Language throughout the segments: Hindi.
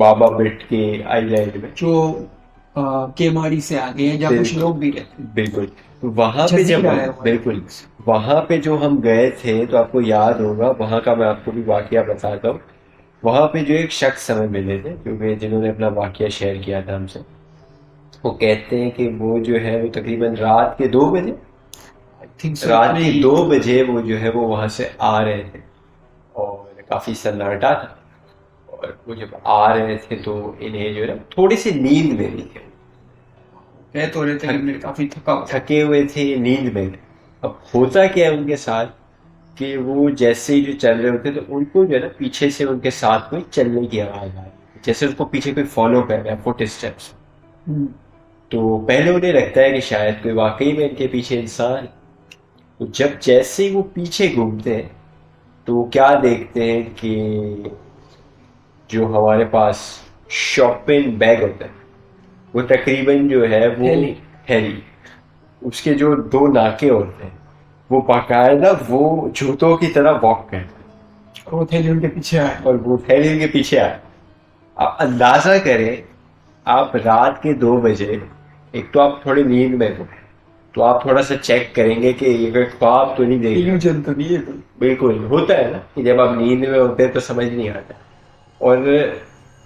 बाबा बेट के आइलैंड में, जो केमाड़ी से आगे है, जहाँ कुछ लोग भी रहते हैं। बिल्कुल। तो वहां पे जब जजीरा हम, है वो। बिल्कुल, वहां पे जो हम गए थे तो आपको याद होगा, वहां का मैं आपको भी वाकया बताता हूँ। वहां पे जो एक शख्स हमें मिले थे, क्योंकि जिन्होंने अपना वाकया शेयर किया था हमसे, वो कहते हैं कि वो जो है वो तकरीबन रात के 2 बजे, आई थिंक सो रात इतने के ही। 2 बजे वो जो है वो वहां से आ रहे थे, और काफी सन्नाटा था। और वो जब आ रहे थे तो इन्हें जो है ना थोड़ी सी नींद में भी थे, कह तो रहे थे कि थक मैं काफी थका हुआ। थके हुए थे, नींद में थे। अब होता क्या है उनके साथ, कि वो जैसे ही जो चल रहे होते तो उनको जो है ना पीछे से उनके साथ कोई चलने की आवाज आ रही है, जैसे उनको पीछे कोई फॉलो कर रहा है, फुट स्टेप्स। हम्म। तो पहले उन्हें लगता है कि शायद कोई वाकई में इनके पीछे इंसान है। तो जब जैसे ही वो पीछे घूमते हैं तो वो क्या देखते हैं कि जो हमारे पास शॉपिंग बैग होता है, वो तकरीबन जो है वो थैली। हैवी, उसके जो 2 नाके होते हैं, वो बाकायदा वो जूतों की तरह वॉक करते हैं, और वो थैली उनके पीछे आए। और वो फैल के पीछे आए। आप अंदाजा करें, आप रात के 2 बजे, एक तो आप थोड़ी नींद में हो, तो आप थोड़ा सा चेक करेंगे कि ये कोई ख्वाब तो नहीं देख रहा। इल्यूजन तो नहीं है कोई। बिल्कुल होता है ना कि जब आप नींद में होते हैं तो समझ नहीं आता। और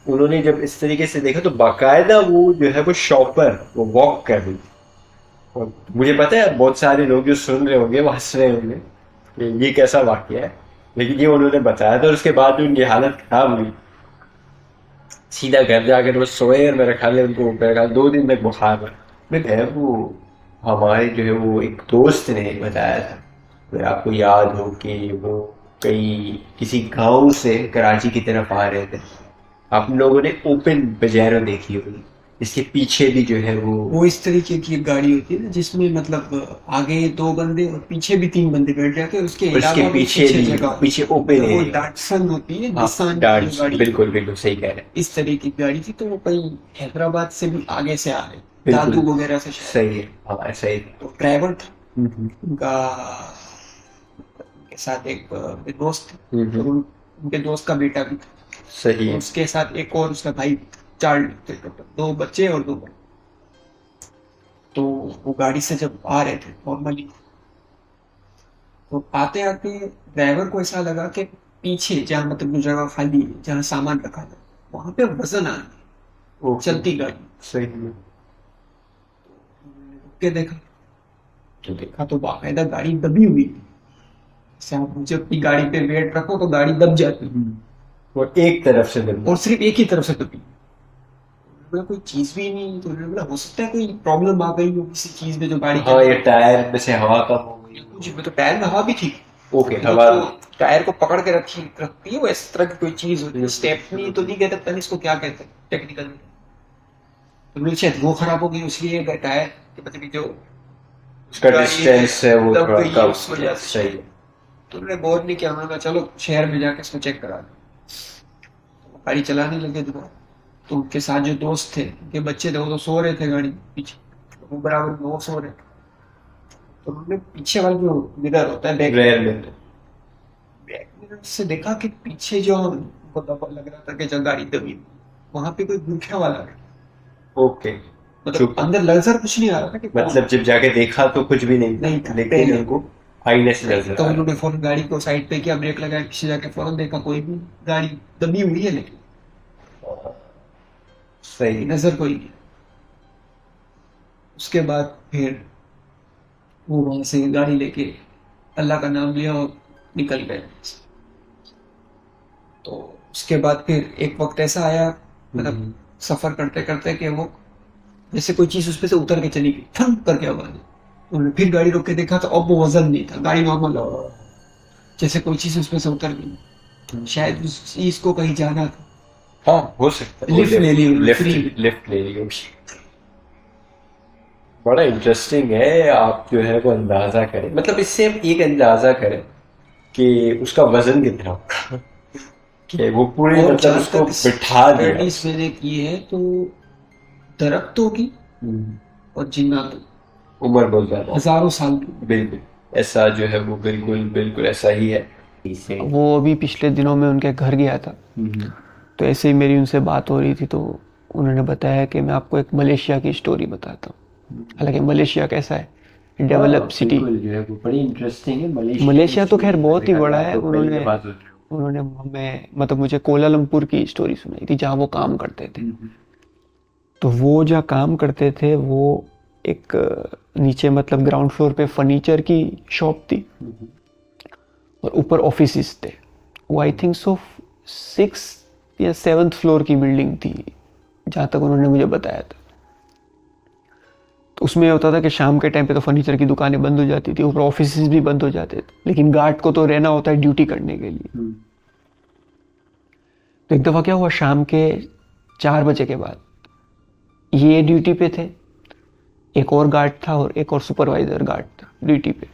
उन्होंने जब इस तरीके से देखा तो बाकायदा वो जो है वो शॉपर वो वॉक कर रही थी। और मुझे पता है बहुत सारे लोग जो सुन रहे होंगे वो हंस रहे होंगे कि ये कैसा वाक्य है, लेकिन ये उन्होंने बताया था, और उसके बाद उनकी हालत खराब हुई। सीधा घर जाकर वो सोए, और मेरे ख्याल है उनको, मेरे ख्याल 2 दिन तक बुखार रहा। मैं है वो हमारे जो है वो एक दोस्त ने बताया था, अगर आपको याद हो कि वो कई किसी गांव से कराची की तरफ आ रहे थे। आप लोगों ने ओपन बजैरो देखी होगी, इसके पीछे भी जो है वो, वो इस तरीके की एक गाड़ी होती है ना, जिसमें मतलब आगे दो बंदे और पीछे भी तीन बंदे बैठ जाते हैं, उसके उसके अलावा भी पीछे पीछे भी, जगह होती पीछे है। ओपन मतलब वो एरिया। डाटसन होती है, हाँ, निसान की जो डांस, गाड़ी है, बिल्कुल बिल्कुल सही कह रहे हैं। इस तरीके की गाड़ी थी। तो वो कहीं हैदराबाद से भी आगे से आ रहे, बिल्कुल दादू वगैरह से शायद। सही है, हाँ ऐसा ही। तो ड्राइवर था हम्म उनका, उनके साथ एक दोस्त थे, और हम्म, उनके दोस्त का बेटा भी था। सही और है। उसके साथ एक और उसका भाई था। 4 लोग थे टोटल, 2 बच्चे और 2 बड़े। तो वो गाड़ी से जब आ रहे थे नॉर्मली, तो आते आते ड्राइवर को ऐसा लगा कि पीछे जहाँ मतलब जो जगह खाली है, जहाँ सामान रखा था, वहां पे वजन आ रही है ओके, चलती गाड़ी। सही है। उन्होंने रुक के देखा, तो देखा तो बाकायदा गाड़ी दबी हुई थी। जैसे आप मुझे अपनी गाड़ी पे वेट रखो तो गाड़ी दब जाती है, वो एक तरफ से और बिल्कुल। सिर्फ एक ही तरफ से दबी। बोला कोई चीज भी नहीं, तो उन्होंने बोला हो सकता है कोई प्रॉब्लम आ गई हो किसी चीज में जो गाड़ी के हाँ, ये अंदर। टायर में से हवा कम हो गई या हो। कुछ भी, तो टायर में हवा भी थी। ओके, लेकिन हवा। जो टायर को पकड़ के रखी रखती है वो इस तरह की कोई चीज होती है, स्टेपनी तो नहीं कहते, पता नहीं इसको क्या कहते हैं टेक्निकल। तो मुझे शायद वो खराब हो गई, इसलिए टायर के मतलब कि जो उसका गाड़ी है डिस्टेंस है वो दब थोड़ा गई है कम उस हो वजह गया, से सही शायद। है। तो उन्होंने गौर नहीं किया, उन्होंने कहा चलो शहर में जाके इसको चेक करा दो। तो गाड़ी चलाने लगे दोबारा। तो उनके साथ जो दोस्त थे, उनके बच्चे थे, वो तो सो रहे थे गाड़ी में पीछे, तो वो बराबर में वो सो रहे थे। तो उन्होंने पीछे वाला जो मिरर होता है, बैक रेयर मिरर, में। बैक मिरर से देखा कि पीछे जो हमको लग रहा था कि जब गाड़ी दबी, वहां पे कोई गुरखिया वाला है। ओके। मतलब चुप। अंदर नजर कुछ नहीं आ रहा था कि कौन मतलब जब जाके देखा तो कुछ भी नहीं था, नहीं था लेकिन पहले। उनको आईने से नहीं, नजर तो आ रहा उन्होंने था। फौरन गाड़ी को साइड पे किया, ब्रेक लगाया, पीछे जाके फौरन देखा कोई भी गाड़ी दबी हुई है, लेकिन सही है। नजर कोई नहीं। उसके बाद फिर वो वहां से गाड़ी लेके अल्लाह का नाम लिया और निकल गए। तो उसके बाद फिर एक वक्त ऐसा आया, मतलब हम्म, सफर करते करते कि वो जैसे कोई चीज उसपे से उतर के चली गई, ठन करके आवाज आई। उन्होंने फिर गाड़ी रोक के देखा तो अब वो वजन नहीं था, गाड़ी नॉर्मल हो, जैसे कोई चीज उसपे से उतर गई। शायद उस चीज को कहीं जाना था, हाँ हो सकता है वो लिफ्ट ले ली उन्होंने लिफ्ट फ्री में। लिफ्ट ले ली होगी। बड़ा इंटरेस्टिंग है, आप जो है वो अंदाजा करें, मतलब इससे हम एक अंदाजा करें कि उसका वजन कितना होगा, कि वो पूरे और मतलब जहां उसको तक बिठा दिया स्टडीज उसने। मैंने की है तो दरख्त होगी हम्म, और जिन्नात होगी, उम्र बहुत ज्यादा है। हजारों साल की। बिल्कुल ऐसा जो है वो बिल्कुल बिल्कुल ऐसा ही है इसे। वो अभी पिछले दिनों में उनके घर गया था, हम्म, तो ऐसे ही मेरी उनसे बात हो रही थी, तो उन्होंने बताया कि मैं आपको एक मलेशिया की स्टोरी बताता हूँ। हालांकि मलेशिया कैसा है, डेवलप सिटी। बिल्कुल जो है वो बड़ी इंटरेस्टिंग है मलेशिया तो खैर history बहुत ही देखा बड़ा जाए है। तो पहले की बात होती है। उन्होंने हमें मतलब मुझे कोलालमपुर की स्टोरी सुनाई थी, जहाँ वो काम करते थे। तो वो जहाँ काम करते थे वो एक नीचे मतलब ग्राउंड फ्लोर पे फर्नीचर की शॉप थी और ऊपर ऑफिसेस थे। वो आई थिंक सो 6 या 7th फ्लोर की बिल्डिंग थी, जहाँ तक उन्होंने मुझे बताया था। तो उसमें ये होता था कि शाम के टाइम पे तो फर्नीचर की दुकानें बंद हो जाती थी, ऊपर ऑफिसेस भी बंद हो जाते थे, लेकिन गार्ड को तो रहना होता है ड्यूटी करने के लिए। तो एक दफ़ा क्या हुआ, शाम के 4 बजे के बाद ये ड्यूटी पे थे, एक और गार्ड था और एक और सुपरवाइजर गार्ड था ड्यूटी पे।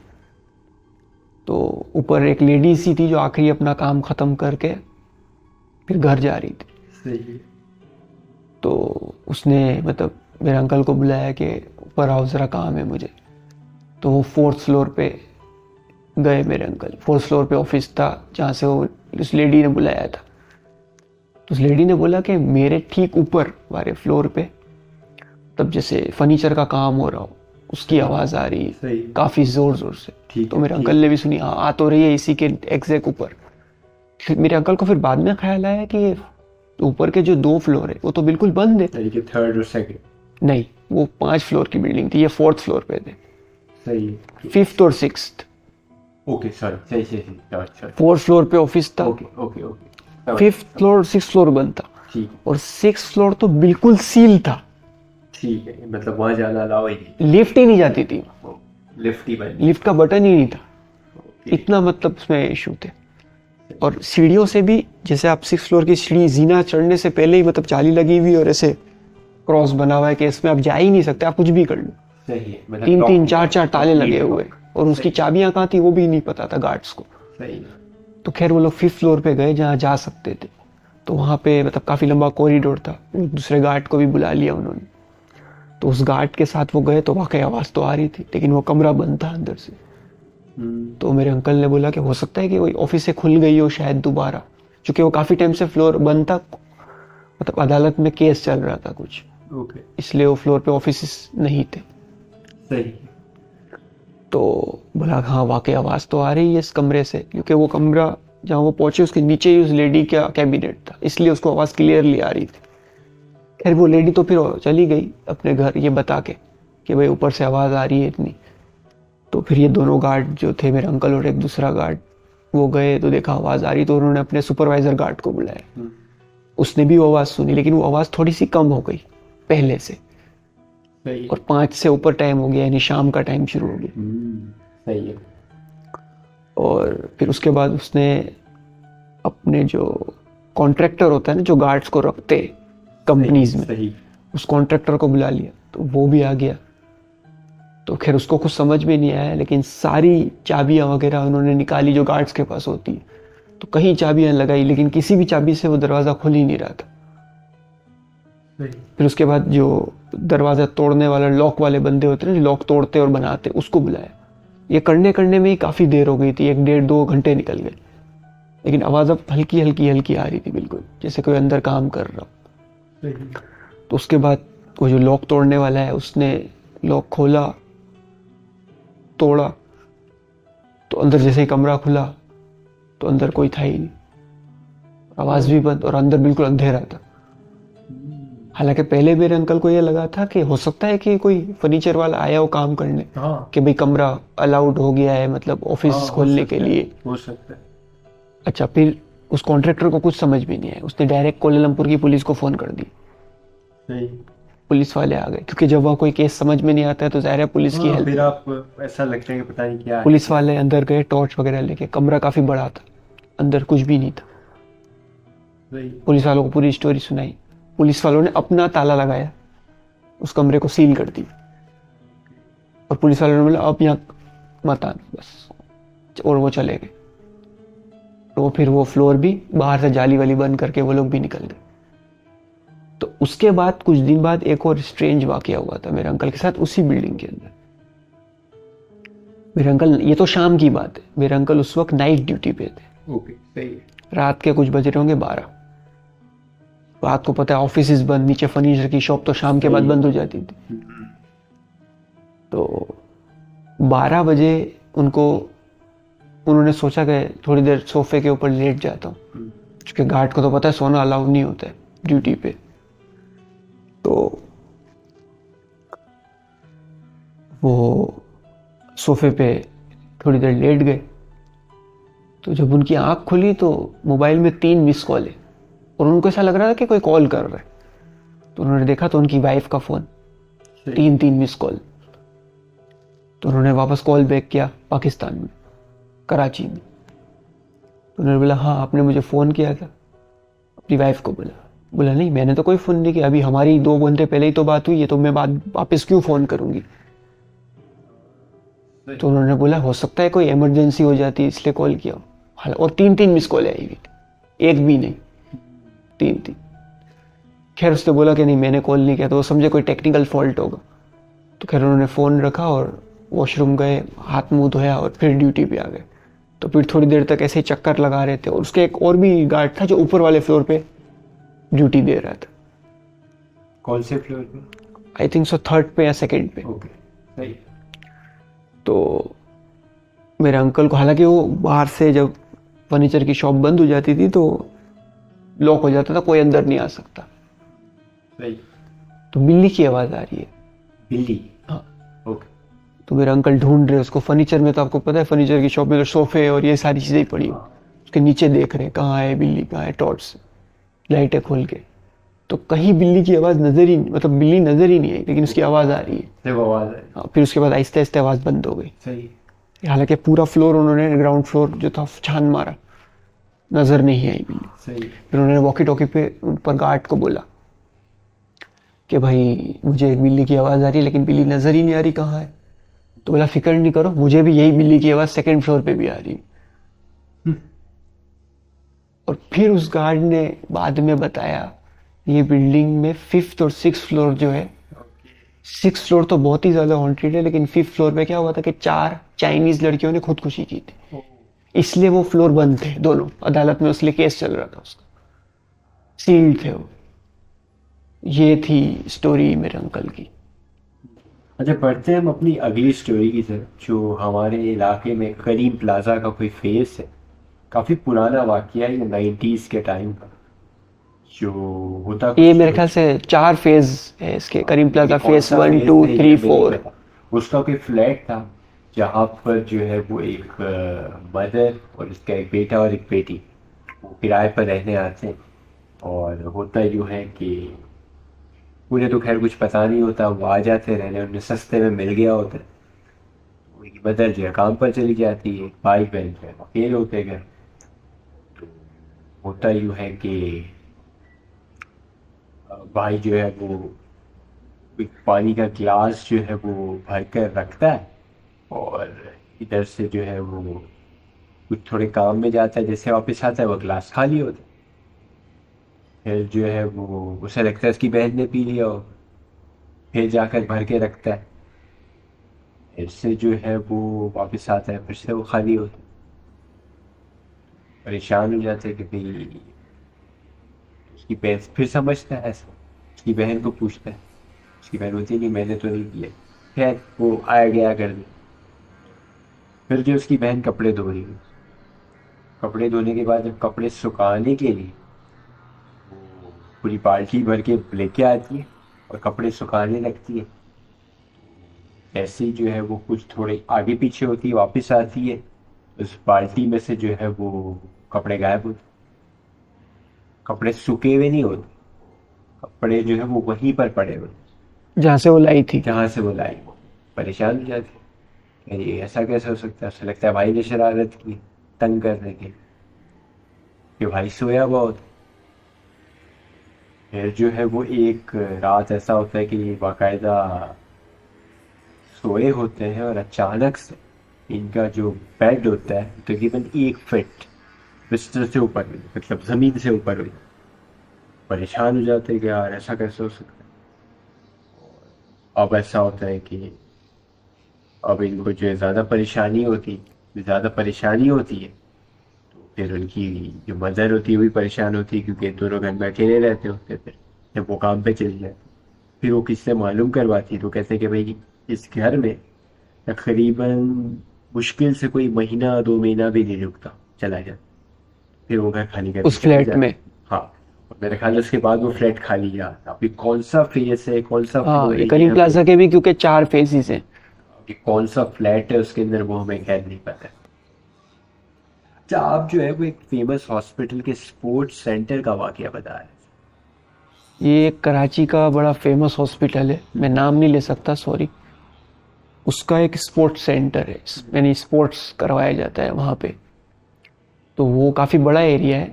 तो ऊपर एक लेडी सी थी जो आखिरी अपना काम ख़त्म करके फिर घर जा रही थी। सही है। तो उसने मतलब मेरे अंकल को बुलाया कि ऊपर आओ ज़रा काम है मुझे। तो वो 4th फ्लोर पे गए मेरे अंकल। 4th फ्लोर पे ऑफिस था जहाँ से वो उस लेडी ने बुलाया था। तो उस लेडी ने बोला कि मेरे ठीक ऊपर वाले फ्लोर पे तब जैसे फर्नीचर का काम हो रहा हो उसकी आवाज़ आ रही है काफ़ी ज़ोर ज़ोर से। तो मेरे अंकल ने भी सुनी, हाँ आ तो रही है इसी के एग्जैक्ट ऊपर। फिर मेरे अंकल को फिर बाद में ख्याल आया कि ऊपर के जो 2 फ्लोर है वो तो बिल्कुल बंद है। 3rd और 2nd? नहीं, वो 5 फ्लोर की बिल्डिंग थी, ये 4th फ्लोर पे थे। सही है। 5th और 6th। ओके सॉरी, सही 4th फ्लोर पे ऑफिस था। Okay okay okay. 5th floor और 6th फ्लोर बंद था। ठीक। और 6th फ्लोर तो बिल्कुल सील था। ठीक है, मतलब वहां जाना अलाउ ही नहीं, लिफ्ट ही नहीं जाती थी, लिफ्ट ही बंद, लिफ्ट का बटन ही नहीं था। इतना मतलब उसमें इशू थे। और सीढ़ियों से भी, जैसे आप 6th फ्लोर की सीढ़ी जीना चढ़ने से पहले ही मतलब जाली लगी हुई और ऐसे क्रॉस बना हुआ है कि इसमें आप जा ही नहीं सकते, आप कुछ भी कर लो। सही है, मतलब 3 4 ताले लगे हुए और उसकी चाबियां कहाँ थी वो भी नहीं पता था गार्ड्स को। सही है। तो खैर वो लोग 5th फ्लोर पे गए जहाँ जा सकते थे। तो वहाँ पे मतलब काफ़ी लंबा कॉरिडोर था, दूसरे गार्ड को भी बुला लिया उन्होंने। तो उस गार्ड के साथ वो गए तो वाकई आवाज़ तो आ रही थी, लेकिन वो कमरा बंद था अंदर से। तो मेरे अंकल ने बोला कि हो सकता है कि कोई ऑफिस से खुल गई हो शायद दोबारा, क्योंकि वो काफ़ी टाइम से फ्लोर बंद था, मतलब अदालत में केस चल रहा था कुछ, इसलिए वो फ्लोर पे ऑफिस नहीं थे। सही। तो बोला हाँ वाकई आवाज़ तो आ रही है इस कमरे से, क्योंकि वो कमरा जहाँ वो पहुंचे उसके नीचे ही उस लेडी का कैबिनेट था, इसलिए उसको आवाज़ क्लियरली आ रही थी। खैर वो लेडी तो फिर चली गई अपने घर ये बता के कि भाई ऊपर से आवाज़ आ रही है इतनी। तो फिर ये दोनों गार्ड जो थे, मेरे अंकल और एक दूसरा गार्ड, वो गए तो देखा आवाज़ आ रही, तो उन्होंने अपने सुपरवाइजर गार्ड को बुलाया। उसने भी वो आवाज़ सुनी, लेकिन वो आवाज़ थोड़ी सी कम हो गई पहले से। और 5 से ऊपर टाइम हो गया, यानी शाम का टाइम शुरू हो गया। सही है। और फिर उसके बाद उसने अपने जो कॉन्ट्रैक्टर होता है ना जो गार्ड्स को रखते कंपनीज में, उस कॉन्ट्रैक्टर को बुला लिया, तो वो भी आ गया। तो खैर उसको कुछ समझ में नहीं आया, लेकिन सारी चाबियां वगैरह उन्होंने निकाली जो गार्ड्स के पास होती है। तो कहीं चाबियां लगाई, लेकिन किसी भी चाबी से वो दरवाज़ा खुल ही नहीं रहा था। फिर उसके बाद जो दरवाज़ा तोड़ने वाला लॉक वाले बंदे होते हैं, लॉक तोड़ते और बनाते, उसको बुलाया। ये करने में ही काफ़ी देर हो गई थी, 1 डेढ़ 2 घंटे निकल गए, लेकिन आवाज़ अब हल्की हल्की आ रही थी, बिल्कुल जैसे कोई अंदर काम कर रहा हो। तो उसके बाद वो जो लॉक तोड़ने वाला है उसने लॉक खोला, तोड़ा, तो अंदर जैसे ही कमरा खुला तो अंदर कोई था ही नहीं, आवाज़ भी बंद और अंदर बिल्कुल अंधेरा था। हालांकि पहले मेरे अंकल को ये लगा था कि हो सकता है कि कोई फर्नीचर वाला आया हो काम करने, कि भाई कमरा अलाउड हो गया है मतलब ऑफिस खोलने के लिए, हो सकता है। अच्छा, फिर उस कॉन्ट्रैक्टर को कुछ समझ भी नहीं आया, उसने डायरेक्ट कोलालमपुर की पुलिस को फ़ोन कर दी। पुलिस वाले आ गए, क्योंकि जब वहाँ कोई केस समझ में नहीं आता है तो ज़ाहिर है पुलिस की हेल्प। फिर आप ऐसा लगता है कि पता नहीं क्या है। पुलिस वाले अंदर गए टॉर्च वगैरह लेके, कमरा काफ़ी बड़ा था, अंदर कुछ भी नहीं था। पुलिस वालों को पूरी स्टोरी सुनाई, पुलिस वालों ने अपना ताला लगाया, उस कमरे को सील कर दी, और पुलिस वालों ने बोला अब यहाँ मत आना बस, और वो चले गए। तो फिर वो फ्लोर भी बाहर से जाली वाली बंद करके वो लोग भी निकल गए। तो उसके बाद कुछ दिन बाद एक और स्ट्रेंज वाकया हुआ था मेरे अंकल के साथ उसी बिल्डिंग के अंदर। मेरे अंकल, ये तो शाम की बात है, मेरे अंकल उस वक्त नाइट ड्यूटी पे थे। सही है। रात के कुछ बज रहे होंगे 12। रात को पता है ऑफिस बंद, नीचे फर्नीचर की शॉप तो शाम के बाद बंद हो जाती थी। तो 12 बजे उन्होंने सोचा कि थोड़ी देर सोफे के ऊपर लेट जाता हूँ, क्योंकि गार्ड को तो पता है सोना अलाउड नहीं होता है ड्यूटी पे। तो वो सोफे पे थोड़ी देर लेट गए। तो जब उनकी आंख खुली तो मोबाइल में 3 मिस कॉल है, और उनको ऐसा लग रहा था कि कोई कॉल कर रहा है। तो उन्होंने देखा तो उनकी वाइफ का फोन, 3 मिस कॉल। तो उन्होंने वापस कॉल बैक किया पाकिस्तान में, कराची में। तो उन्होंने बोला हाँ आपने मुझे फ़ोन किया था, अपनी वाइफ को बोला नहीं मैंने तो कोई फ़ोन नहीं किया, अभी हमारी 2 घंटे पहले ही तो बात हुई है, तो मैं बात वापस क्यों फ़ोन करूंगी। तो उन्होंने बोला हो सकता है कोई इमरजेंसी हो जाती है इसलिए कॉल किया। और 3 मिस कॉल आई हुई, एक भी नहीं, 3। खैर उसने बोला कि नहीं मैंने कॉल नहीं किया, तो वो समझे कोई टेक्निकल फॉल्ट होगा। तो खैर उन्होंने फ़ोन रखा और वॉशरूम गए, हाथ मुंह धोया और फिर ड्यूटी पे आ गए। तो फिर थोड़ी देर तक ऐसे ही चक्कर लगा रहे थे, और उसके एक और भी गार्ड था जो ऊपर वाले फ्लोर पे ड्यूटी दे रहा था। कौन से फ्लोर पे? आई थिंक सो 3rd पे या 2nd पे। ओके सही। तो मेरे अंकल को, हालांकि वो बाहर से जब फर्नीचर की शॉप बंद हो जाती थी तो लॉक हो जाता था, कोई अंदर नहीं आ सकता। सही। तो बिल्ली की आवाज़ आ रही है। बिल्ली? हाँ। ओके। तो मेरे अंकल ढूंढ रहे उसको फर्नीचर में, तो आपको पता है फर्नीचर की शॉप में तो सोफे और ये सारी चीज़ें पड़ी हो, उसके नीचे देख रहे हैं कहाँ है बिल्ली, कहाँ है, टॉर्च लाइटें खोल के। तो कहीं बिल्ली की आवाज़ नजर ही, मतलब बिल्ली नजर ही नहीं आई, लेकिन उसकी आवाज़ आ रही है। जब आवाज़ आई। हाँ, फिर उसके बाद आहिस्ते आहिस्ते आवाज़ बंद हो गई। सही। हालांकि पूरा फ्लोर उन्होंने, ग्राउंड फ्लोर जो था, छान मारा, नजर नहीं आई बिल्ली। सही। फिर उन्होंने वॉकी टॉकी पे उन पर गार्ड को बोला कि भाई मुझे एक बिल्ली की आवाज़ आ रही है लेकिन बिल्ली नजर ही नहीं आ रही, कहाँ है। तो बोला फिक्र नहीं करो, मुझे भी यही बिल्ली की आवाज़ 2nd फ्लोर पे भी आ रही है। और फिर उस गार्ड ने बाद में बताया ये बिल्डिंग में 5th और 6th फ्लोर जो है, 6th फ्लोर तो बहुत ही ज्यादा हॉन्टेड है, लेकिन 5th फ्लोर पे क्या हुआ था कि 4 चाइनीज लड़कियों ने खुदकुशी की थी, इसलिए वो फ्लोर बंद थे दोनों। अदालत में उसलिए केस चल रहा था उसका, सील्ड थे वो। ये थी स्टोरी मेरे अंकल की। अच्छा, बढ़ते हैं हम अपनी अगली स्टोरी की तरफ, जो हमारे इलाके में करीम प्लाजा का कोई फेस है। काफ़ी पुराना वाकया है ये, 90s के टाइम का। जो होता ये कुछ मेरे ख्याल से 4 फेज है इसके, करीम प्लाजा कौन फेज सा 1 फेज 2 है ये 3 हमें नहीं 4। पता। उसका कोई फ्लैट था जहाँ पर जो है वो एक मदर और उसका एक बेटा और एक बेटी वो किराए पर रहने आते हैं। और होता यूँ है कि उन्हें तो खैर कुछ पता नहीं होता, वो आ जाते रहने, उन्हें सस्ते में मिल गया होता है। उनकी मदर जो है काम पर चली जाती है, भाई बहन जो है अकेले होते हैं घर। तो होता यूँ है कि भाई जो है वो एक पानी का गिलास जो है वो भर कर रखता है, और इधर से जो है वो कुछ थोड़े काम में जाता है, जैसे वापस आता है वो गिलास खाली होता है। फिर जो है वो उसे लगता है उसकी बहन ने पी लिया हो, फिर जाकर भर के रखता है। फिर से जो है वो वापस आता है, फिर से वो खाली होता है। परेशान हो जाते हैं कि भाई, उसकी बहन फिर समझता है ऐसा, उसकी बहन को पूछता है। उसकी बहन बोलती है नहीं मैंने तो नहीं किया। खैर वो आया गया कर दे। फिर जो उसकी बहन कपड़े धो रही है, कपड़े धोने के बाद जब कपड़े सुखाने के लिए वो पूरी बाल्टी भर के लेके आती है और कपड़े सुखाने लगती है, ऐसे ही जो है वो कुछ थोड़े आगे पीछे होती है, वापस आती है, उस बाल्टी में से जो है वो कपड़े गायब होते। कपड़े सूखे हुए नहीं होते, कपड़े जो है वो वहीं पर पड़े हुए जहाँ से वो लाई थी। जहाँ से वो लाई। परेशान हो जाते हैं, अरे ऐसा कैसे हो सकता है। उसे लगता है भाई ने शरारत की, तंग करने के, कि भाई सोया बहुत। फिर जो है वो एक रात ऐसा होता है कि बाकायदा सोए होते हैं और अचानक से इनका जो बेड होता है तकरीबन 1 फीट बिस्तर से ऊपर हुई, मतलब जमीन से ऊपर हुई। परेशान हो जाते हैं कि यार ऐसा कैसे हो सकता है। अब ऐसा होता है कि अब इनको जो है ज़्यादा परेशानी होती है, फिर उनकी जो मदर होती है वो भी परेशान होती है क्योंकि दोनों घर में अकेले रहते होते फिर जब वो काम पे चली जाए फिर वो किससे मालूम करवाती तो कहते कि भाई इस घर में तकरीबन मुश्किल से कोई महीना 2 महीना भी नहीं रुकता चला जाए फिर वो घर खाली करके उस चले फ्लैट जाते में। हैं। हाँ और मेरे ख्याल है उसके बाद वो फ्लैट खाली गया अभी कौन सा फेस है कौन सा हाँ, फ्लोर ये है ये करीम हमें प्लाजा के भी क्योंकि 4 फेजेस हैं। कि कौन सा फ्लैट है उसके अंदर वो हमें खैर नहीं पता है। अच्छा आप जो है वो एक फेमस हॉस्पिटल के स्पोर्ट्स सेंटर का वाकया बता रहे ये एक कराची का बड़ा फेमस हॉस्पिटल है, मैं नाम नहीं ले सकता, सॉरी। उसका एक स्पोर्ट्स सेंटर है, यानी स्पोर्ट्स करवाया जाता है वहाँ पे। तो वो काफ़ी बड़ा एरिया है।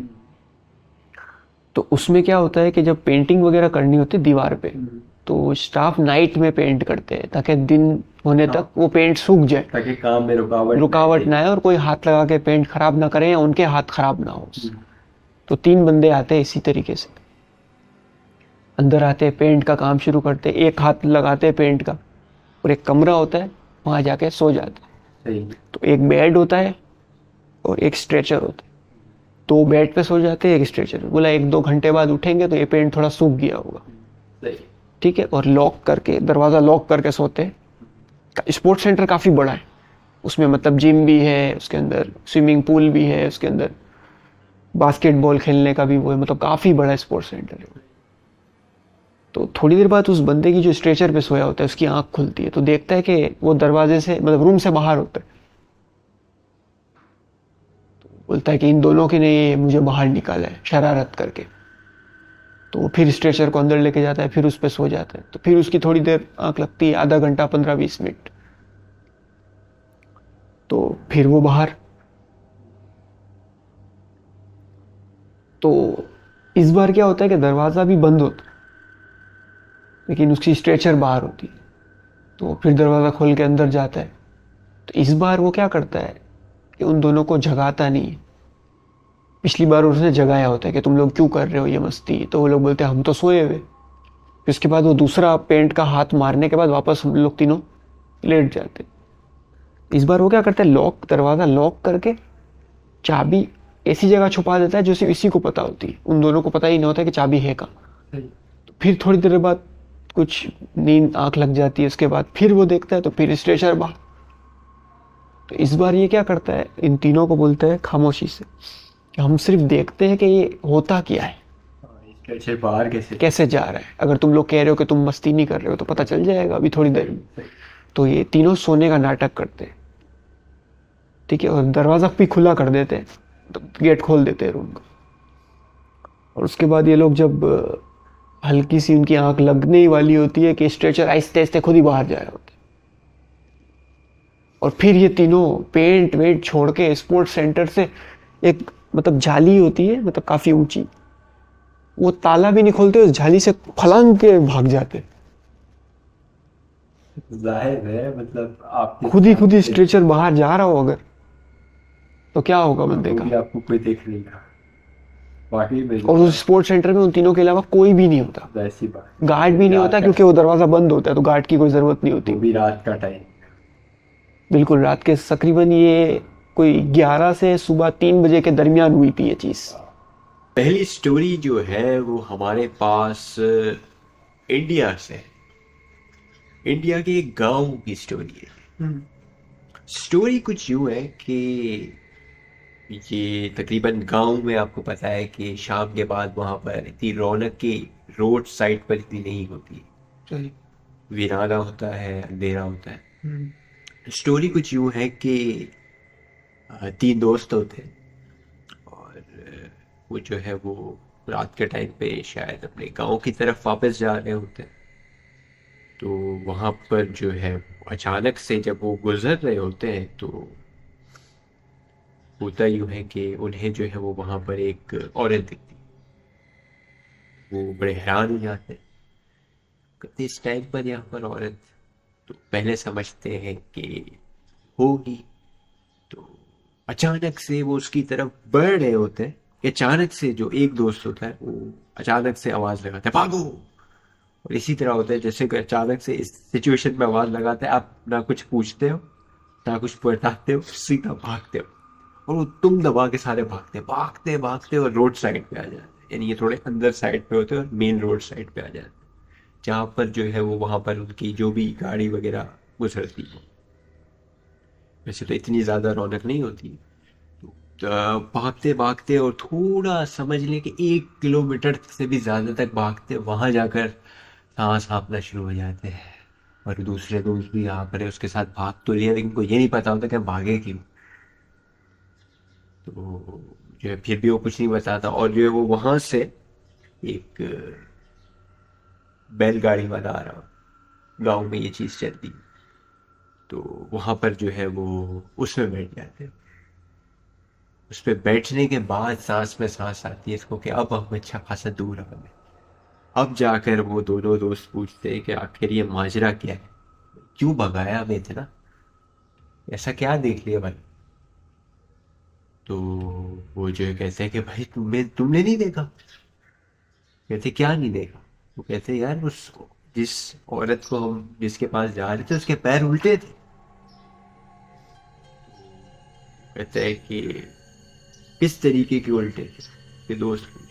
तो उसमें क्या होता है कि जब पेंटिंग वगैरह करनी होती है दीवार पे, तो स्टाफ नाइट में पेंट करते हैं ताकि दिन होने तक वो पेंट सूख जाए, ताकि काम में रुकावट ना आए और कोई हाथ लगा के पेंट खराब ना करे या उनके हाथ खराब ना हो। तो 3 बंदे आते हैं इसी तरीके से, अंदर आते हैं, पेंट का काम शुरू करते हैं, एक हाथ लगाते हैं पेंट का, और एक कमरा होता है वहाँ जाके सो जाते हैं। सही तो एक बेड होता है और एक स्ट्रेचर होता है। तो बेड पे सो जाते हैं, एक स्ट्रेचर। बोला 1-2 घंटे बाद उठेंगे तो ये पेंट थोड़ा सूख गया होगा, सही ठीक है। और लॉक करके, दरवाज़ा लॉक करके सोते हैं। स्पोर्ट्स सेंटर काफ़ी बड़ा है, उसमें मतलब जिम भी है, उसके अंदर स्विमिंग पूल भी है, उसके अंदर बास्केटबॉल खेलने का भी वो है, मतलब काफ़ी बड़ा स्पोर्ट्स सेंटर है। तो थोड़ी देर बाद उस बंदे की जो स्ट्रेचर पे सोया होता है उसकी आंख खुलती है, तो देखता है कि वो दरवाजे से, मतलब रूम से बाहर होता है। तो बोलता है कि इन दोनों के ने मुझे बाहर निकाला है शरारत करके। तो वो फिर स्ट्रेचर को अंदर लेके जाता है, फिर उस पर सो जाता है। तो फिर उसकी थोड़ी देर आंख लगती है, आधा घंटा 15-20 मिनट। तो फिर वो बाहर। तो इस बार क्या होता है कि दरवाज़ा भी बंद होता है लेकिन उसकी स्ट्रेचर बाहर होती है। तो फिर दरवाज़ा खोल के अंदर जाता है। तो इस बार वो क्या करता है कि उन दोनों को जगाता नहीं है। पिछली बार उसने जगाया होता है कि तुम लोग क्यों कर रहे हो ये मस्ती, तो वो लोग बोलते हैं हम तो सोए हुए। फिर उसके बाद वो दूसरा पेंट का हाथ मारने के बाद वापस हम लोग तीनों लेट जाते। इस बार वो क्या करता है, दरवाज़ा लॉक करके चाबी ऐसी जगह छुपा देता है जो सिर्फ इसी को पता होती है, उन दोनों को पता ही नहीं होता कि चाबी है कहाँ। तो फिर थोड़ी देर बाद कुछ नींद आंख लग जाती है, उसके बाद फिर वो देखता है तो फिर स्ट्रेचर बाहर। तो इस बार ये क्या करता है, इन तीनों को बोलता है खामोशी से कि हम सिर्फ देखते हैं कि ये होता क्या है, कैसे बाहर कैसे जा रहा है। अगर तुम लोग कह रहे हो कि तुम मस्ती नहीं कर रहे हो तो पता चल जाएगा अभी थोड़ी देर में। तो ये तीनों सोने का नाटक करते हैं, ठीक है, और दरवाज़ा भी खुला कर देते हैं, तो गेट खोल देते हैं रूम का। और उसके बाद ये लोग जब हल्की सी उनकी आंख लगने ही वाली होती है कि स्ट्रेचर आहिस्ते आहिस्ते खुद ही बाहर जा रहा होता है। और फिर ये तीनों पेंट वेंट छोड़ के स्पोर्ट्स सेंटर से एक, मतलब जाली होती है, मतलब काफ़ी ऊंची, वो ताला भी नहीं खोलते, उस जाली से फलांग के भाग जाते। जाहिर है मतलब आप खुद ही स्ट्रेचर बाहर जा रहा हो अगर, तो क्या होगा बंदे का। आपको कोई देख नहीं रहा वाकई में। और उस स्पोर्ट्स सेंटर में उन तीनों के अलावा कोई भी नहीं होता, ऐसी बात गार्ड भी नहीं होता क्योंकि वो दरवाज़ा बंद होता है, तो गार्ड की कोई ज़रूरत नहीं होती। वो भी रात का टाइम, बिल्कुल रात के तकरीबन ये कोई 11 से सुबह 3 बजे के दरमियान हुई थी ये चीज़। पहली स्टोरी जो है वो हमारे पास इंडिया से, इंडिया के एक गांव की स्टोरी है। स्टोरी कुछ यूं है कि ये तकरीबन गांव में आपको पता है कि शाम के बाद वहां पर इतनी रौनक की रोड साइड पर इतनी नहीं होती, वीराना होता है, अंधेरा होता है। स्टोरी कुछ यूं है कि 3 दोस्त होते हैं और वो जो है वो रात के टाइम पे शायद अपने गांव की तरफ वापस जा रहे होते हैं। तो वहां पर जो है अचानक से जब वो गुजर रहे होते हैं तो होता यूं है कि उन्हें जो है वो वहां पर एक औरत दिखती। वो बड़े हैरान हो जाते हैं, कहते इस टाइम पर यहाँ पर औरत, तो पहले समझते हैं कि होगी। तो अचानक से वो उसकी तरफ बढ़ रहे होते हैं कि अचानक से जो एक दोस्त होता है वो अचानक से आवाज लगाता है भागो। और इसी तरह होता है जैसे कि अचानक से इस सिचुएशन में आवाज लगाते हैं, आप ना कुछ पूछते हो ना कुछ बताते हो, सीधा भागते हो। और वो तुम दबा के सारे भागते भागते भागते और रोड साइड पे आ जाते, यानी ये थोड़े अंदर साइड पे होते और मेन रोड साइड पे आ जाते, जहाँ पर जो है वो वहाँ पर उनकी जो भी गाड़ी वगैरह गुजरती है। वैसे तो इतनी ज़्यादा रौनक नहीं होती। तो भागते भागते और थोड़ा समझ लें कि 1 किलोमीटर से भी ज़्यादा तक भागते, वहाँ जाकर सांस हाँफना शुरू हो जाते हैं। और दूसरे दोस्त भी यहाँ पर है, उसके साथ भाग तो लिया, लेकिन उनको ये नहीं पता होता कि हम भागे क्यों। तो जो है फिर भी वो कुछ नहीं बताता, और जो है वो वहाँ से एक बैलगाड़ी वाला आ रहा, गांव में ये चीज़ चलती, तो वहाँ पर जो है वो उसमें बैठ जाते हैं। उस पर बैठने के बाद सांस में सांस आती है इसको कि अब हम अच्छा खासा दूर आ गए। अब जाकर वो दोनों दोस्त पूछते हैं कि आखिर ये माजरा क्या है, क्यों भगाया हमें इतना, ऐसा क्या देख लिया भाई। तो वो जो है कहते हैं कि भाई तुमने नहीं देखा। कहते क्या नहीं देखा। वो कहते यार उस जिस औरत को हम जिसके पास जा रहे थे उसके पैर उल्टे थे। कहते हैं कि किस तरीके के उल्टे थे, कि दोस्त पूछे।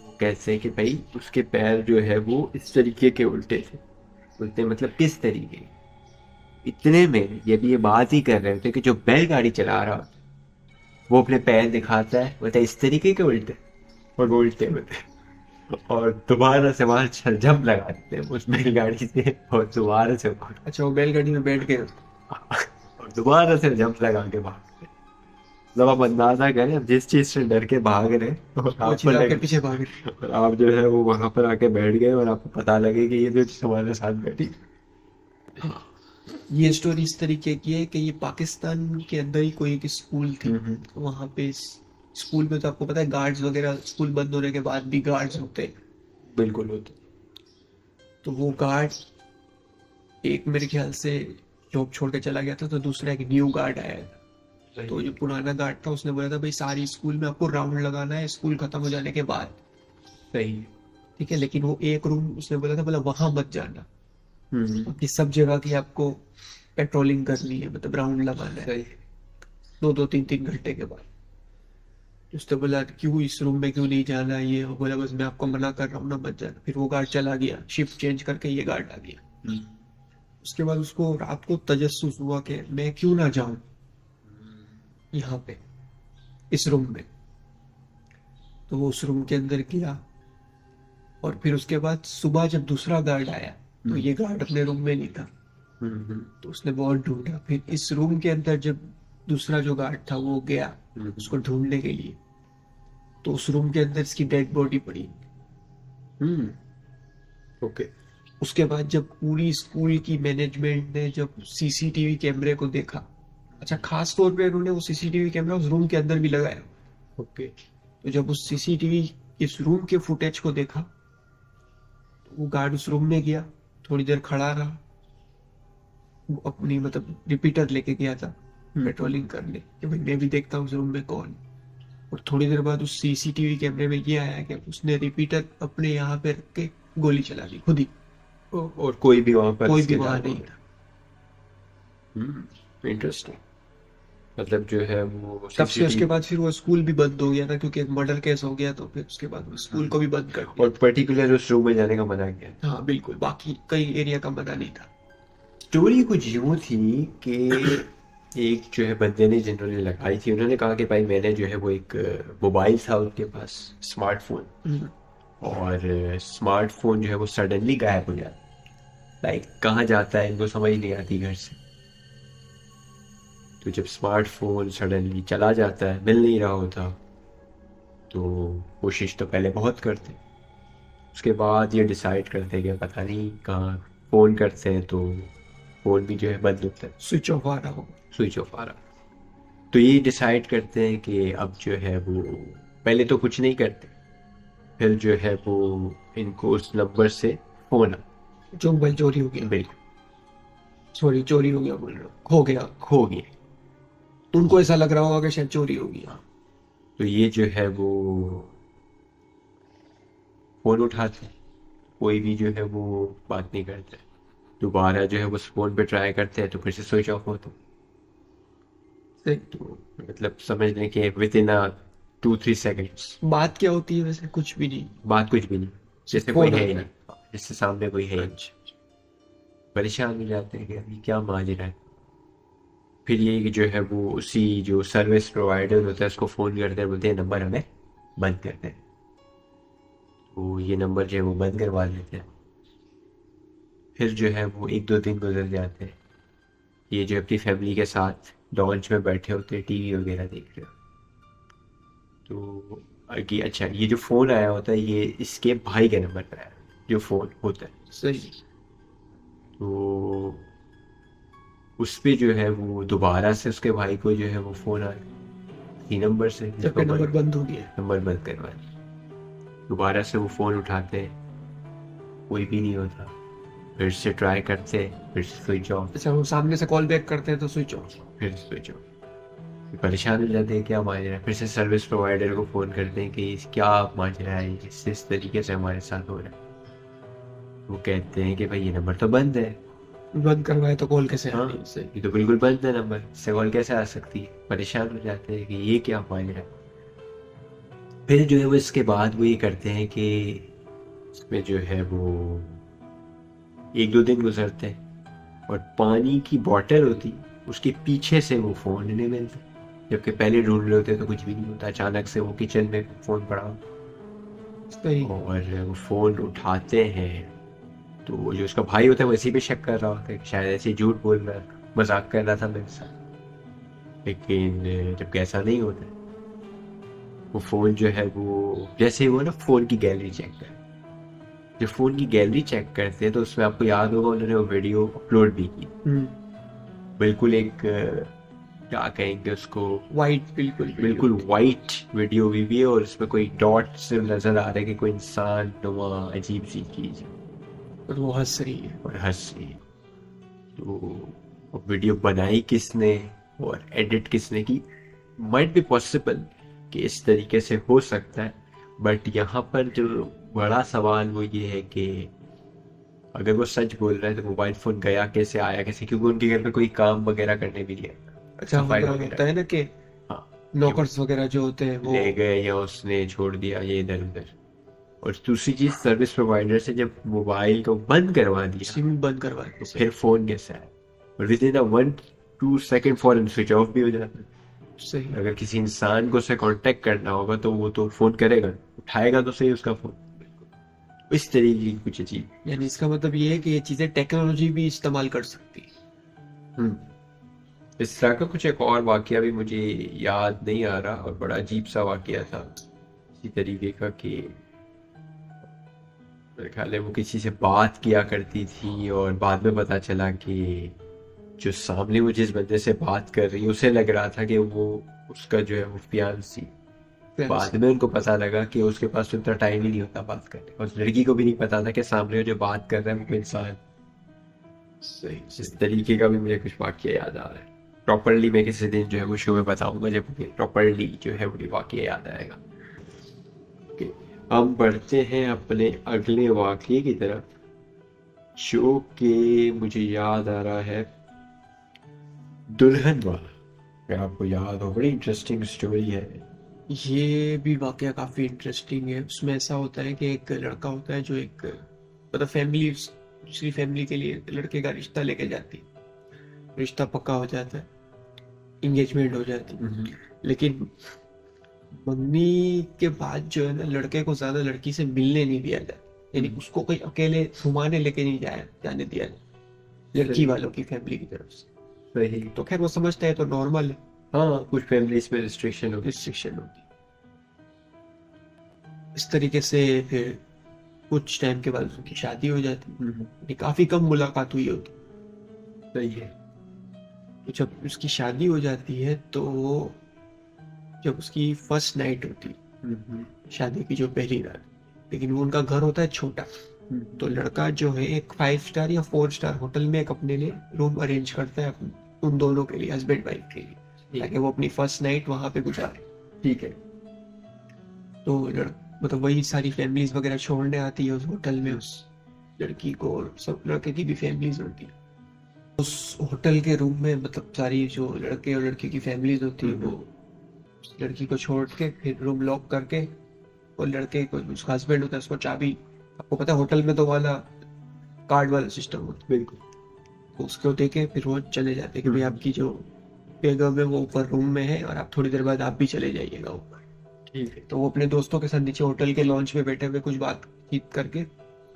वो कहते हैं कि भाई उसके पैर जो है वो इस तरीके के उल्टे थे। बोलते हैं मतलब किस तरीके के? इतने में ये भी ये बात ही कर रहे थे कि जो बैलगाड़ी चला रहा होता वो अपने पैर दिखाता है, बोलता है इस तरीके के उल्टे, और वो उल्टे होते हैं। और दोबारा से वहां छरझम लगाते हैं उस बैलगाड़ी से, और दोबारा से अच्छा, वो बैलगाड़ी में बैठ गए। और दोबारा से जंप लगा के भागते हैं। मतलब आप अंदाजा करें, अब जिस चीज से डर के भाग रहे हैं, और वो आप चिल्ला के पर पीछे भाग रहे। और आप जो है वो वहां पर आके बैठ गए, और आपको पता लगे कि ये जो चीज हमारे साथ बैठी। हाँ, ये स्टोरी इस तरीके की है कि ये पाकिस्तान के अंदर ही कोई एक स्कूल थी। वहां पे स्कूल में तो आपको पता है गार्ड्स वगैरह, स्कूल बंद होने के बाद भी गार्ड्स होते हैं। बिल्कुल होते। तो वो गार्ड एक मेरे ख्याल से जॉब छोड़ के चला गया था, तो दूसरा एक न्यू गार्ड आया था। तो जो पुराना गार्ड था उसने बोला था भाई सारी स्कूल में आपको राउंड लगाना है स्कूल खत्म हो जाने के बाद। सही। ठीक है, लेकिन वो एक रूम उसने बोला था, बोला वहां मत जाना, बाकी सब जगह की आपको पेट्रोलिंग करनी है, मतलब राउंड लगाना है सही। 2-2 3-3 घंटे के बाद। उसने बोला क्यों इस रूम में क्यों नहीं जाना, ये वो बोला बस मैं आपको मना कर रहा हूँ ना, मत जाना। फिर वो गार्ड चला गया, शिफ्ट चेंज करके ये गार्ड आ गया। उसके बाद उसको रात को तजस्सुस हुआ कि मैं क्यों ना जाऊं यहाँ पे इस रूम में। तो वो उस रूम के अंदर गया, और फिर उसके बाद सुबह जब दूसरा गार्ड आया तो ये गार्ड अपने रूम में नहीं था। तो उसने बहुत ढूंढा, फिर इस रूम के अंदर जब दूसरा जो गार्ड था वो गया उसको ढूंढने के लिए, तो उस रूम के अंदर इसकी डेड बॉडी पड़ी। ओके। उसके बाद जब पूरी स्कूल की मैनेजमेंट ने जब सीसीटीवी कैमरे को देखा, अच्छा खास तौर पे उन्होंने वो सीसीटीवी कैमरा उस रूम के अंदर भी लगाया। ओके। तो जब उस सीसीटीवी इस रूम के फुटेज को देखा, तो वो गार्ड उस रूम में गया, थोड़ी देर खड़ा रहा, वो अपनी मतलब रिपीटर लेके गया था पेट्रोलिंग करने कि भाई मैं भी देखता हूँ उस रूम में कौन। और थोड़ी देर बाद उस सीसीटीवी कैमरे में ये आया कि उसने रिपीटर अपने यहाँ पे रख के गोली चला दी खुद ही, और कोई भी वहां पर कोई इसके भी वहां अलावा? नहीं था। इंटरेस्टिंग। मतलब जो है वो तब से उसके CCTV बाद फिर वो स्कूल भी बंद हो गया था, क्योंकि एक मर्डर केस हो गया, तो फिर उसके बाद वो स्कूल को भी बंद कर दिया। और पर्टिकुलर उस रूम में जाने का मना किया। हाँ बिल्कुल, बाकी कई एरिया का मना नहीं था। स्टोरी कुछ यूं थी कि एक जो है बंदे ने जिन्होंने लगाई थी, उन्होंने कहा कि भाई मैंने जो है वो एक मोबाइल था उनके पास, स्मार्टफोन, और स्मार्टफोन जो है वो सडनली गायब हो जाता, लाइक कहाँ जाता है इनको समझ नहीं आती घर से। तो जब स्मार्टफोन सडनली चला जाता है, मिल नहीं रहा होता, तो कोशिश तो पहले बहुत करते, उसके बाद ये डिसाइड करते हैं कि पता नहीं कहाँ, फ़ोन करते हैं तो फ़ोन भी जो है बंद होता है, स्विच ऑफ आ रहा हो। स्विच ऑफ आ रहा। तो ये डिसाइड करते हैं कि अब जो है वो पहले तो कुछ नहीं करते, फिर जो है वो इनको उस नंबर से फ़ोन आ, जो मोबाइल चोरी हो गया, बिल्कुल सॉरी चोरी हो गया बोल रहा हूँ, खो गया। खो गया। उनको ऐसा लग रहा होगा कि शायद चोरी हो गया। तो ये जो है वो फ़ोन उठाते हैं, कोई भी जो है वो बात नहीं करते, दोबारा जो है वो फ़ोन पे ट्राई करते हैं तो फिर से स्विच ऑफ होता है। तो मतलब समझ लें कि विद इन 2-3 सेकेंड्स बात क्या होती है वैसे? कुछ भी नहीं। बात कुछ भी नहीं, जैसे फोन कोई है ही आता है। नहीं, जिससे सामने कोई है ही नहीं। परेशान हो जाते हैं कि अभी क्या माजरा है। फिर ये कि जो है वो उसी जो सर्विस प्रोवाइडर होता है उसको फ़ोन करते हैं, बोलते हैं नंबर हमें बंद कर दें। तो ये नंबर जो है वो बंद करवा देते हैं। फिर जो है वो 1-2 दिन गुजर जाते हैं, ये जो अपनी फैमिली के साथ लॉन्च में बैठे होते हैं, टीवी वगैरह देख रहे हो। तो कि अच्छा ये जो फ़ोन आया होता है ये इसके भाई के नंबर पर आया, जो फ़ोन होता है। सही। तो उस पे जो है वो दोबारा से उसके भाई को जो है वो फ़ोन आया इसी नंबर से, जबकि नंबर बंद हो गया। नंबर बंद करवा दिया। दोबारा से वो फ़ोन उठाते हैं, कोई भी नहीं होता। फिर से ट्राई करते हैं, फिर से स्विच ऑफ, अच्छा, वो सामने से कॉल बैक करते हैं तो स्विच ऑफ। फिर स्विच ऑफ। परेशान हो जाते हैं क्या माजरा है। फिर से सर्विस प्रोवाइडर को फ़ोन करते हैं कि क्या माजरा है, इस तरीके से हमारे साथ हो रहा है। वो कहते हैं कि भाई ये नंबर तो बंद है। बंद करवाए तो कॉल कैसे हाँ, आनी? सही। ये तो बिल्कुल बंद है नंबर, इससे कॉल कैसे आ सकती है। परेशान हो जाते हैं कि ये क्या माजरा है। फिर जो है वो इसके बाद वो ये करते हैं कि इसमें जो है वो 1-2 दिन गुजरते हैं और पानी की बॉटल होती उसके पीछे से वो फ़ोन नहीं मिलता। जबकि पहले ढूंढ रहे होते तो कुछ भी नहीं होता, अचानक से वो किचन में फ़ोन पड़ा हो सही। और वो फ़ोन उठाते हैं। तो वो जो उसका भाई होता है वो इसी पे शक कर रहा होता है कि शायद ऐसे झूठ बोल रहा है, मजाक कर रहा था मेरे साथ। लेकिन जबकि ऐसा नहीं होता है। वो फ़ोन जो है वो जैसे ही वो ना फ़ोन की गैलरी चेक कर, जब फ़ोन की गैलरी चेक करते हैं तो उसमें आपको याद होगा उन्होंने वो वीडियो अपलोड भी की। बिल्कुल एक क्या कहेंगे उसको, वाइट, बिल्कुल बिल्कुल वाइट वीडियो भी है और इसमें कोई डॉट से नजर आ रहा है कि कोई इंसान नुमा अजीब सी चीज है और वो हंस रही है। और हंस रही है। तो वीडियो बनाई किसने और एडिट किसने की, माइट बी पॉसिबल कि इस तरीके से हो सकता है। बट यहाँ पर जो बड़ा सवाल वो ये है कि अगर वो सच बोल रहा है तो मोबाइल फोन गया कैसे, आया कैसे, क्योंकि उनके घर पे कोई काम वगैरह करने भी नहीं आता। अच्छा, सफाई मतलब वगैरह होता है ना कि हाँ, नौकर्स वगैरह जो होते हैं वो ले गए या उसने छोड़ दिया ये इधर उधर। और दूसरी चीज सर्विस प्रोवाइडर से जब मोबाइल को बंद करवा दिया सिम बंद करवा तो दी। फिर फोन कैसे आया। और विद इन 1-2 सेकेंड फौरन स्विच ऑफ भी हो जाता है। सही। अगर किसी इंसान को उससे कांटेक्ट करना होगा तो वो तो फोन करेगा, उठाएगा तो सही उसका फोन। इस तरीके की कुछ चीज। यानी इसका मतलब ये है कि ये चीजें टेक्नोलॉजी भी इस्तेमाल कर सकती है। इस तरह का कुछ एक और वाकया भी मुझे याद नहीं आ रहा और बड़ा अजीब सा वाकया था इसी तरीके का कि मेरे ख्याल है वो किसी से बात किया करती थी और बाद में पता चला कि जो सामने वो जिस बंदे से बात कर रही है उसे लग रहा था कि वो उसका जो है वो फियांसी। बाद में उनको पता लगा कि उसके पास उतना टाइम ही नहीं होता बात करने का। उस लड़की को भी नहीं पता था कि सामने जो बात कर रहा है वो इंसान। सही। इस तरीके का भी मुझे कुछ वाकया याद आ रहा है। प्रॉपरली मैं किसी दिन जो है वो शो में बताऊंगा जब प्रॉपरली जो है वो वाकया याद आएगा। Okay, हम बढ़ते हैं अपने अगले वाकये की तरफ जो कि मुझे याद आ रहा है दुल्हन वाला। अगर आपको याद हो, बड़ी इंटरेस्टिंग स्टोरी है। ये भी वाकया काफी इंटरेस्टिंग है। उसमें ऐसा होता है कि एक लड़का होता है जो एक मतलब फैमिली, दूसरी फैमिली के लिए लड़के का रिश्ता लेके जाती है। रिश्ता पक्का हो जाता है, इंगेजमेंट हो जाती है। लेकिन मंगनी के बाद जो है ना, लड़के को ज्यादा लड़की से मिलने नहीं दिया जाता। यानी उसको कोई अकेले घुमाने लेके नहीं जाने दिया लड़की वालों की फैमिली की तरफ से। सही। तो खैर वो समझते हैं तो नॉर्मल है, हाँ, कुछ फैमिलीज में रिस्ट्रिक्शन होती रिस्ट्रिक्शन होती है। इस तरीके से फिर कुछ टाइम के बाद उनकी शादी हो जाती है। यानी काफी कम मुलाकात हुई होती। सही है। तो जब उसकी शादी हो जाती है तो जब उसकी फर्स्ट नाइट होती है, शादी की जो पहली रात, लेकिन वो उनका घर होता है छोटा। तो लड़का जो है एक 5 स्टार या 4 स्टार होटल में एक अपने लिए रूम अरेंज करता है उन दोनों के लिए, हस्बैंड वाइफ के लिए, ताकि वो अपनी फर्स्ट नाइट वहां पे गुजारे। ठीक है। तो मतलब वही सारी फैमिलीज वगैरह छोड़ने आती है उस होटल में उस लड़की को, और सब लड़के की भी फैमिलीज होती है। उस होटल के रूम में मतलब सारी जो लड़के और लड़की की फैमिलीज होती है वो उस लड़की को छोड़ के फिर रूम लॉक करके, और लड़के को उसका हस्बैंड होता है उसको चाबी, आपको पता है होटल में तो वाला कार्ड वाला सिस्टम होता बिल्कुल। है, तो उसको दे के फिर वो चले जाते हैं कि भाई आपकी जो बेगम है वो ऊपर रूम में है और आप थोड़ी देर बाद आप भी चले जाइएगा ऊपर। ठीक है। तो वो अपने दोस्तों के साथ नीचे होटल के लॉन्च में बैठे हुए कुछ बातचीत करके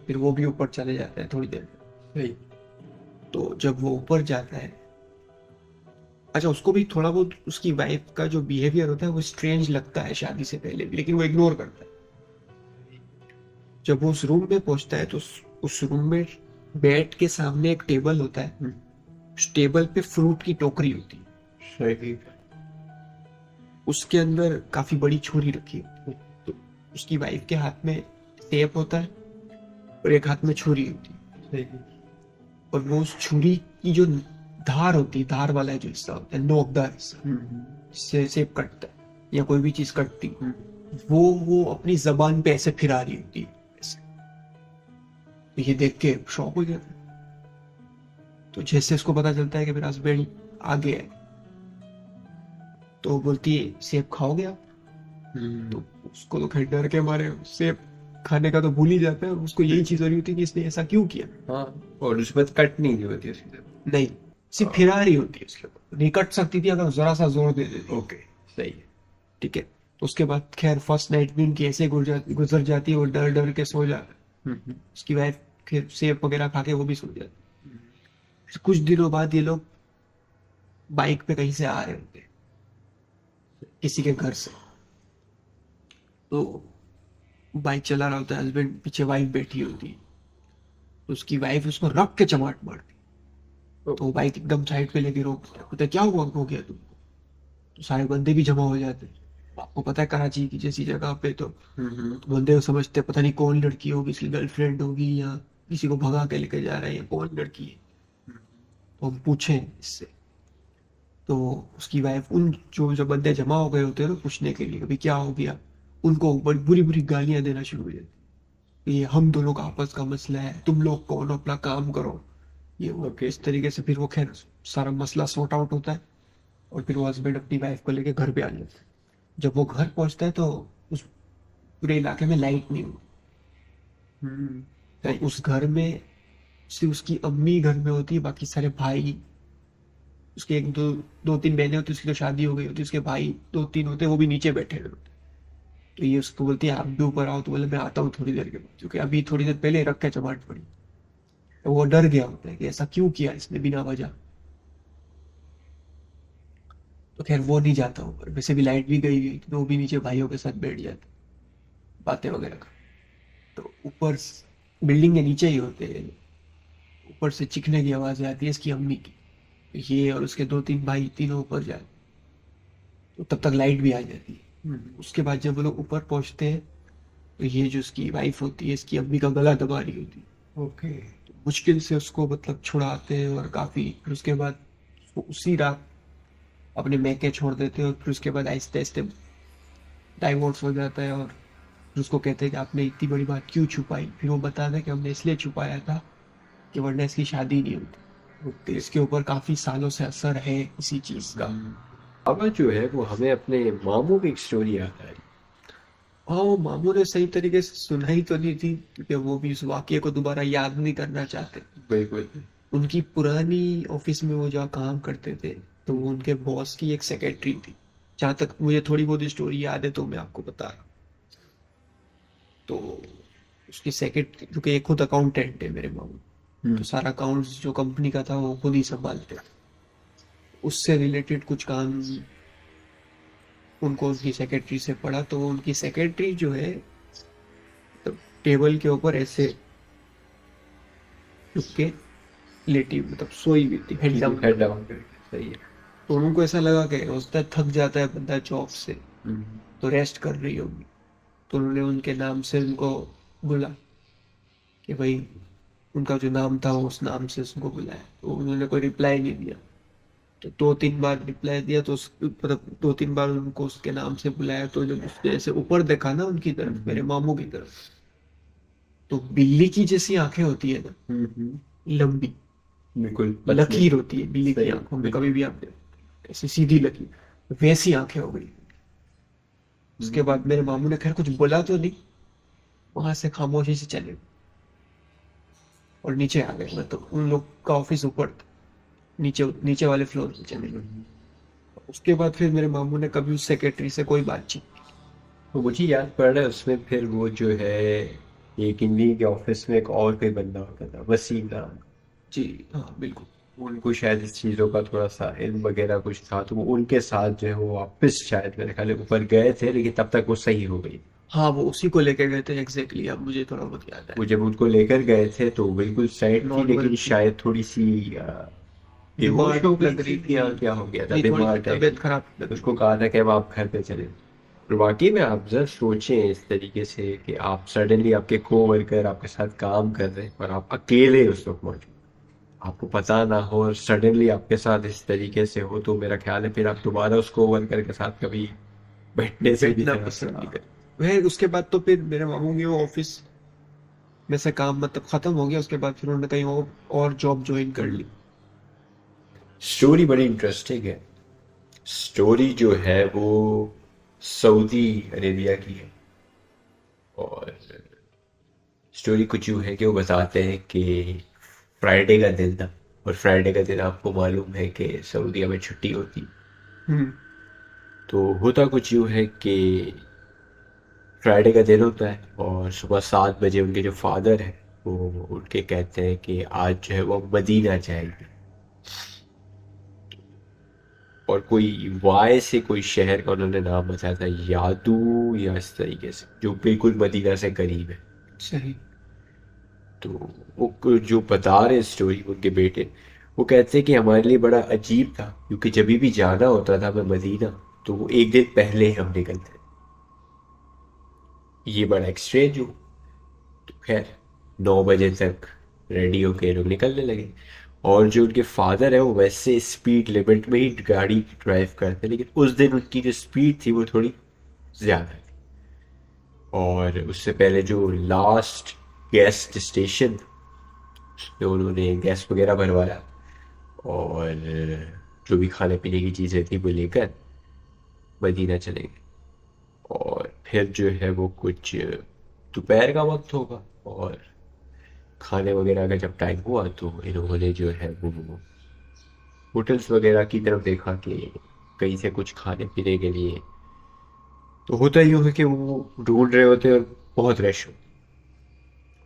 फिर वो भी ऊपर चले जाते हैं थोड़ी देर में। सही। तो जब वो ऊपर जाता है, अच्छा उसको भी थोड़ा बहुत उसकी वाइफ का जो बिहेवियर होता है वो स्ट्रेंज लगता है शादी से पहले भी, लेकिन वो इग्नोर करता है। जब वो उस रूम में पहुंचता है तो उस रूम में बेड के सामने एक टेबल होता है, उस टेबल पे फ्रूट की टोकरी होती है, सही। उसके अंदर काफी बड़ी छुरी रखी होती है। तो उसकी वाइफ के हाथ में टेप होता है और एक हाथ में छुरी होती है, सही। और वो उस छुरी की जो धार होती है, धार वाला जो हिस्सा होता है, नोकदार हिस्सा जिससे सेब कटता है या कोई भी चीज कटती है, वो अपनी जबान पे ऐसे फिरा रही होती है ऐसे। तो ये देख के शॉक हो जाता है। तो जैसे उसको पता चलता है कि मेरा हस्बैंड आ गया है, तो वो बोलती है सेब खाओगे आप? तो उसको तो खैर डर के मारे सेब खाने का तो भूल ही जाता है, और उसको यही चीज हो रही होती है कि इसने ऐसा क्यों किया। हाँ, और उसमें कट नहीं होती उसकी तरफ। नहीं, सिर्फ फिरा रही होती है उसके ऊपर, नहीं कट सकती थी अगर जरा सा जोर दे देती। ओके, सही है। ठीक है। तो उसके बाद खैर फर्स्ट नाइट भी उनकी ऐसे गुजर जाती है, वो डर डर के सो जाता है। उसकी वाइफ फिर सेब वगैरह खा के वो भी सो जाती है। फिर कुछ दिनों बाद ये लोग बाइक पे कहीं से आ रहे होते हैं किसी के घर से, तो बाइक चला रहा होता है हस्बैंड, पीछे वाइफ बैठी होती है, तो उसकी वाइफ उसको रख के चमाट मारती है। तो वो बाइक एकदम साइड पे लेके रोकता है, बोलता है क्या हुआ, हो गया तुमको? तो सारे बंदे भी जमा हो जाते हैं। आपको पता है कराची की जैसी जगह पे तो बंदे समझते हैं पता नहीं कौन लड़की होगी, इसकी गर्लफ्रेंड होगी या किसी को भगा के लेके जा रहा है, या कौन लड़की है। तो हम पूछे इससे, तो उसकी वाइफ उन जो जो बंदे जमा हो गए होते हैं ना पूछने के लिए अभी क्या हो गया, उनको बड़ी बुरी बुरी गालियां देना शुरू हो जाती। ये हम दोनों का आपस का मसला है, तुम लोग कौन हो, अपना काम करो, ये वो। Okay. इस तरीके से फिर वो खैर सारा मसला सॉर्ट आउट होता है, और फिर वो हस्बैंड अपनी वाइफ को लेके घर पे आ जाता है। जब वो घर पहुंचता है तो उस पूरे इलाके में लाइट नहीं होती, और उस घर में सिर्फ उसकी अम्मी घर में होती है, बाकी सारे भाई, उसके एक दो दो तीन बहनें होती, उसकी तो शादी हो गई होती, उसके भाई दो तीन होते, वो भी नीचे बैठे हुए होते। तो ये उसको बोलती है आप भी ऊपर आओ, तो बोले मैं आता हूँ थोड़ी देर के बाद, क्योंकि अभी थोड़ी देर पहले रख के चमाट पड़ी। तो वो डर गया होता है कि ऐसा क्यों किया इसने बिना वजह। तो खैर वो नहीं जाता ऊपर, वैसे भी लाइट भी गई हुई, तो वो भी नीचे भाइयों के साथ बैठ जाता, बातें वगैरह कर। तो ऊपर बिल्डिंग के नीचे ही होते हैं, ऊपर से चीखने की आवाज आती है इसकी अम्मी की। ये और उसके दो तीन भाई तीनों ऊपर जाते, तो तब तक लाइट भी आ जाती है। उसके बाद जब वो लोग ऊपर पहुंचते हैं तो ये जो उसकी वाइफ होती है इसकी अम्मी का गला दबा रही होती है। ओके। तो मुश्किल से उसको मतलब छुड़ाते हैं, और काफी फिर उसके बाद उसको उसी रात अपने मैके छोड़ देते हैं, और फिर उसके बाद आहिस्ते आहिस्ते डाइवोर्स हो जाता है। और फिर उसको कहते हैं कि आपने इतनी बड़ी बात क्यों छुपाई, फिर वो बताता है कि हमने इसलिए छुपाया था कि वरना इसकी शादी नहीं होती। तो इसके ऊपर काफी सालों से असर है इसी चीज का। अब जो है वो हमें अपने मामू की एक स्टोरी याद आ रही। हाँ, वो मामू ने सही तरीके से सुनाई तो नहीं थी, क्योंकि वो भी उस वाक्य को दोबारा याद नहीं करना चाहते। बिल्कुल। उनकी पुरानी ऑफिस में वो जहाँ काम करते थे, तो वो उनके बॉस की एक सेक्रेटरी थी, जहां तक मुझे थोड़ी बहुत स्टोरी याद है तो मैं आपको बता रहा हूँ। तो उसकी सेक्रेटरी, क्योंकि एक खुद अकाउंटेंट है मेरे मामू, तो सारा अकाउंट्स जो कंपनी का था वो खुद ही संभालते। उससे रिलेटेड कुछ काम उनको उनकी सेक्रेटरी से पड़ा, तो उनकी सेक्रेटरी जो है तो टेबल के ऊपर ऐसे झुक के लेटी, मतलब सोई हुई थी, हेड डाउन। हेड डाउन करके। सही है। तो उनको ऐसा लगा कि होता है थक जाता है बंदा जॉब से, तो रेस्ट कर रही होगी। तो उन्होंने उनके नाम से उनको बुला कि भाई, उनका जो नाम था वो उस नाम से उसको बुलाया, तो उन्होंने कोई रिप्लाई नहीं दिया। तो दो तीन बार रिप्लाई दिया, तो मतलब दो तीन बार उनको उसके नाम से बुलाया, तो जब उसने ऐसे ऊपर देखा ना उनकी तरफ, मेरे मामू की तरफ, तो बिल्ली की जैसी आंखें होती है ना, लंबी, बिल्कुल पतली। लकीर होती है बिल्ली की सही, आंखों में, बिल्कुल। कभी भी आप देखो, ऐसी सीधी लकीर, वैसी आंखें हो गई। उसके बाद मेरे मामू ने खैर कुछ बोला तो नहीं, वहां से खामोशी से चले गए और नीचे आ गए। मतलब उन लोग का ऑफिस ऊपर था, नीचे नीचे वाले फ्लोर पे चले गए। उसके बाद फिर मेरे मामू ने कभी उस सेक्रेटरी से कोई बातचीत नहीं तो मुझे याद पड़ रहा है उसमें फिर वो जो है एक इंडी के ऑफिस में एक और कोई बंदा होता था, वसीम नाम। की। जी हाँ बिल्कुल। उनको शायद इस चीज़ों का थोड़ा सा इल्म वगैरह कुछ था, तो वो उनके साथ जो है वो वापस शायद मेरे ख्याल है ऊपर गए थे, लेकिन तब तक वो सही हो गई। हाँ वो उसी को लेके गए थे एग्जैक्टली, अब मुझे थोड़ा बहुत याद है। वो जब उनको लेकर गए थे तो बिल्कुल साइड थी, नॉर्मल लेकिन थी, शायद थोड़ी सी बीमार बेहोश हो गई लग रही थी या थी। क्या हो गया था, नहीं थोड़ी बीमार टाइप तबीयत की। खराब लग रही उसको थी। कहा था कि अब आप घर पे चले। और वाकई में आप जरा सोचें इस तरीके से कि आप सडनली आपके को वर्कर आपके साथ काम कर रहे हैं और आप अकेले उस वक्त मौजूद, आपको पता ना हो और सडनली आपके साथ इस तरीके से हो, तो मेरा ख्याल है फिर आप दोबारा उस को वर्कर के साथ कभी बैठने से भी बैठना थोड़ा पसंद नहीं सा। करते। वह उसके बाद तो फिर मेरे मामू की वो ऑफिस में से काम मतलब खत्म हो गया। उसके बाद फिर उन्होंने कहीं और जॉब ज्वाइन कर ली। स्टोरी बड़ी इंटरेस्टिंग है। स्टोरी जो है वो सऊदी अरेबिया की है। और स्टोरी कुछ यूँ है कि वो बताते हैं कि फ्राइडे का दिन था, और फ्राइडे का दिन आपको मालूम है कि सऊदीया में छुट्टी होती है। हम्म। तो होता कुछ यूँ है कि फ्राइडे का दिन होता है और सुबह 7 बजे उनके जो फादर हैं वो उनके कहते हैं कि आज जो है वो मदीना जाएंगे। और कोई वाय से कोई शहर का उन्होंने नाम बताया था, यादू या इस तरीके से, जो बिल्कुल मदीना से करीब है। सही। तो वो जो बता रहे स्टोरी उनके बेटे, वो कहते हैं कि हमारे लिए बड़ा अजीब था, क्योंकि जब भी जाना होता था मैं मदीना, तो वो एक दिन पहले ही हम निकलते। ये बड़ा एक्सचेंज हो। तो खैर 9 बजे तक रेडी होके लोग निकलने लगे। और जो उनके फादर है वो वैसे स्पीड लिमिट में ही गाड़ी ड्राइव करते, लेकिन उस दिन उनकी जो स्पीड थी वो थोड़ी ज़्यादा थी। और उससे पहले जो लास्ट गेस्ट स्टेशन पे उन्होंने गैस वगैरह भरवाया और जो भी खाने पीने की चीज़ें थी वो लेकर मदीना चले गए। और फिर जो है वो कुछ दोपहर का वक्त होगा, और खाने वगैरह का जब टाइम हुआ तो इन्होंने जो है वो होटल्स वगैरह की तरफ देखा कि कहीं से कुछ खाने पीने के लिए। तो होता यूँ है कि वो ढूंढ रहे होते और बहुत रश हो।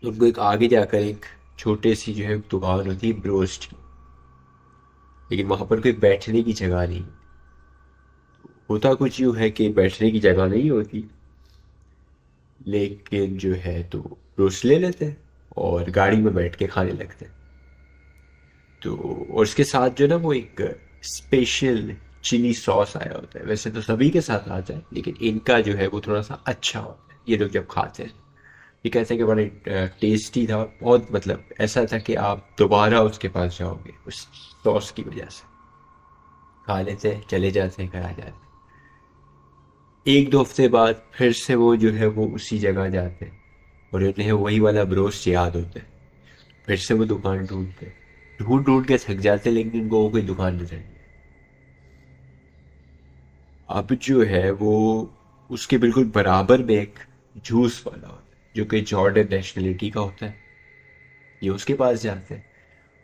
उनको एक आगे जाकर एक छोटे सी जो है दुकान होती है ब्रोस्ट की, लेकिन वहां पर कोई बैठने की जगह नहीं। होता कुछ यूँ है कि बैठने की जगह नहीं होती, लेकिन जो है तो रोस्ट ले लेते हैं और गाड़ी में बैठ के खाने लगते हैं। तो और उसके साथ जो ना वो एक स्पेशल चिली सॉस आया होता है। वैसे तो सभी के साथ आता है, लेकिन इनका जो है वो थोड़ा सा अच्छा होता है। ये लोग जब खाते हैं ये कहते हैं कि बड़ा टेस्टी था, बहुत मतलब ऐसा था कि आप दोबारा उसके पास जाओगे उस सॉस की वजह से। खा लेते हैं, चले जाते हैं, घर आ जाते हैं। एक दो हफ्ते बाद फिर से वो जो है वो उसी जगह जाते हैं और उन्हें वही वाला ब्रोस्ट याद होता है। फिर से वो दुकान ढूंढते हैं, ढूंढ ढूंढ के थक जाते हैं, लेकिन उनको वो कोई दुकान नजर नहीं। अब जो है वो उसके बिल्कुल बराबर में एक जूस वाला होता है जो कि जॉर्डन नेशनलिटी का होता है। ये उसके पास जाते हैं,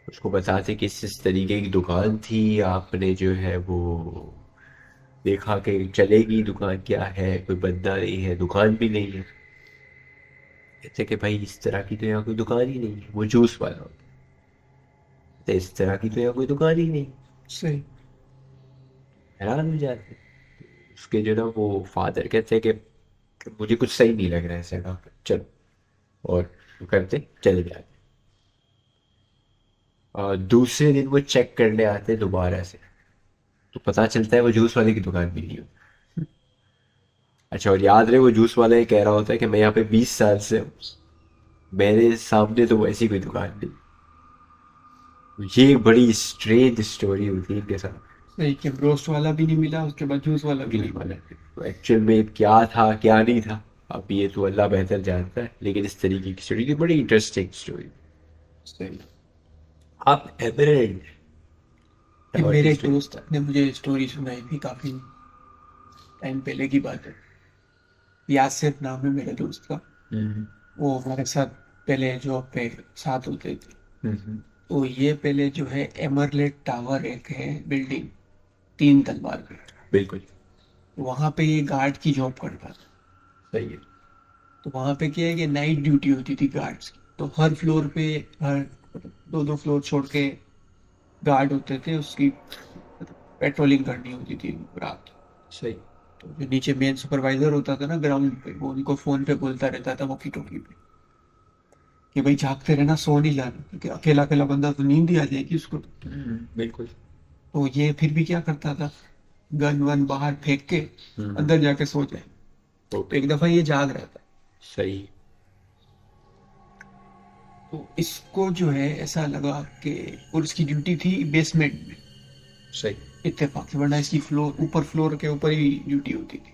उसको बताते कि इस तरीके की दुकान थी, आपने जो है वो देखा कि चलेगी दुकान, क्या है कोई बंदा नहीं है, दुकान भी नहीं है। कहते कि भाई इस तरह की तो यहाँ कोई दुकान ही नहीं है। वो जूस वाला होता है, तो इस तरह की तो यहाँ कोई दुकान ही नहीं। सही। हैरान हो जाते। उसके जो ना वो फादर कहते हैं कि मुझे कुछ सही नहीं लग रहा है इस जगह पे, चलो। और वो करते चले जाते। और दूसरे दिन वो चेक करने आते दोबारा से, तो पता चलता है वो जूस वाले की दुकान भी नहीं हो। अच्छा, और याद रहे वो जूस वाला ये कह रहा होता है कि मैं यहाँ पे 20 साल से हूँ, मेरे सामने तो ऐसी कोई दुकान नहीं। ये एक बड़ी स्ट्रेंज स्टोरी होती है इनके साथ। सही कि ब्रोस्ट वाला भी नहीं मिला, उसके बाद जूस वाला भी नहीं मिला। तो एक्चुअल में क्या था क्या नहीं था, अब ये तो अल्लाह बेहतर जानता है, लेकिन इस तरीके की स्टोरी की बड़ी इंटरेस्टिंग स्टोरी। सही। आप एमरेल्ड ये मेरे एक दोस्त ने मुझे स्टोरी सुनाई थी, काफी टाइम पहले की बात है। यासिर नाम है मेरे दोस्त का। वो हमारे साथ पहले जॉब पे साथ होते थे। तो ये पहले जो है एमरलेट टावर एक है बिल्डिंग, 3 तलवार पे, बिल्कुल वहां पे ये गार्ड की जॉब करता था। सही है। तो वहां पे क्या है कि नाइट ड्यूटी होती थी गार्ड्स की। तो हर फ्लोर पे, हर 2-2 फ्लोर छोड़ के गार्ड होते थे, उसकी पेट्रोलिंग करनी होती थी रात। सही। तो जो नीचे मेन सुपरवाइजर होता था ना ग्राउंड पे, वो उनको फोन पे बोलता रहता था वॉकी टॉकी पे कि भाई जागते रहना, सो नहीं जाना, क्योंकि अकेला अकेला बंदा तो नींद ही आ जाएगी उसको। बिल्कुल। तो ये फिर भी क्या करता था, गन वन बाहर फेंक के अंदर जाके सो जाए। तो एक दफा ये जाग रहा था। सही। तो इसको जो है ऐसा लगा कि, और इसकी ड्यूटी थी बेसमेंट में सही। इत्तेफाक से, वरना इसकी ऊपर फ्लोर के ऊपर ही ड्यूटी होती थी।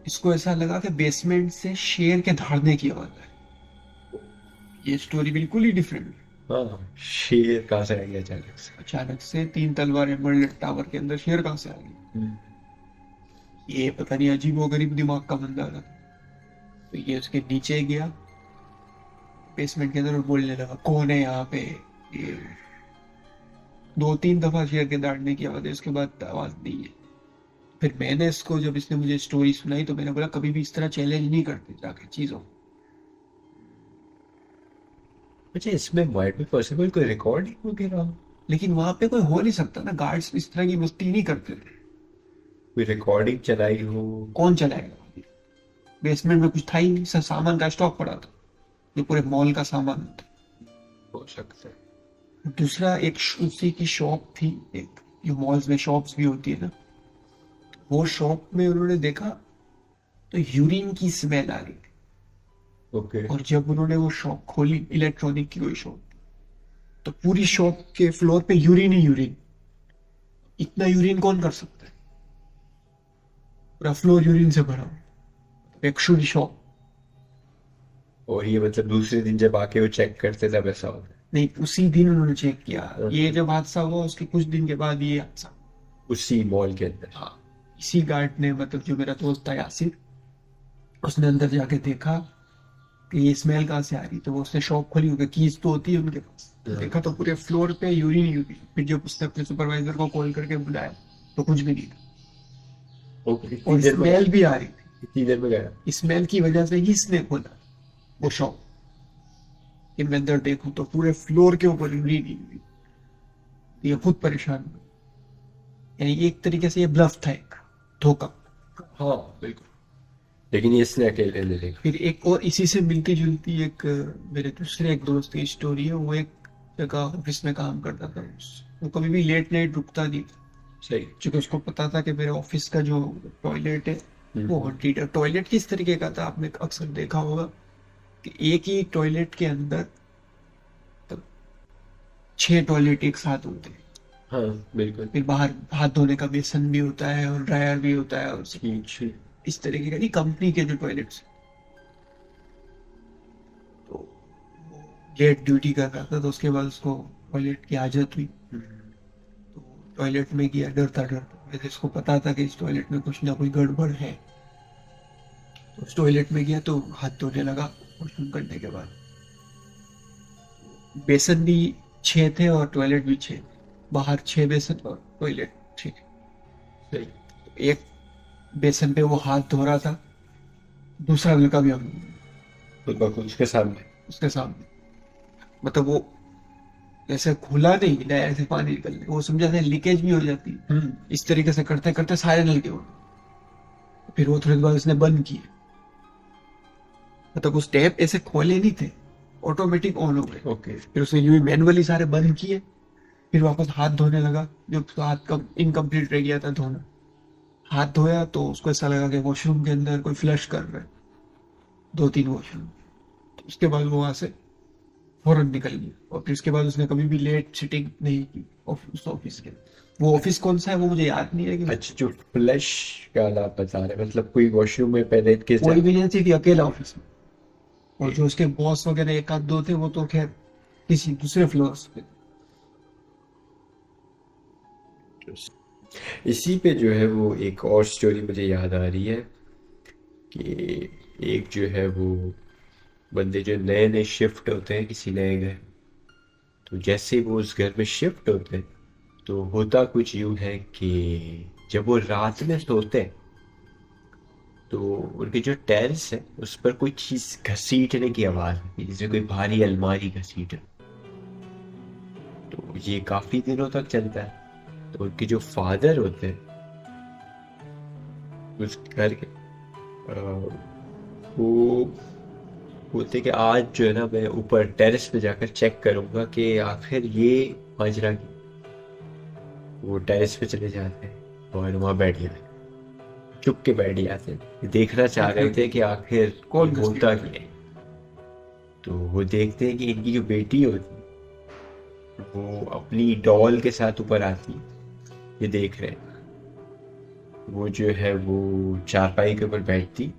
इसको ऐसा लगा कि बेसमेंट से शेर के दहाड़ने की आवाज है। ये स्टोरी बिल्कुल ही डिफरेंट है। हाँ, शेर कहाँ से आ गया अचानक से? अचानक से 3 तलवारें एमरल्ड टावर के अंदर, शेर कहाँ से आ गई? ये पता नहीं, अजीबो गरीब दिमाग का बंदा था। तो ये उसके नीचे गया बेसमेंट के अंदर और बोलने लगा, कौन है यहाँ पे? ये 2-3 दफा शेर के दहाड़ने की आवाज है, उसके बाद आवाज नहीं है। फिर मैंने इसको, जब इसने मुझे स्टोरी सुनाई तो मैंने बोला कभी भी इस तरह चैलेंज नहीं करते जाके चीजों। अच्छा, इसमें माइट बी पॉसिबल कोई रिकॉर्डिंग वगैरह हो? लेकिन वहां पे कोई हो नहीं सकता ना, गार्ड्स इस तरह की मस्ती नहीं करते थे। कोई रिकॉर्डिंग चलाई हो? कौन चलाएगा? बेसमेंट में कुछ था ही नहीं, सब सामान का स्टॉक पड़ा था, ये पूरे मॉल का सामान था। हो सकता है। दूसरा, एक उसी की शॉप थी, एक जो मॉल्स में शॉप्स भी होती है ना, वो शॉप में उन्होंने देखा तो यूरिन की स्मेल आ रही थी। ओके। और जब उन्होंने वो शॉप खोली, इलेक्ट्रॉनिक की कोई शॉप, तो पूरी शॉप के फ्लोर पे यूरिन ही यूरिन। इतना यूरिन कौन कर सकता है? पूरा फ्लोर यूरिन से भरा हुआ, एक शुद्ध शॉप। और ये मतलब दूसरे दिन जब आके वो चेक करते तब ऐसा होता है? नहीं, उसी दिन उन्होंने चेक किया। ये जब हादसा हुआ उसके कुछ दिन के बाद ये हादसा। उसी मॉल के अंदर? हाँ, इसी गार्ड ने, मतलब जो मेरा दोस्त था यासिर, उसने अंदर जाके देखा कि ये स्मेल कहाँ से आ रही। तो वो उसने शॉप खोली, क्योंकि कीज तो होती है उनके पास। देखा तो पूरे फ्लोर पे यूरिन यूरिन। फिर जब उसने अपने सुपरवाइजर को कॉल करके बुलाया तो कुछ भी नहीं था। ओके। और स्मेल भी आ रही थी। कितनी देर में गया? स्मेल की वजह से ही इसने खोला वो शॉप कि मैं अंदर देखूं तो पूरे फ्लोर के ऊपर यूरिन ही यूरिन। ये खुद परेशान हुआ। यानी एक तरीके से ये ब्लफ था, एक धोखा। हाँ बिल्कुल। लेकिन ये इसने अकेले ले देखा। फिर एक और इसी से मिलती जुलती एक मेरे दूसरे एक दोस्त की स्टोरी है। वो एक जगह ऑफिस में काम करता था, वो कभी भी लेट नाइट रुकता नहीं था। सही। क्योंकि उसको पता था कि मेरे ऑफिस का जो टॉयलेट है वो हॉन्टेड है। टॉयलेट किस तरीके का था, आपने अक्सर देखा होगा कि एक ही टॉयलेट के अंदर 6 टॉयलेट एक साथ होते हैं। हाँ बिल्कुल। फिर बाहर हाथ धोने का बेसन भी होता है और ड्रायर भी होता है, और ठीक। इस तरीके का नहीं, कंपनी के जो टॉयलेट्स। तो लेट ड्यूटी कर रहा था, तो उसके बाद उसको टॉयलेट की हाजत हुई। तो टॉयलेट में गया डरता डरता, वैसे इसको पता था कि इस टॉयलेट में कुछ ना कुछ गड़बड़ है। तो उस टॉयलेट में गया तो हाथ धोने लगा वॉशरूम करने के बाद। बेसन भी 6 थे और टॉयलेट भी 6। बाहर 6 बेसन और टॉयलेट 6। सही। एक बेसन पे वो हाथ धो रहा था, दूसरा लड़का भी उसके सामने? उसके सामने। मतलब वो ऐसे खुला नहीं, डायरेक्ट से पानी निकल, वो समझा था लीकेज भी हो जाती है। इस तरीके से करते करते सारे नलके हो। फिर वो थोड़ी देर बाद उसने बंद किए। मतलब उस टैप ऐसे खोले नहीं थे, ऑटोमेटिक ऑन हो गए। ओके। फिर उसने यूं मैनुअली सारे बंद किए। फिर वापस हाथ धोने लगा, जब हाथ कम इनकम्प्लीट रह गया था धोना। हाथ धोया तो उसको ऐसा लगा कि वॉशरूम के अंदर कोई फ्लश कर रहा है, 2-3 वॉशरूम। तो उसके बाद वो वहां से फौरन निकल गया। और फिर उसके बाद उसने कभी भी लेट सिटिंग नहीं की ऑफिस के। वो ऑफिस कौन सा है वो मुझे याद नहीं है कि अच्छा, जो फ्लैश का आप बता रहे, मतलब कोई वॉशरूम में पहले के कोई भी नहीं थी, अकेला ऑफिस में। और जो उसके बॉस वगैरह 1 आध 2 थे वो तो खैर किसी दूसरे फ्लोर पे। इसी पे जो है वो एक और स्टोरी मुझे याद आ रही है कि एक जो है वो बंदे जो नए नए शिफ्ट होते हैं किसी नए घर, तो जैसे ही वो उस घर में शिफ्ट होते हैं तो होता कुछ यूं है कि जब वो रात में सोते हैं तो उनके जो टेरेस है उस पर कोई चीज घसीटने की आवाज आती है, जैसे कोई भारी अलमारी घसीटे। तो ये काफी दिनों तक चलता है। तो उनके जो फादर होते हैं उस घर के, अ, वो बोलते कि आज जो है ना मैं ऊपर टेरेस पे जाकर चेक करूंगा कि आखिर ये माजरा की। वो टेरेस पे चले जाते हैं और वहां बैठ जाते हैं, चुप के बैठ जाते हैं, देखना चाह रहे थे कि आखिर कौन ये होता क्या है। तो वो देखते हैं कि इनकी जो बेटी होती है वो अपनी डॉल के साथ ऊपर आती है, ये देख रहे हैं। वो जो है वो चारपाई के ऊपर बैठती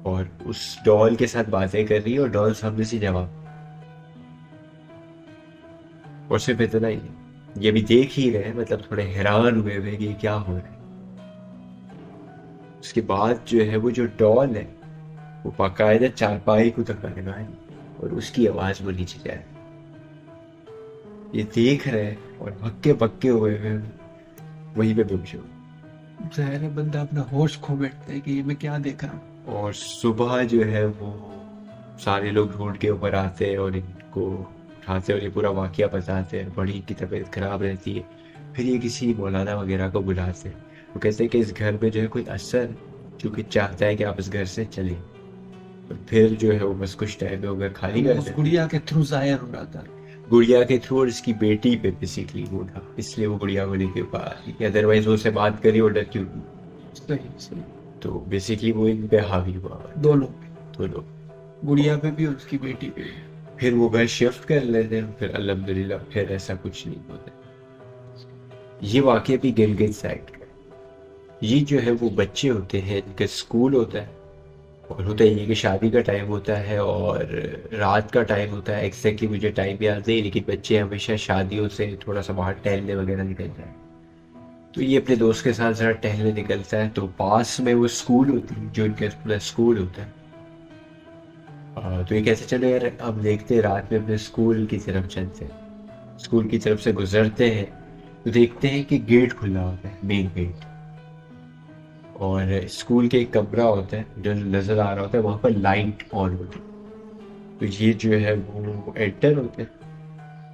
और उस डॉल के साथ बातें कर रही है और डॉल सामने से जवाब। और सिर्फ इतना ही नहीं, ये भी देख ही रहे हैं, मतलब थोड़े हैरान हुए कि ये क्या हो रहा है। उसके बाद जो है वो जो डॉल है वो बाकायदा चारपाई को धक्का लगाए और उसकी आवाज वो नीचे जाए। ये देख रहे हैं और भक्के भक्के हुए वहीं पे बेहोश हो। जहर बंदा अपना होश खो बैठता है कि ये मैं क्या देख रहा हूँ। और सुबह जो है वो सारे लोग ढूंढ के ऊपर आते हैं और इनको उठाते हैं और ये पूरा वाकया बताते हैं। बड़ी की तबीयत खराब रहती है। फिर ये किसी मौलाना वगैरह को बुलाते हैं। वो कहते हैं कि इस घर में जो है कोई असर जो कि चाहता है कि आप इस घर से चलें। और फिर जो है वो बस कुछ टाइम में वो घर खाली कर उस देते हैं। गुड़िया के थ्रू जाहिर हो रहा था। गुड़िया के थ्रू और इसकी बेटी पे बेसिकली वो था, इसलिए वो गुड़िया को लेके पास, अदरवाइज वो उससे बात करी और डर क्यों की। सही सही। तो बेसिकली वो इन पे हावी हुआ दोनों, दोनों। गुड़िया पे भी और उसकी बेटी पे भी। फिर वो घर शिफ्ट कर लेते हैं। फिर अल्हम्दुलिल्लाह फिर ऐसा कुछ नहीं होता। ये वाकया भी गिलगित साइड का है। ये जो है वो बच्चे होते हैं इनका स्कूल होता है और होता है ये कि शादी का टाइम होता है और रात का टाइम होता है। एग्जैक्टली मुझे टाइम याद नहीं, लेकिन बच्चे हमेशा शादियों से थोड़ा सा बाहर टहलने वगैरह निकलते हैं। तो ये अपने दोस्त के साथ जरा टहलने निकलता है तो पास में वो स्कूल होती है जो इनका पूरा स्कूल होता है। तो ये कैसे चलो यार अब देखते हैं, रात में अपने स्कूल की तरफ चलते हैं। स्कूल की तरफ से गुजरते हैं तो देखते हैं कि गेट खुला होता है, मेन गेट। और स्कूल के एक कमरा होता है जो नजर आ रहा होता है, वहां पर लाइट ऑन होती है। तो ये जो है वो एंटर होते हैं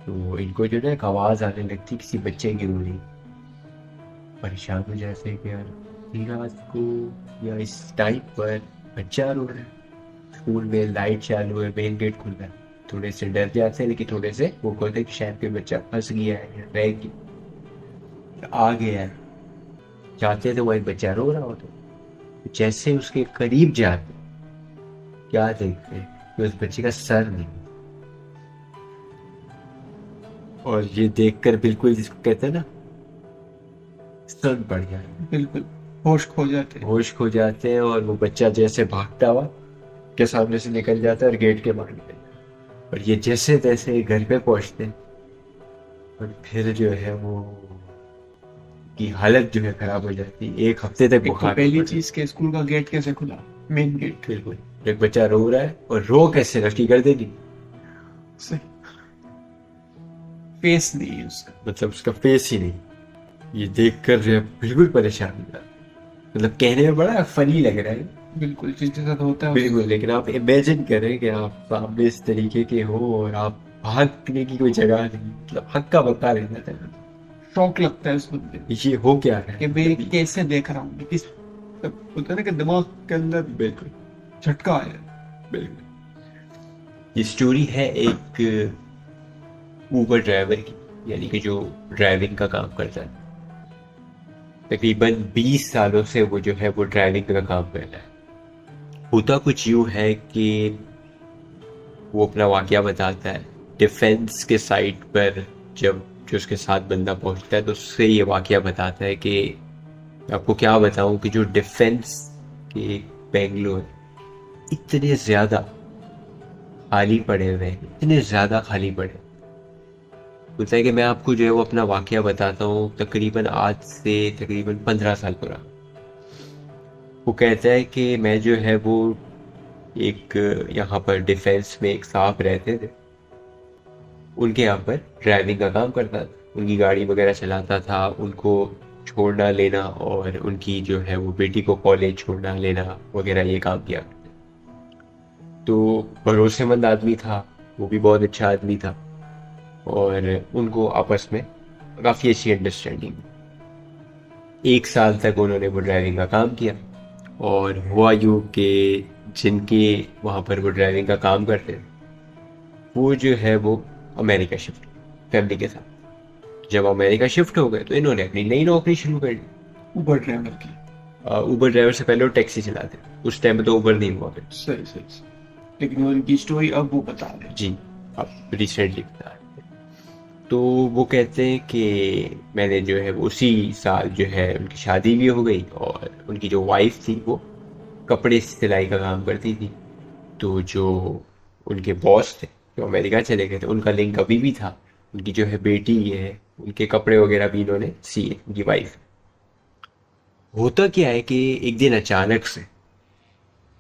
तो इनको जो है एक आवाज आने लगती है किसी बच्चे की रो रही। परेशान हो जाते हैं कि यार इतनी रात को या इस टाइम पर बच्चा रो रहा है, स्कूल में लाइट चालू है, मेन गेट खुला है। थोड़े से डर जाते हैं, लेकिन थोड़े से वो कहते हैं कि शायद कोई बच्चा फंस गया है या रह गया, आ गया है। जाते तो वही बच्चा रो रहा होता है। जैसे उसके करीब जाते क्या देखते हैं कि उस बच्चे का सर नहीं। और ये देखकर बिल्कुल जिसको कहते हैं ना सर बढ़ जाए, बिल्कुल होश खो जाते हैं। होश खो जाते हैं। और वो बच्चा जैसे भागता हुआ के सामने से निकल जाता है और गेट के बाहर निकल जाता है। और ये जैसे तैसे घर पे पहुंचते हैं और फिर जो है वो की हालत जो है खराब हो जाती है। एक हफ्ते तक एक तो बुखार पहली पड़ता है। चीज के स्कूल का गेट कैसे खुला, मेन गेट। बिल्कुल, एक बच्चा रो रहा है और रो कैसे रहा, उसकी गर्दन नहीं, सही, फेस नहीं है उसका। मतलब उसका फेस ही नहीं। ये देख कर जो है बिल्कुल परेशान हो जाता है। मतलब कहने में बड़ा फनी लग रहा है बिल्कुल जिसके साथ होता है बिल्कुल, लेकिन आप इमेजिन करें कि आप सामने इस तरीके के हो और आप भागने की कोई जगह नहीं, मतलब हक्का बक्का रहना था। शौक लगता है उस बंदे को ये हो क्या रहा कि है। मैं कैसे देख रहा हूँ, किस होता है ना कि दिमाग के अंदर बिल्कुल झटका आया। बिल्कुल। ये स्टोरी है एक ऊबर ड्राइवर की, यानी कि जो ड्राइविंग का काम करता है। तकरीबन 20 सालों से वो जो है वो ड्राइविंग का काम कर रहा है। होता कुछ यूं है कि वो अपना वाकया बताता है डिफेंस के साइट पर। जब जो उसके साथ बंदा पहुंचता है तो उससे ये वाकया बताता है कि आपको क्या बताऊं कि जो डिफेंस के बेंगलोर इतने ज्यादा खाली पड़े हुए हैं, इतने ज़्यादा खाली पड़े। बोलता है कि मैं आपको जो है वो अपना वाकया बताता हूँ, तकरीबन आज से तकरीबन 15 साल पुराना। वो कहता है कि मैं जो है वो एक यहाँ पर डिफेंस में एक साहब रहते थे, उनके यहाँ पर ड्राइविंग का काम करता था, उनकी गाड़ी वगैरह चलाता था, उनको छोड़ना लेना और उनकी जो है वो बेटी को कॉलेज छोड़ना लेना वगैरह ये काम किया। तो भरोसेमंद आदमी था, वो भी बहुत अच्छा आदमी था और उनको आपस में काफ़ी अच्छी अंडरस्टैंडिंग। 1 साल तक उन्होंने वो ड्राइविंग का काम किया और हुआ यूँ कि जिनके वहाँ पर वो ड्राइविंग का काम करते थे वो जो है वो अमेरिका शिफ्ट फैमिली के साथ। जब अमेरिका शिफ्ट हो गए तो इन्होंने अपनी नई नौकरी शुरू कर दी। उबर ड्राइवर की। उबर ड्राइवर से पहले वो टैक्सी चलाते थे, उस टाइम में तो उबर नहीं हुआ फिर। सही सही सही। लेकिन वो इनकी स्टोरी अब वो बता रहे हैं। जी, अब रिसेंटली बता रहे थे। तो वो कहते हैं कि मैंने जो है उसी साल जो है उनकी शादी भी हो गई और उनकी जो वाइफ थी वो कपड़े सिलाई का काम करती थी। तो जो उनके बॉस थे जो अमेरिका चले गए थे, उनका लिंक अभी भी था। उनकी जो है बेटी है, उनके कपड़े वगैरह भी इन्होंने सिए, उनकी वाइफ। होता क्या है कि एक दिन अचानक से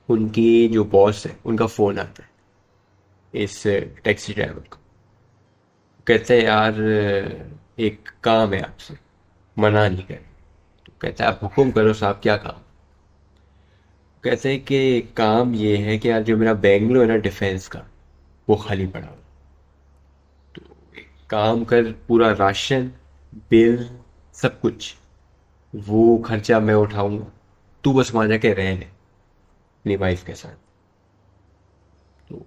उनके जो बॉस है उनका फ़ोन आता है इस टैक्सी ड्राइवर को। कहते हैं यार एक काम है आपसे, मना नहीं कर। तो कहता है आप हुक्म करो साहब, क्या काम। कहते हैं कि काम ये है कि यार जो मेरा बेंगलो है ना डिफेंस का, वो खाली पड़ा हुआ। तो एक काम कर, पूरा राशन बिल सब कुछ वो खर्चा मैं उठाऊंगा, तू बस वहाँ जाके रह ले अपनी वाइफ के साथ। तो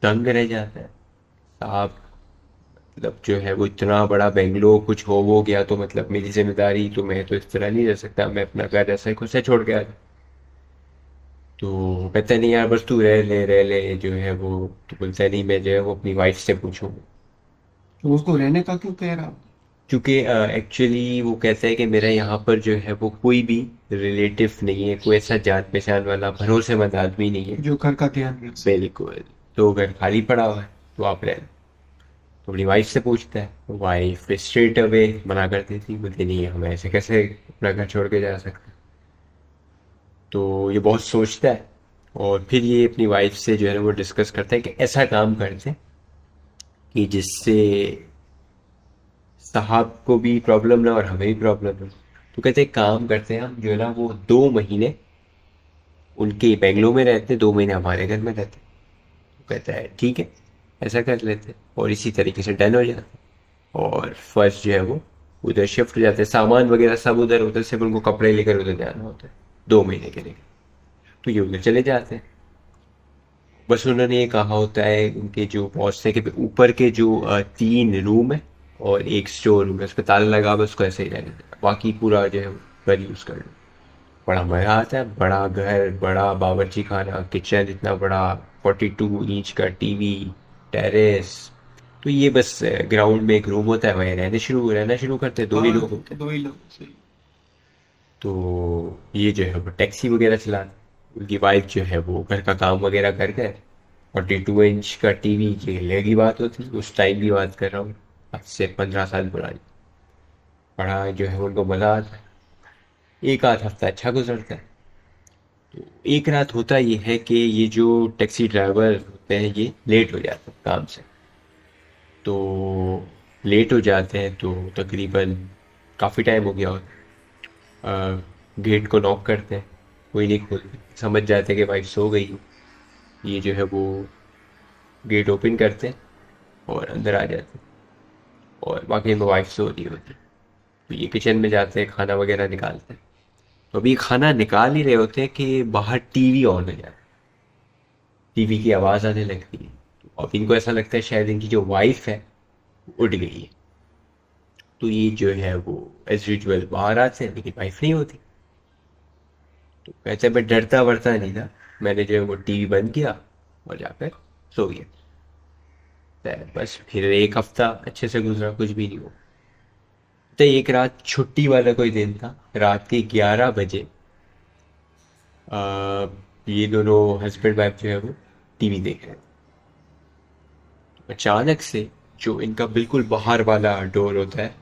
दंग रह जाता है साहब, मतलब जो है वो इतना बड़ा बेंगलो, कुछ हो गया तो मतलब मेरी जिम्मेदारी, तो मैं तो इस तरह नहीं रह सकता, मैं अपना घर ऐसा ही खुद से छोड़ के आ जाऊं। तो कहता है नहीं यार बस तू रह ले जो है वो। तो बोलता है नहीं, मैं जो है वो अपनी वाइफ से पूछूंगा। तो उसको रहने का क्यों कह रहा? क्योंकि एक्चुअली वो कहता है कि मेरा यहाँ पर जो है वो कोई भी रिलेटिव नहीं है, कोई ऐसा जान पहचान वाला भरोसेमंद आदमी नहीं है जो घर का ध्यान रख सके। बिल्कुल। तो घर खाली पड़ा हुआ है, तो आप रह लो। तो अपनी वाइफ से पूछता है, वाइफ स्ट्रेट अवे मना कर देती, बोलती नहीं हम ऐसे कैसे अपना घर छोड़ के जा सकते। तो ये बहुत सोचता है और फिर ये अपनी वाइफ से जो है ना वो डिस्कस करता है कि ऐसा काम करते हैं कि जिससे साहब को भी प्रॉब्लम ना और हमें भी प्रॉब्लम ना। तो कहते हैं काम करते हैं हम जो है ना वो 2 महीने उनके बेंगलोर में रहते, 2 महीने हमारे घर में रहते। तो कहता है ठीक है ऐसा कर लेते, और इसी तरीके से डन हो जाता। और फर्स्ट जो है वो उधर शिफ्ट हो जाते हैं, सामान वगैरह सब उधर, उधर सिर्फ उनको कपड़े लेकर उधर जाना होता है 2 महीने के लिए। तो ये उधर चले जाते हैं। बस उन्होंने ये कहा होता है उनके जो बॉस थे कि ऊपर के जो 3 रूम है और एक स्टोर रूम है, उस पर ताला लगा हुआ, उसको ऐसे ही रहने देना, बाकी पूरा जो है घर यूज़ कर लो। बड़ा मज़ा आता है, बड़ा घर, बड़ा बावर्ची खाना, किचन इतना बड़ा, 42 इंच का टीवी, टेरेस। तो ये बस ग्राउंड में एक रूम होता है, वहीं रहना शुरू करते हैं, 2 ही लोग होते हैं। 2 ही लोग। सही। तो ये जो है वो टैक्सी वगैरह चलाते, उनकी वाइफ जो है वो घर का काम वगैरह कर गए। 42 इंच का टीवी, ये अलग ही बात होती, उस टाइम की बात कर रहा हूँ, आज से 15 साल पुरानी। बड़ा जो है उनको मज़ा आता है। एक आध हफ्ता अच्छा गुजरता है। तो एक रात होता ये है कि ये जो टैक्सी ड्राइवर होते हैं ये लेट हो जाते हैं काम से। तो लेट हो जाते हैं तो तकरीबन काफ़ी टाइम हो गया होता है। गेट को नॉक करते हैं, कोई नहीं खोलते, समझ जाते हैं कि वाइफ सो गई। ये जो है वो गेट ओपन करते हैं और अंदर आ जाते हैं, और बाकी में वाइफ सो रही होती है। तो ये किचन में जाते हैं, खाना वगैरह निकालते हैं। तो अभी खाना निकाल ही रहे होते हैं कि बाहर टीवी ऑन हो जाता है, टीवी की आवाज़ आने लगती है। तो अब इनको ऐसा लगता है शायद इनकी जो वाइफ है उठ गई है। तो ये जो है वो एज यूजल बाहर आते हैं, लेकिन वाइफ नहीं होती। तो कहते हैं मैं डरता वरता नहीं था, मैंने जो है वो टीवी बंद किया और जाकर सो गया। तो बस फिर एक हफ्ता अच्छे से गुजरा, कुछ भी नहीं हुआ। तो एक रात छुट्टी वाला कोई दिन था, रात के 11 बजे ये दोनों हस्बैंड वाइफ जो है वो टीवी देख रहे थे। अचानक से जो इनका बिल्कुल बाहर वाला डोर होता है,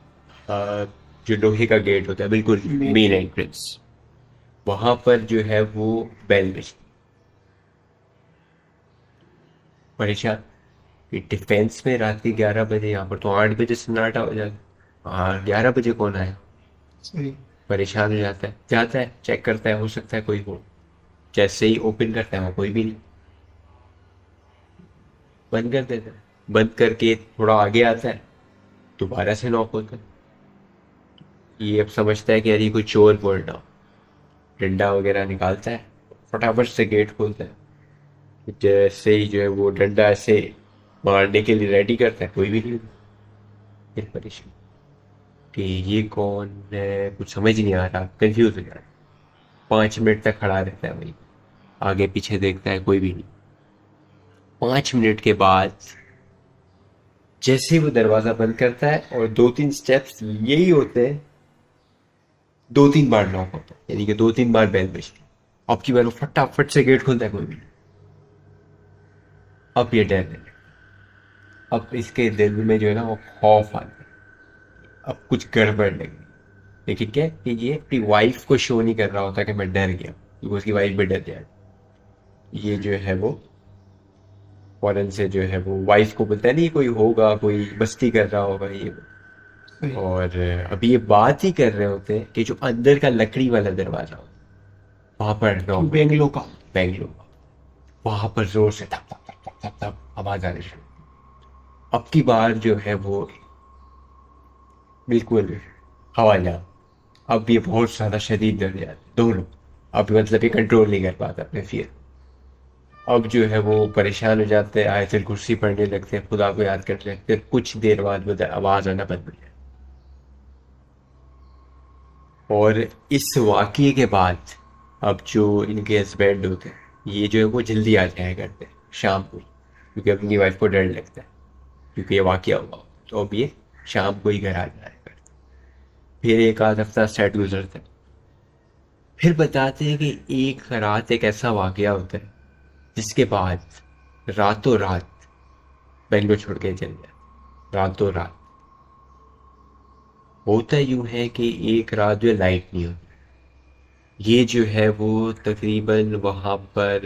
जो लोहे का गेट होता है बिल्कुल मेन एंट्रेंस, वहां पर जो है वो बेल बजती। परेशान कि डिफेंस में रात के 11 बजे, यहाँ पर तो 8 बजे सन्नाटा हो जाता, हाँ 11 बजे कौन आया। सही। परेशान हो जाता है चेक करता है, हो सकता है कोई हो। जैसे ही ओपन करता है वहाँ कोई भी नहीं, बंद कर देता है। बंद करके थोड़ा आगे आता है, दोबारा से नॉक होता है। ये अब समझता है कि यार ये कोई चोर बोल रहा हो, डंडा वगैरह निकालता है, फटाफट से गेट खोलता है। जैसे ही जो है वो डंडा ऐसे मारने के लिए रेडी करता है, कोई भी नहीं होता। फिर परेशान कि ये कौन है, कुछ समझ नहीं आ रहा, कंफ्यूज हो जाता है। 5 मिनट तक खड़ा रहता है वही, आगे पीछे देखता है, कोई भी नहीं। 5 मिनट के बाद जैसे ही वो दरवाजा बंद करता है, और 2-3 स्टेप्स यही होते हैं, 2-3 बार नॉक होता है, यानी कि 2-3 बार बेल बजती है। अब की बार वो फटाफट से गेट खोलता है, कोई भी नहीं। अब ये डर है, अब इसके दिल में जो है ना वो खौफ आ गया, अब कुछ गड़बड़ लगी। लेकिन क्या कि ये अपनी वाइफ को शो नहीं कर रहा होता कि मैं डर गया, क्योंकि उसकी वाइफ भी डर जाए। ये जो है वो फौरन से जो है वो वाइफ को बोलता है, नहीं कोई होगा, कोई मस्ती कर रहा होगा ये वो। सही। और अभी ये बात ही कर रहे होते हैं कि जो अंदर का लकड़ी वाला दरवाजा होता है वहां पर नॉक, बेंगलो का। बैंगलोर, वहां पर जोर से थप थप थप थप थप थप आवाज आ रही है। अब की बार जो है वो बिल्कुल हवा जा, अब ये बहुत ज्यादा शदीद डर जाते दोनों। अब मतलब ये कंट्रोल नहीं कर पाता अपने फियर। अब जो है वो परेशान हो जाते हैं, आयतल कुर्सी पढ़ने लगते हैं, खुदा को याद करने लगते हैं। कुछ देर बाद आवाज आना बंद हो जाए। और इस वाकये के बाद अब जो इनके हस्बैंड होते हैं, ये जो है वो जल्दी आ जाया करते हैं शाम को, क्योंकि अपनी वाइफ को डर लगता है, क्योंकि ये वाकया हुआ। तो अब ये शाम को ही घर आ जाया करते हैं। फिर एक आध हफ्ता सेट गुजरता है। फिर बताते हैं कि एक रात एक ऐसा वाकया होता है जिसके बाद रातों रात बेंगलोर छोड़ के चले जाते, रातों रात। होता यूं है कि एक रात जो लाइट नहीं होती, ये जो है वो तकरीबन वहां पर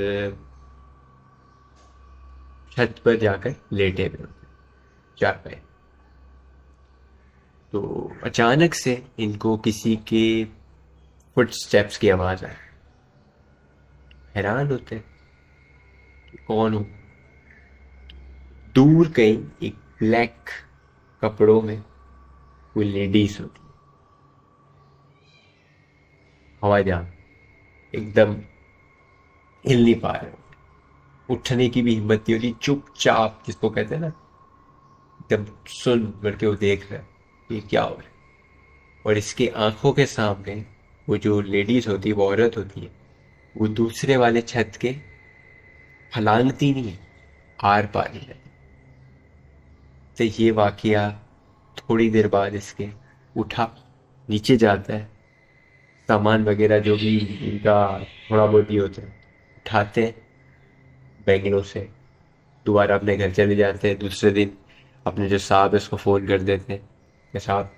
छत पर जाकर लेटे हुए होते, चारपाई। तो अचानक से इनको किसी के फुटस्टेप्स की आवाज आई। हैरान होते हैं कि कौन हो। दूर कहीं एक ब्लैक कपड़ों में कोई लेडीज होती है, हवाईजहां, एकदम हिल नहीं पा रहे, उठने की भी हिम्मत नहीं होती, चुपचाप जिसको कहते हैं ना, एकदम सुन करके वो देख रहा है ये क्या हो रहा है। और इसके आंखों के सामने वो जो लेडीज होती है, वो औरत होती है, वो दूसरे वाले छत के फलांगती नहीं है, आर पार नहीं रहती। तो ये वाकया थोड़ी देर बाद इसके उठा, नीचे जाता है, सामान वगैरह जो भी इनका थोड़ा बहुत ही होता है उठाते हैं, बेंगलोर से दोबारा अपने घर चले जाते हैं। दूसरे दिन अपने जो साहब है उसको फ़ोन कर देते हैं कि साहब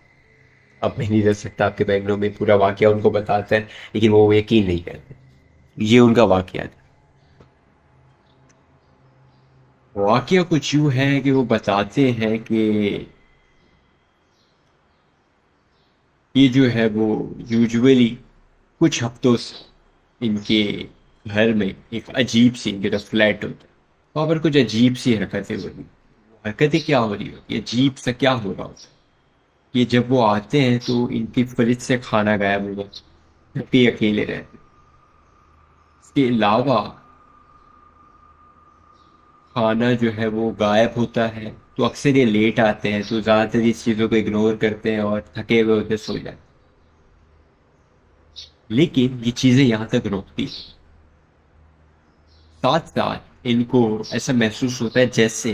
अब मैं नहीं रह सकता आपके बेंगलोर में, पूरा वाकया उनको बताते हैं, लेकिन वो यकीन नहीं करते। ये उनका वाकया था। वाकया कुछ यूं है कि वो बताते हैं कि ये जो है वो यूजुअली कुछ हफ्तों से इनके घर में एक अजीब सी, इनके जो फ्लैट होता है वहाँ पर कुछ अजीब सी हरकतें हो रही। हरकतें क्या हो रही होती है, अजीब सा क्या हो रहा होता है, ये जब वो आते हैं तो इनकी फ्रिज से खाना गायब हो जाता है, जब भी अकेले रहते हैं। इसके अलावा खाना जो है वो गायब होता है, तो अक्सर ये लेट आते हैं, तो ज़्यादातर इस चीज़ों को इग्नोर करते हैं और थके हुए होते सो जाते हैं। लेकिन ये चीज़ें यहाँ तक रोकती हैं। साथ साथ इनको ऐसा महसूस होता है जैसे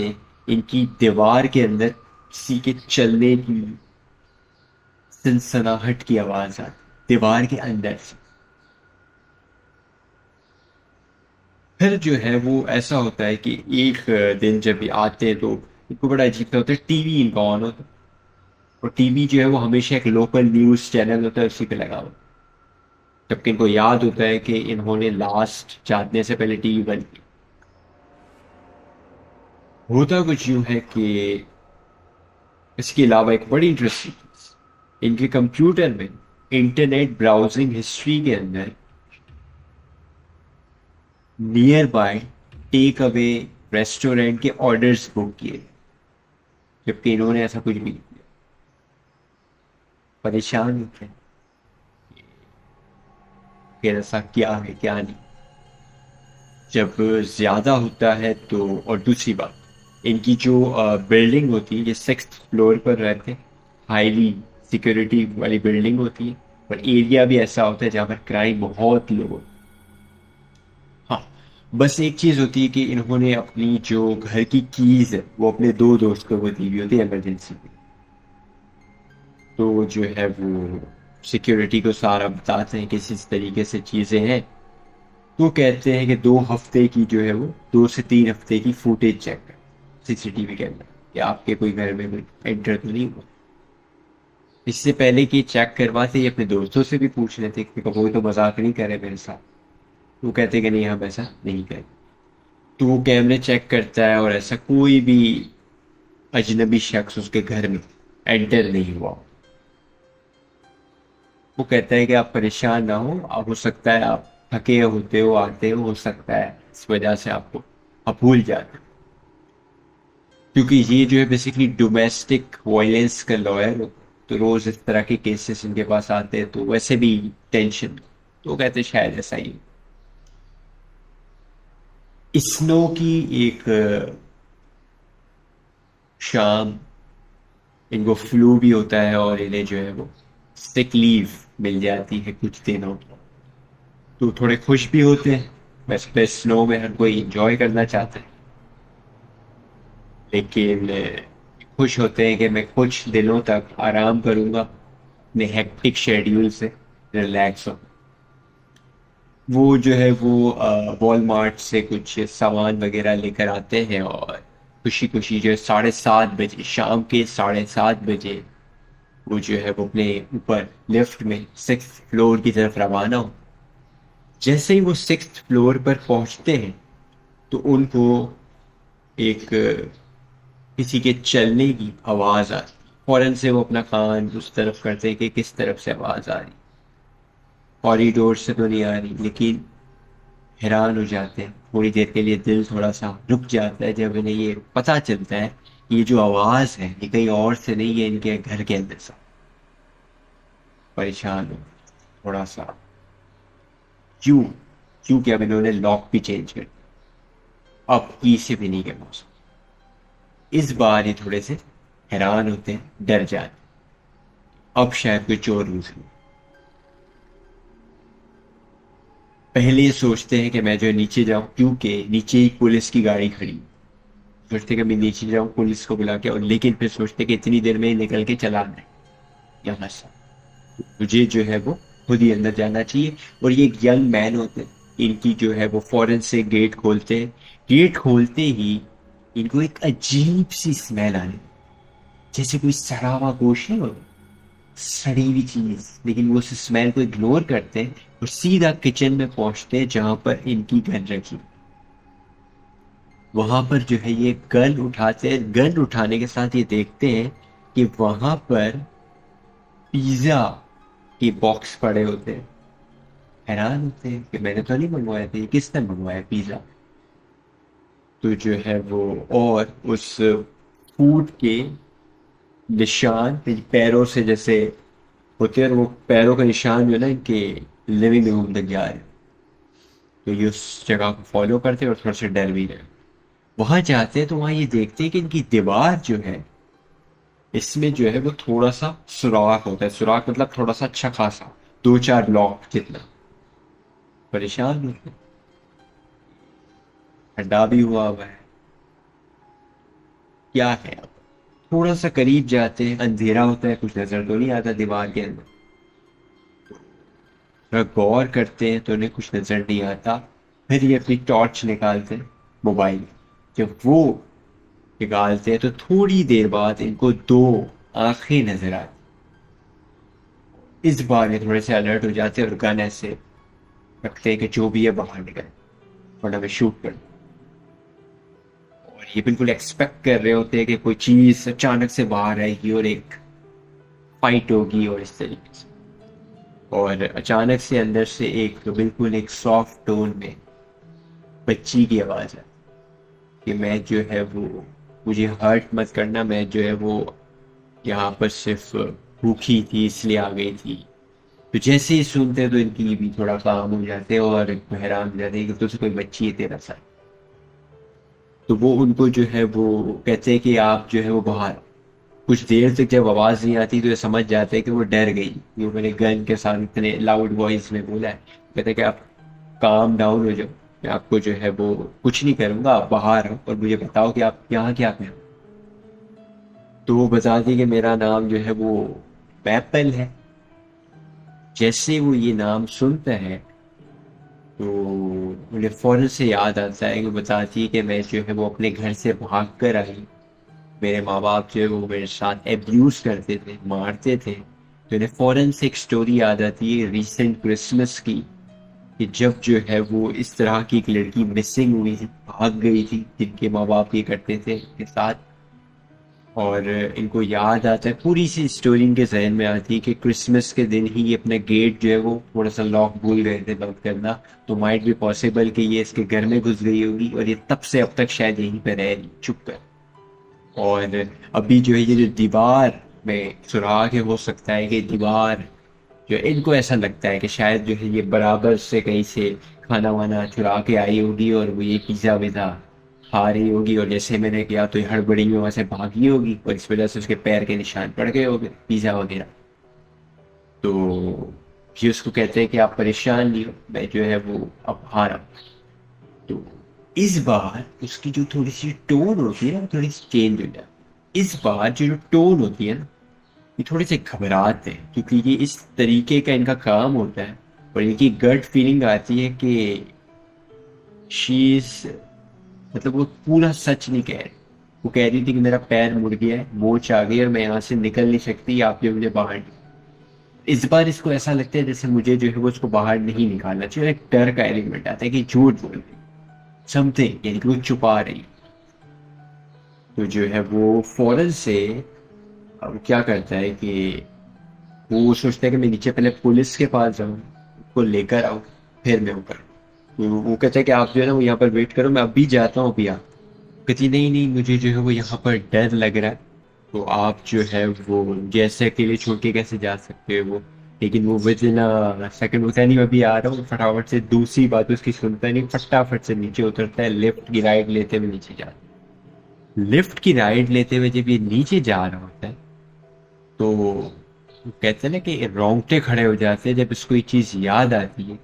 इनकी दीवार के अंदर किसी के चलने की सनसनाहट की आवाज आती, दीवार के अंदर से। फिर जो है वो ऐसा होता है कि एक दिन जब ये आते हैं तो इनको बड़ा अजीब सा होता है, टीवी इनका ऑन होता है, और टीवी जो है वो हमेशा एक लोकल न्यूज़ चैनल होता है उसी पे लगा हुआ, जबकि इनको याद होता है कि इन्होंने लास्ट जाने से पहले टीवी बंद की। होता कुछ यूं है कि इसके अलावा एक बड़ी इंटरेस्टिंग चीज, इनके कंप्यूटर में इंटरनेट ब्राउजिंग हिस्ट्री के अंदर nearby take away restaurant के ऑर्डर्स बुक किए, जबकि इन्होंने ऐसा कुछ भी नहीं किया। परेशान होते हैं कि ऐसा क्या है क्या नहीं। जब ज्यादा होता है तो, और दूसरी बात, इनकी जो बिल्डिंग होती है, ये 6th फ्लोर पर रहते हैं, हाईली सिक्योरिटी वाली बिल्डिंग होती है, और एरिया भी ऐसा होता है जहाँ पर क्राइम बहुत लो होता है। हाँ, बस एक चीज होती है कि इन्होंने अपनी जो घर की कीज है वो अपने दो दोस्तों को दी हुई होती है इमरजेंसी में, तो जो है वो सिक्योरिटी को सारा बताते हैं कि इस तरीके से चीजें हैं। तो कहते हैं कि 2 हफ्ते की जो है वो 2 से 3 हफ्ते की फुटेज चेक कर सीसीटीवी के अंदर, कि आपके कोई घर में कोई एंटर तो नहीं हुआ। इससे पहले कि चेक करवाते ही अपने दोस्तों से भी पूछ लेते कि वो तो मजाक नहीं करे मेरे साथ, वो कहते कि नहीं हम ऐसा नहीं करें। तो वो कैमरे चेक करता है और ऐसा कोई भी अजनबी शख्स उसके घर में एंटर नहीं हुआ। वो कहता है कि आप परेशान ना हो, आप हो सकता है आप थके होते आते हो सकता है इस वजह से आपको आप भूल जाते हो। क्योंकि ये जो है बेसिकली डोमेस्टिक वायलेंस का लॉयर, तो रोज इस तरह के केसेस इनके पास आते हैं, तो वैसे भी टेंशन, तो वो कहते हैं शायद ऐसा ही। स्नो की एक शाम इनको फ्लू भी होता है और इन्हें जो है वो सिक लीव मिल जाती है कुछ दिनों की। तो थोड़े खुश भी होते हैं, वैसे तो स्नो में हर कोई इंजॉय करना चाहता है, लेकिन खुश होते हैं कि मैं कुछ दिनों तक आराम करूंगा अपने हेक्टिक शेड्यूल से, रिलैक्स हो। वो जो है वो वॉलमार्ट से कुछ सामान वगैरह लेकर आते हैं और खुशी खुशी जो है 7:30 बजे, शाम के 7:30 बजे वो जो है वो अपने ऊपर लिफ्ट में 6th फ्लोर की तरफ रवाना हो। जैसे ही वो 6th फ्लोर पर पहुंचते हैं तो उनको एक किसी के चलने की आवाज आती। फौरन से वो अपना कान उस तरफ करते हैं कि किस तरफ से आवाज आ रही। कॉरिडोर से तो नहीं आ रही, लेकिन हैरान हो जाते हैं, थोड़ी देर के लिए दिल थोड़ा सा रुक जाता है जब इन्हें ये पता चलता है कि ये जो आवाज है ये कहीं और से नहीं है, इनके घर के अंदर से। परेशान हो थोड़ा सा, क्यों क्योंकि अब इन्होंने लॉक भी चेंज कर दिया, अब की से भी नहीं करना। इस बार ये थोड़े से हैरान होते हैं, डर जाते हैं, अब शायद कोई चोर घुस गया। पहले ये सोचते हैं कि मैं जो है नीचे जाऊं, क्योंकि नीचे एक पुलिस की गाड़ी खड़ी है। सोचते कि मैं नीचे जाऊं पुलिस को बुला के, और लेकिन फिर सोचते कि इतनी देर में ही निकल के चला आना है यहाँ से, मुझे जो है वो खुद ही अंदर जाना चाहिए। और ये एक यंग मैन होते हैं, इनकी जो है वो फौरन से गेट खोलते हैं। गेट खोलते ही इनको एक अजीब सी स्मेल आने, जैसे कोई सड़ा हुआ गोश्त नहीं होता, सड़ी हुई चीज, लेकिन वो उस स्मेल को इग्नोर करते हैं और सीधा किचन में पहुंचते हैं जहां पर इनकी गन रखी। वहां पर जो है ये गन उठाते हैं, गन उठाने के साथ ये देखते हैं कि वहां पर पिज्जा के बॉक्स पड़े होते हैं। हैरान होते हैं कि मैंने तो नहीं मंगवाया था, ये किसने मंगवाया पिज्जा। तो जो है वो, और उस फूड के निशान पैरों से जैसे होते हैं, वो पैरों का निशान जो है ना इनके लिविंग रूम तक जा रहे हैं। तो ये उस जगह को फॉलो करते हैं और थोड़ा सा डर भी रहे। वहां जाते हैं तो वहां ये देखते हैं कि इनकी दीवार जो है इसमें जो है वो थोड़ा सा सुराख होता है। सुराख मतलब थोड़ा सा अच्छा खासा, 2-4 ब्लॉक जितना। परेशान होते हैं, ठंडा भी हुआ है, क्या है अब। थोड़ा सा करीब जाते हैं, अंधेरा होता है, कुछ नजर तो नहीं आता दीवार के अंदर। थोड़ा गौर करते हैं तो उन्हें कुछ नजर नहीं आता। फिर ये अपनी टॉर्च निकालते हैं, मोबाइल। जब वो निकालते हैं तो थोड़ी देर बाद इनको दो आंखें नजर आती। इस बार ये थोड़े से अलर्ट हो जाते हैं और गन ऐसे रखते हैं कि जो भी है बाहर निकल, वरना मैं शूट कर दूं। और ये बिल्कुल एक्सपेक्ट कर रहे होते हैं कि कोई चीज अचानक से बाहर आएगी और एक फाइट होगी और इस तरीके से। और अचानक से अंदर से एक बिल्कुल एक सॉफ्ट टोन में बच्ची की आवाज है कि मैं जो है वो, मुझे हर्ट मत करना, मैं जो है वो यहाँ पर सिर्फ भूखी थी इसलिए आ गई थी। तो जैसे ही सुनते हैं तो इनकी भी थोड़ा काम हो जाते हैं और हैरान हो जाते हैं कि तुझसे कोई बच्ची है तेरा साथ। तो वो उनको जो है वो कहते हैं कि आप जो है वो बाहर। कुछ देर तक जब आवाज़ नहीं आती तो ये समझ जाते हैं कि वो डर गई, वो मैंने गन के साथ इतने लाउड वॉइस में बोला है। कहते हैं कि आप काम डाउन हो जाओ, मैं आपको जो है वो कुछ नहीं करूँगा, आप बाहर आओ और मुझे बताओ कि आप यहाँ क्या करें। तो वो बताती कि मेरा नाम जो है वो मैपल है। जैसे वो ये नाम सुनता है तो मुझे फौरन से याद आता है कि बताती है कि मैं जो है वो अपने घर से भाग कर आई। मेरे माँ बाप जो है वो मेरे साथ एब्यूज करते थे, मारते थे। तो इन्हें फौरन से एक स्टोरी याद आती है रिसेंट क्रिसमस की, कि जब जो है वो इस तरह की एक लड़की मिसिंग हुई थी, भाग गई थी, जिनके माँ बाप ये करते थे के साथ। और इनको याद आता है, पूरी सी स्टोरी इनके जहन में आती है कि क्रिसमस के दिन ही ये अपना गेट जो है वो थोड़ा सा लॉक भूल गए थे बंद करना। तो माइट भी पॉसिबल कि ये इसके घर में घुस गई होगी और ये तब से अब तक शायद यहीं पर रह रही चुप कर। और अभी जो है ये जो दीवार में सुराग है, हो सकता है कि दीवार जो इनको ऐसा लगता है कि शायद जो है ये बराबर से कहीं से खाना वाना चुरा के आई होगी और वो ये पिज़्ज़ा विज़ा खा रही होगी, और जैसे मैंने किया तो ये हड़बड़ी में वहाँ से भागी होगी और इस वजह से उसके पैर के निशान पड़ गए होंगे पिज़्ज़ा वगैरह। तो ये उसको कहते हैं कि आप परेशान नहीं हो, मैं जो है वो अब आ रहा हूँ। तो इस बार उसकी जो थोड़ी सी टोन होती है ना, वो थोड़ी सी चेंज हो जाती है। इस बार जो टोन होती है ना, ये थोड़े से घबराते हैं क्योंकि ये इस तरीके का इनका काम होता है। और इनकी गट फीलिंग आती है कि शीज, मतलब वो पूरा सच नहीं कह रही। वो कह रही थी कि मेरा पैर मुड़ गया है, मोच आ गई और मैं यहाँ से निकल नहीं सकती, आप जो मुझे बाहर इस बार इसको ऐसा लगता है जैसे मुझे जो है वो उसको बाहर नहीं निकालना चाहिए। एक डर का एलिमेंट आता है कि झूठ बोल रही समथिंग, यानी कि वो छुपा रही। तो जो है वो फौरन से अब क्या करता है कि वो सोचता है कि मैं नीचे पहले पुलिस के पास जाऊँ, उसको लेकर आऊँ, फिर मैं ऊपर। तो वो कहता है कि आप जो है ना वो यहाँ पर वेट करो, मैं अभी जाता हूँ, अभी आप। कहती नहीं नहीं, मुझे जो है वो यहाँ पर डर लग रहा है, तो आप जो है वो जैसे अकेले छोड़ के कैसे जा सकते हो वो। लेकिन वो विद इन सेकंड होता नहीं, मैं अभी आ रहा हूँ, फटाफट से दूसरी बात उसकी सुनता नहीं, फटाफट से नीचे उतरता है, लिफ्ट की राइड लेते हुए नीचे जाता है। लिफ्ट की राइड लेते हुए जब ये नीचे जा रहा होता है तो कहते हैं ना कि रोंगटे खड़े हो जाते हैं जब इसको ये चीज याद आती है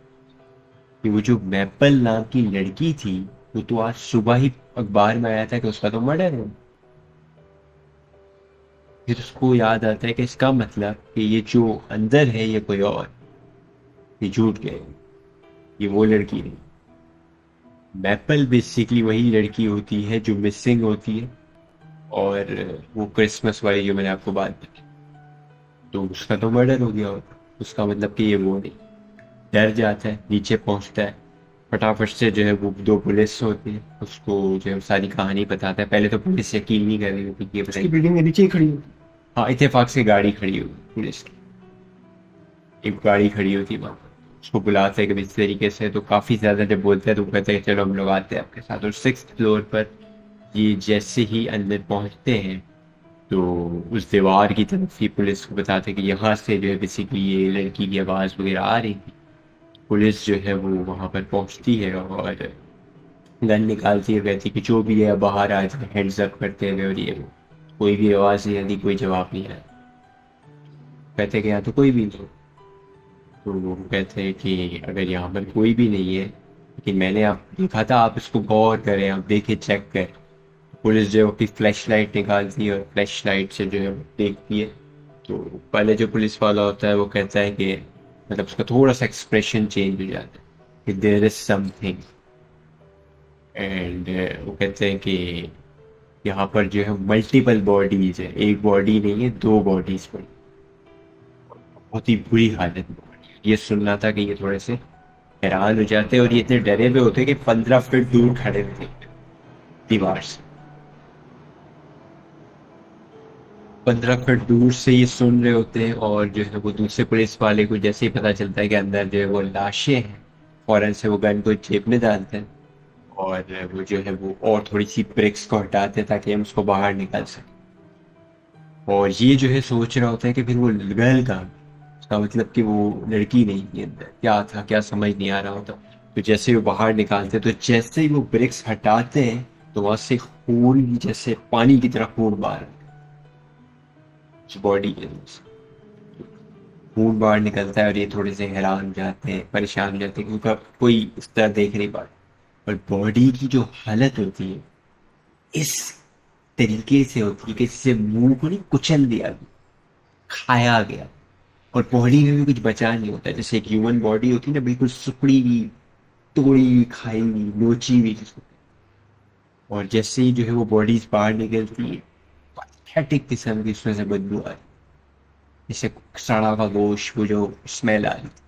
कि वो जो मैपल नाम की लड़की थी वो तो आज सुबह ही अखबार में आया था कि उसका तो मर्डर है। फिर उसको याद आता है कि इसका मतलब कि ये जो अंदर है ये कोई और, ये झूठ गए, ये वो लड़की नहीं। मैपल बेसिकली वही लड़की होती है जो मिसिंग होती है, और वो क्रिसमस वाली जो मैंने आपको बात बताई, तो उसका तो मर्डर हो गया होता। उसका मतलब कि ये वो नहीं। डर जाता है, नीचे पहुंचता है, फटाफट से जो है वो दो पुलिस होती है, उसको जो है सारी कहानी बताता है। पहले तो पुलिस यकीन नहीं कर रही होती कि ये उसकी बताइए। बिल्डिंग के नीचे ही खड़ी होती। हाँ, इत्तेफाक से गाड़ी खड़ी हुई पुलिस की, एक गाड़ी खड़ी होती है वहाँ पर। उसको बुलाते हैं कि इस तरीके से, तो काफ़ी ज़्यादा जब बोलते हैं तो वो कहते हैं चलो हम लोग आते हैं आपके साथ। और 6th फ्लोर पर ये जैसे ही अंदर पहुँचते हैं तो उस दीवार की तरफ ही पुलिस को बताते हैं कि यहाँ से जो है बेसिकली ये लड़की की आवाज़ वगैरह आ रही थी। पुलिस जो है वो वहाँ पर पहुँचती है और गन निकालती है, कहती है कि जो भी है बाहर आ जाए, हेड्स अप करते हुए। और ये वो कोई भी आवाज़ नहीं आती, कोई जवाब नहीं आया। कहते हैं कि यहाँ तो कोई भी नहीं। तो वो कहते हैं कि अगर यहाँ पर कोई भी नहीं है, लेकिन मैंने आप देखा था, आप इसको गौर करें, आप देखें, चेक करें। पुलिस जो है अपनी फ्लैश लाइट निकालती है और फ्लैश लाइट से जो है वो देखती है। तो पहले जो पुलिस वाला होता है वो कहता है कि, मतलब उसका थोड़ा सा एक्सप्रेशन चेंज हो जाता है कि देयर इज समथिंग। एंड वो कहते हैं कि यहाँ पर जो है मल्टीपल बॉडीज है, एक बॉडी नहीं है, दो बॉडीज पड़ी। बहुत ही बुरी हालत में पड़ी। ये सुनना था कि ये थोड़े से हैरान हो जाते और ये इतने डरे हुए होते कि 15 फीट दूर खड़े थे दीवार से। 15 फीट दूर से ये सुन रहे होते हैं और जो है वो दूसरे पुलिस वाले को जैसे ही पता चलता है कि अंदर जो है वो लाशें हैं, फौरन से वो गन को जेब में डालते हैं और वो जो है वो और थोड़ी सी ब्रिक्स को हटाते हैं ताकि हम उसको बाहर निकाल सकें। और ये जो है सोच रहा होता है कि फिर वो गर्ल कहाँ, उसका मतलब कि वो लड़की नहीं थी, अंदर क्या था क्या समझ नहीं आ रहा होता। तो जैसे ही वो बाहर निकालते हैं तो जैसे ही वो ब्रिक्स हटाते हैं तो वहां से खून जैसे पानी की तरह खून बाहर बॉडी के अंदर से खून बाहर निकलता है और ये थोड़े से हैरान हो जाते हैं, परेशान हो जाते हैं क्योंकि कोई इस तरह देख नहीं पाता। और बॉडी की जो हालत होती है इस तरीके से होती है कि जैसे मुंह को नहीं कुचल दिया गया, खाया गया, और बॉडी में भी कुछ बचा नहीं होता। जैसे एक ह्यूमन बॉडी होती है ना, बिल्कुल सुकड़ी हुई, तोड़ी हुई, खाई हुई, नोची हुई जिसको। और जैसे ही जो है वो बॉडीज बाहर निकलती है, पैथेटिक किस्म की उसमें से बदबू आ रही, जैसे सड़ा का गोश्त, वो जो स्मेल आ रही थी।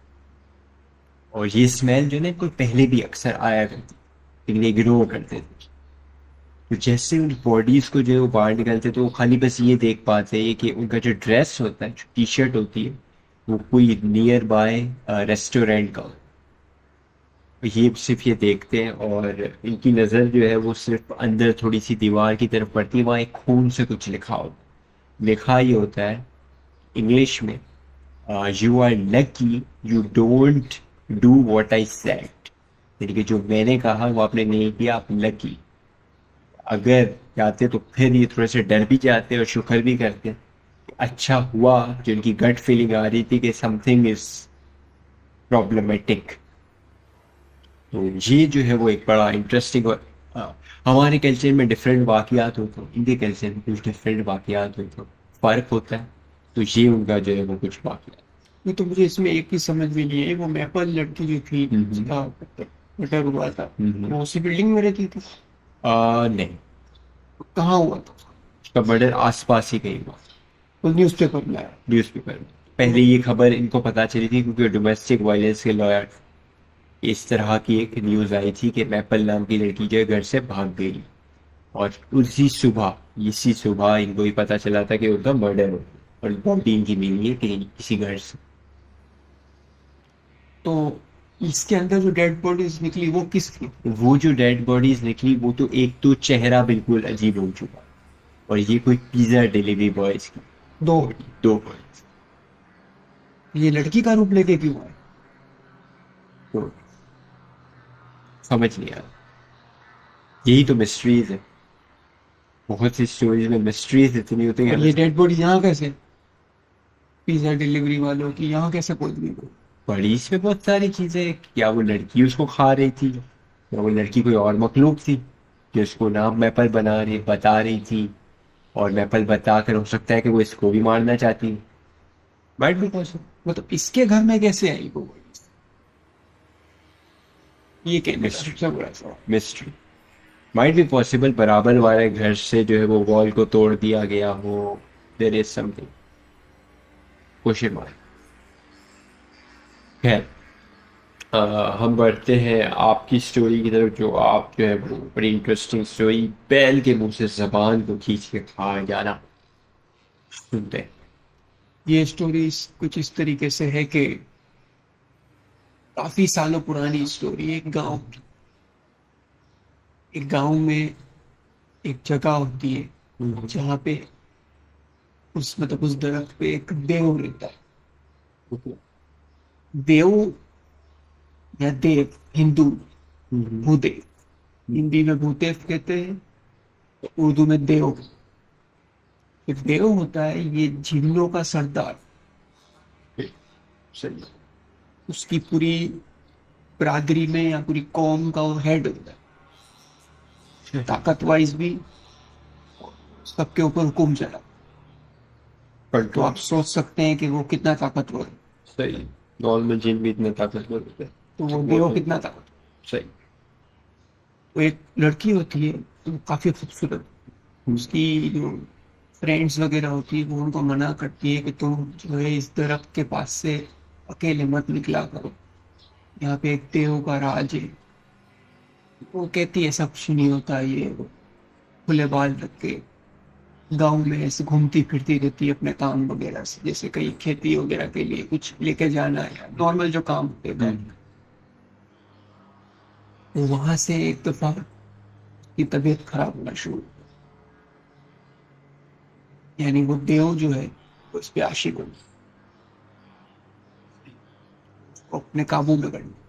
और ये स्मेल जो है ना कोई पहले भी अक्सर आया करती, लेकिन इग्नोर करते थे। तो जैसे उन बॉडीज को जो है वो बाहर निकलते तो वो खाली बस ये देख पाते हैं कि उनका जो ड्रेस होता है, जो टी शर्ट होती है, वो कोई नियर बाय रेस्टोरेंट का हो। ये सिर्फ ये देखते हैं और इनकी नज़र जो है वो सिर्फ अंदर थोड़ी सी दीवार की तरफ पड़ती है। वहाँ एक खून से कुछ लिखा होता, लिखा ये होता है इंग्लिश में, you are lucky you don't do what I said, यानी कि जो मैंने कहा वो आपने नहीं किया, आप लकी। अगर जाते तो फिर ये थोड़े से डर भी जाते और शुक्र भी करते, अच्छा हुआ जो इनकी गट फीलिंग आ रही थी कि समथिंग इज प्रॉब्लमेटिक। तो ये जो है वो एक बड़ा इंटरेस्टिंग और हमारे कल्चर में डिफरेंट वाकयात होते हैं, इनके कल्चर में कुछ डिफरेंट वाकयात होते हैं, फ़र्क होता है। तो ये उनका जो है वो कुछ वाकयात। ये तो मुझे इसमें एक ही समझ में नहीं है, वो मैपल लड़की जो थी जिसका मर्डर हुआ था, वो उसी बिल्डिंग में रहती थी? नहीं, कहाँ हुआ था? उसका मर्डर आसपास ही कहीं हुआ, वो न्यूज़पेपर में आया? न्यूज़पेपर में। पहले ये खबर इनको पता चली थी क्योंकि डोमेस्टिक वायलेंस के लॉयर, इस तरह की एक न्यूज़ आई थी कि मैपल नाम की लड़की जो है घर से भाग गई और इसी सुबह इनको भी पता चला था कि उनका मर्डर हो और बॉडी इनकी मिली है कहीं किसी घर से। तो इसके अंदर जो डेड बॉडीज निकली वो किसकी? वो जो डेड बॉडीज निकली वो तो एक तो चेहरा बिल्कुल अजीब हो चुका और ये कोई पिज्जा डिलीवरी बॉयज की दो? दो बॉयज। ये लड़की का रूप लेके क्यों आए? तो समझ नहीं आ रहा, यही तो मिस्ट्रीज है। बहुत सी स्टोरीज में मिस्ट्रीज इतनी होती और है। ये डेड बॉडी यहाँ कैसे, पिज्जा डिलीवरी वालों की यहाँ कैसे पहुंच गई? बड़ी इसमें बहुत सारी चीजें, क्या वो लड़की उसको खा रही थी या वो लड़की कोई और मखलूक थी जो उसको नाम मैपल बता रही थी, और मैपल बता कर हो सकता है कि वो इसको भी मारना चाहती है। बट बिकॉज मतलब इसके घर में कैसे आई वो bodies? ये कहने का सबसे बड़ा सवाल। मिस्ट्री माइट बी पॉसिबल, बराबर वाले घर से जो है वो वॉल को तोड़ दिया गया हो, there is something, question mark. खैर, हम बढ़ते हैं आपकी स्टोरी की तरफ, जो आप जो है वो बड़ी इंटरेस्टिंग स्टोरी, बैल के मुंह से जबान को खींच के खा जाना, सुनते हैं। ये स्टोरी कुछ इस तरीके से है कि काफी सालों पुरानी स्टोरी। एक गांव में एक जगह होती है जहाँ पे उस दरख्त पे एक देव रहता है। देव या देव, हिंदू भूदेव, हिंदी में भूदेव कहते हैं, उर्दू में देव। तो देव होता है ये जिन्नों का सरदार, सही। उसकी पूरी बिरादरी में या पूरी कौम का वो हेड होता है, ताकत वाइज भी सबके ऊपर हुक्म चला। तो आप सोच सकते हैं कि वो कितना ताकतवर है। सही, नॉर्मल जिन भी इतने ताकतवर होते हैं, तो वो देव कितना ताकतवर। सही। तो एक लड़की होती है, तो काफी खूबसूरत, उसकी जो फ्रेंड्स वगैरह होती है वो उनको मना करती है कि तुम जो है इस दरख्त के पास से अकेले मत निकला करो, यहाँ पे एक देव का राज है। वो कहती है सब कुछ नहीं होता, ये खुले बाल रख के गाँव में ऐसे घूमती फिरती रहती है अपने काम वगैरह से, जैसे कहीं खेती वगैरह के लिए कुछ लेके जाना है, नॉर्मल जो काम होते हैं। तो वहां से एक दफा की तबीयत खराब होना शुरू हुई। यानी वो देव जो है वो इस पे आशिक हो गया, उसको अपने काबू में कर लिया।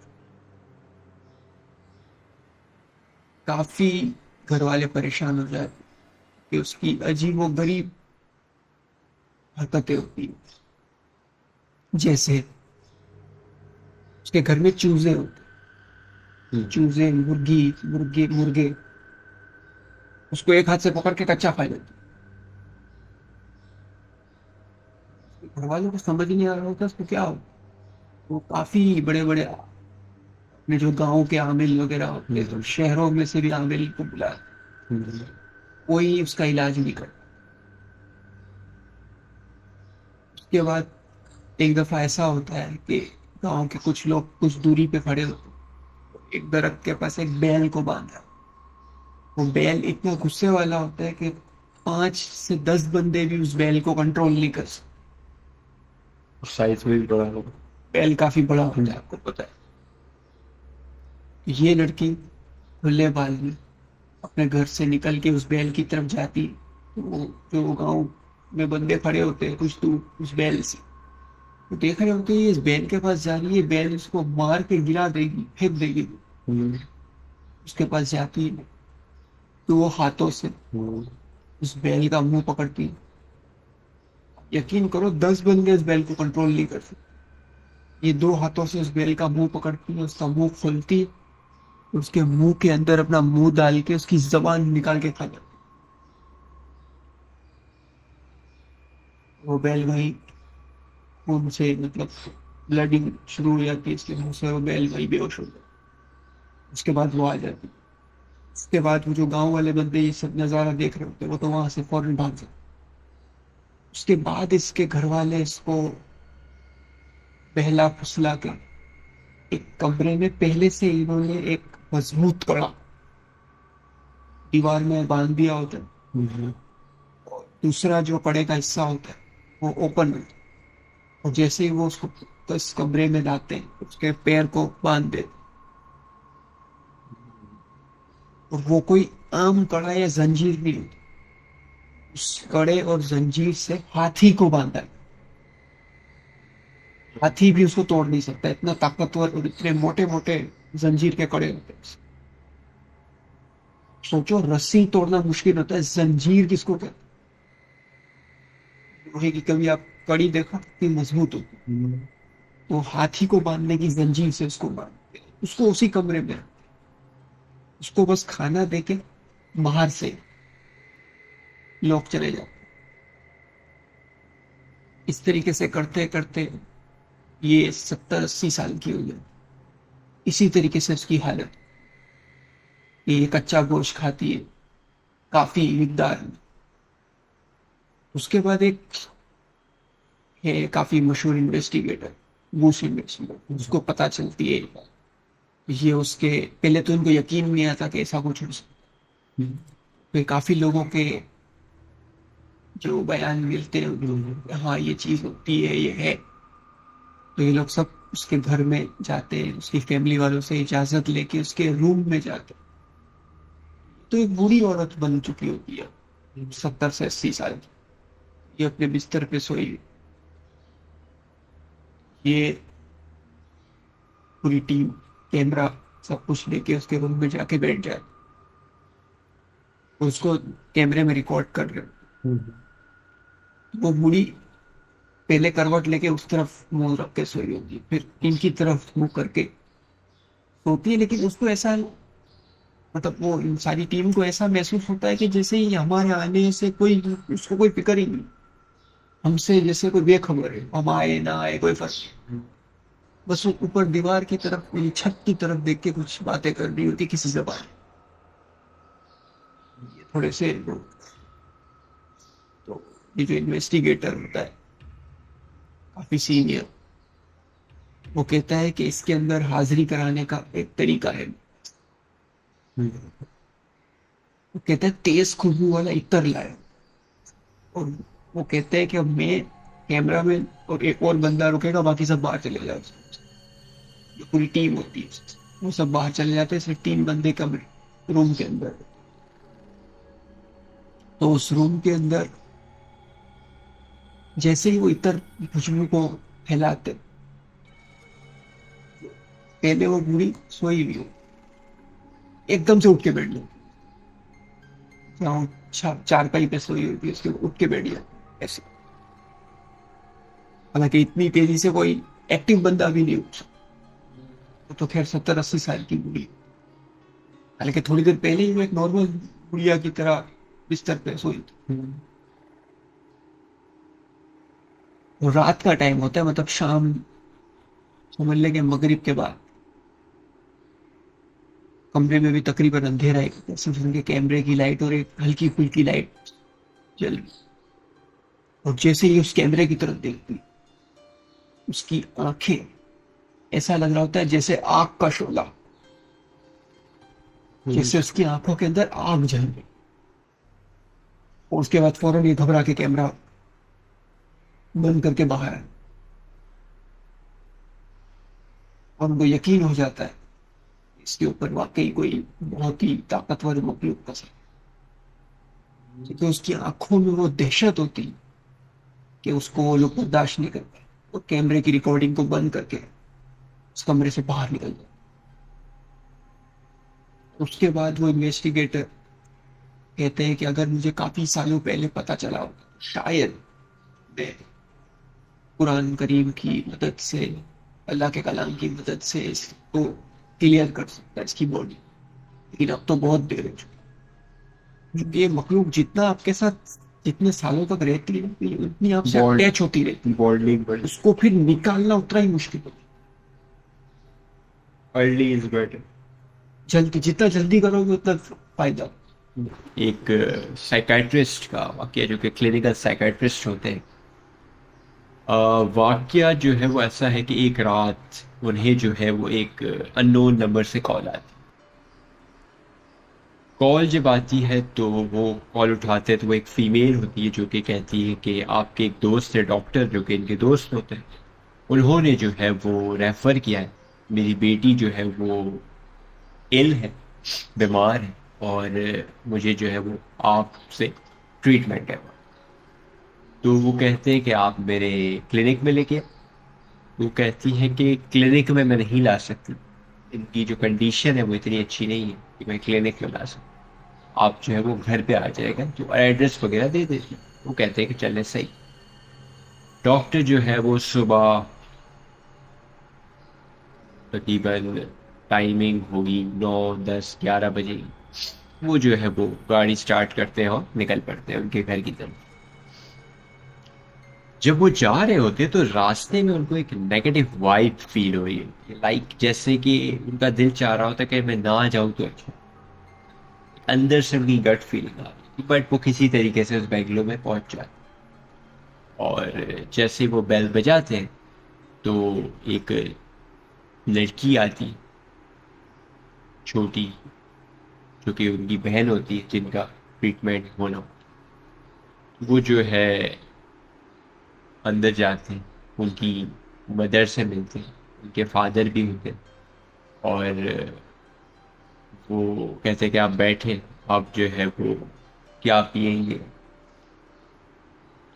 काफी घर वाले परेशान हो जाते कि उसकी अजीब व गरीब हरकतें होती हैं। जैसे उसके घर में चूजे होते हैं, चूजे, मुर्गी, मुर्गे उसको एक हाथ से पकड़ के कच्चा खा जाते हैं। घर वालों को समझ नहीं आ रहा होता उसको क्या हो। वो काफी बड़े बड़े अपने जो गांव के आमिल वगैरह होते हैं, तो शहरों में से भी आमिल को बुलाया, कोई उसका इलाज नहीं कर। उसके बाद एक दफा ऐसा होता है कि गांव के कुछ लोग कुछ दूरी पे खड़े होते हैं, एक दरख्त के पास एक बैल को बांधा। वो बैल इतना गुस्से वाला होता है कि 5 से 10 बंदे भी उस बैल को कंट्रोल नहीं कर सकते। साइज में भी बड़ा होगा। बैल काफी बड़ा होता है, आपको पता है। ये लड़की खुले बाल में अपने घर से निकल के उस बैल की तरफ जाती है। तो वो जो गांव में बंदे खड़े होते हैं कुछ दूर उस बैल से, तो देख रहे होते हैं ये इस बैल के पास जा रही है, बैल उसको मार के गिरा देगी, फेंक देगी। उसके पास जाती है तो वो हाथों से उस बैल का मुंह पकड़ती है। यकीन करो 10 बंदे उस बैल को कंट्रोल नहीं कर सकते। ये 2 हाथों से उस बैल का मुंह पकड़ती है, उसका मुंह खोलती है, उसके मुंह के अंदर अपना मुंह डाल के उसकी जबान निकाल के खा जाती है। वो बैल वही खून से मतलब ब्लडिंग शुरू हो जाती है इसके मुंह से, वो बैल वही बेहोश हो जाता है। उसके बाद वो आ जाती है। उसके बाद वो जो गांव वाले बंदे ये सब नजारा देख रहे होते हैं, वो तो वहां से फौरन भाग जाते। उसके बाद इसके घर वाले इसको बहला फुसला के एक कमरे में पहले से इन्होंने एक मजबूत कड़ा दीवार में बांध दिया होता है, और दूसरा जो कड़े का हिस्सा होता है वो ओपन होता है। और जैसे ही वो उसको इस कमरे में लाते हैं उसके पैर को बांध देते हैं। और वो कोई आम कड़ा या जंजीर नहीं होती, उस कड़े और जंजीर से हाथी को बांधा है। हाथी भी उसको तोड़ नहीं सकता, इतना ताकतवर और इतने मोटे मोटे जंजीर के कड़े होते हैं। सोचो रस्सी तोड़ना मुश्किल होता है, जंजीर किसको कहते हैं। लोहे की कभी आप कड़ी देखो कितनी मजबूत होती है, तो हाथी को बांधने की जंजीर से उसको बांधते हैं, उसको उसी कमरे में, उसको बस खाना देके बाहर से लोग चले जाते। इस तरीके से करते करते ये 70-80 साल की हो गई। इसी तरीके से उसकी हालत, ये कच्चा गोश्त खाती है काफी मिकदार में। उसके बाद एक है काफी मशहूर इन्वेस्टिगेटर, बूश इन्वेस्टिगेटर, उसको पता चलती है ये उसके, पहले तो उनको यकीन नहीं आता कि ऐसा कुछ हो सकता है। फिर काफी लोगों के जो बयान मिलते हैं हाँ ये चीज होती है, ये है। तो ये लोग सब उसके घर में जाते हैं, उसकी फैमिली वालों से इजाजत लेके उसके रूम में जाते हैं। तो एक बूढ़ी औरत बन चुकी होती है 70 से 80 साल की, ये अपने बिस्तर पे सोई हुई। ये पूरी टीम कैमरा सब कुछ लेके उसके रूम में जाके बैठ जाए, उसको कैमरे में रिकॉर्ड कर रहे हो। वो बूढ़ी पहले करवट लेके उस तरफ मुंह रख के सोई होगी, फिर इनकी तरफ मुंह करके सोती है। लेकिन उसको ऐसा मतलब वो इन सारी टीम को ऐसा महसूस होता है कि जैसे ही हमारे आने से कोई उसको कोई फिक्र ही नहीं, हमसे जैसे कोई बेखबर है, हम आए ना आए कोई फर्क नहीं। बस वो ऊपर दीवार की तरफ छत की तरफ देख के कुछ बातें कर रही होती किसी जबान में। थोड़े से ये जो इन्वेस्टिगेटर होता है काफी सीनियर, वो कहता है कि इसके अंदर हाजिरी कराने का एक तरीका है। वो कहता है तेज खुशबू वाला इत्र लाए, और वो कहते हैं कि अब मैं, कैमरा मैन और एक और बंदा रुकेगा, बाकी सब बाहर चले जाओ। जो पूरी टीम होती है वो सब बाहर चले जाते हैं, सिर्फ 3 बंदे कमरे रूम के अंदर। तो उस रूम के अंदर जैसे ही वो इतर खुशबू को फैलाते, पहले वो बूढ़ी सोई हुई हो, एकदम से उठ के बैठ जाती, चारपाई पे सोई हुई थी, उसके उठ के बैठ गया ऐसे। हालांकि इतनी तेजी से कोई एक्टिव बंदा भी नहीं उठ सकता। वो तो खैर 70-80 साल की बूढ़ी, हालांकि थोड़ी देर पहले ही वो एक नॉर्मल बुढ़िया की तरह बिस्तर पे सोई थी। वो रात का टाइम होता है, मतलब शाम, समझ लेंगे मगरिब के बाद। कमरे में भी तकरीबन अंधेरा है, सिर्फ उनके कैमरे की लाइट और एक हल्की फुल्की लाइट जल रही। और जैसे ही उस कैमरे की तरफ देखती, उसकी आंखें, ऐसा लग रहा होता है जैसे आग का शोला, जैसे उसकी आंखों के अंदर आग जल रही। और उसके बाद फौरन ये घबरा के कैमरा बंद करके बाहर आए, और उनको यकीन हो जाता है इसके ऊपर वाकई कोई बहुत ही ताकतवर मखलूक का सर, क्योंकि उसकी आंखों में वो दहशत होती कि उसको वो लोग बर्दाश्त नहीं करते। वो कैमरे की रिकॉर्डिंग को बंद करके उस कमरे से बाहर निकल जाए। उसके बाद वो इन्वेस्टिगेटर कहते हैं कि अगर मुझे काफी सालों पहले पता चला हो, शायद मैं कुरान करीम की मदद से, अल्लाह के कलाम की मदद से इसको क्लियर कर सकता है, इसकी बॉडी। लेकिन अब तो बहुत देर हो चुकी, क्योंकि ये मखलूक जितना आपके साथ जितने सालों तक रहती है, उतनी आपसे अटैच होती रहती है, उसको फिर निकालना उतना ही मुश्किल होता है। Early is better. जल्दी, जितना जल्दी करोगे उतना फायदा। एक साइकाइट्रिस्ट का वाकया, जो कि क्लिनिकल साइकाइट्रिस्ट होते हैं, वाकया जो है वो ऐसा है कि एक रात उन्हें जो है वो एक अननोन नंबर से कॉल आती। कॉल जब आती है तो वो कॉल उठाते हैं तो वो एक फीमेल होती है, जो कि कहती है कि आपके एक दोस्त है डॉक्टर, जो कि इनके दोस्त होते हैं, उन्होंने जो है वो रेफ़र किया है, मेरी बेटी जो है वो इल है, बीमार है, और मुझे जो है वो आपसे ट्रीटमेंट करवा। तो वो कहते हैं कि आप मेरे क्लिनिक में लेके। वो कहती है कि क्लिनिक में मैं नहीं ला सकती, इनकी जो कंडीशन है वो इतनी अच्छी नहीं है कि मैं क्लिनिक में ला सकूँ, आप जो है वो घर पे आ जाएगा, जो एड्रेस वगैरह दे देती। वो कहते हैं कि चले सही। डॉक्टर जो है वो सुबह तकरीबन टाइमिंग होगी 9, 10, 11 बजे, वो जो है वो गाड़ी स्टार्ट करते हैं और निकल पड़ते हैं उनके घर की तरफ। जब वो जा रहे होते तो रास्ते में उनको एक नेगेटिव वाइब फील हो रही है, लाइक जैसे कि उनका दिल चाह रहा होता कि मैं ना जाऊं तो अच्छा। अंदर से उनकी गट फीलिंग आ रही, बट वो किसी तरीके से उस बेंगलो में पहुंच जाते। और जैसे वो बेल बजाते हैं तो एक लड़की आती, छोटी, जो कि उनकी बहन होती है, जिनका ट्रीटमेंट होना। वो जो है अंदर जाते हैं, उनकी मदर से मिलते हैं, उनके फादर भी होते हैं, और वो कहते हैं कि आप बैठे, आप जो है वो क्या पियेंगे।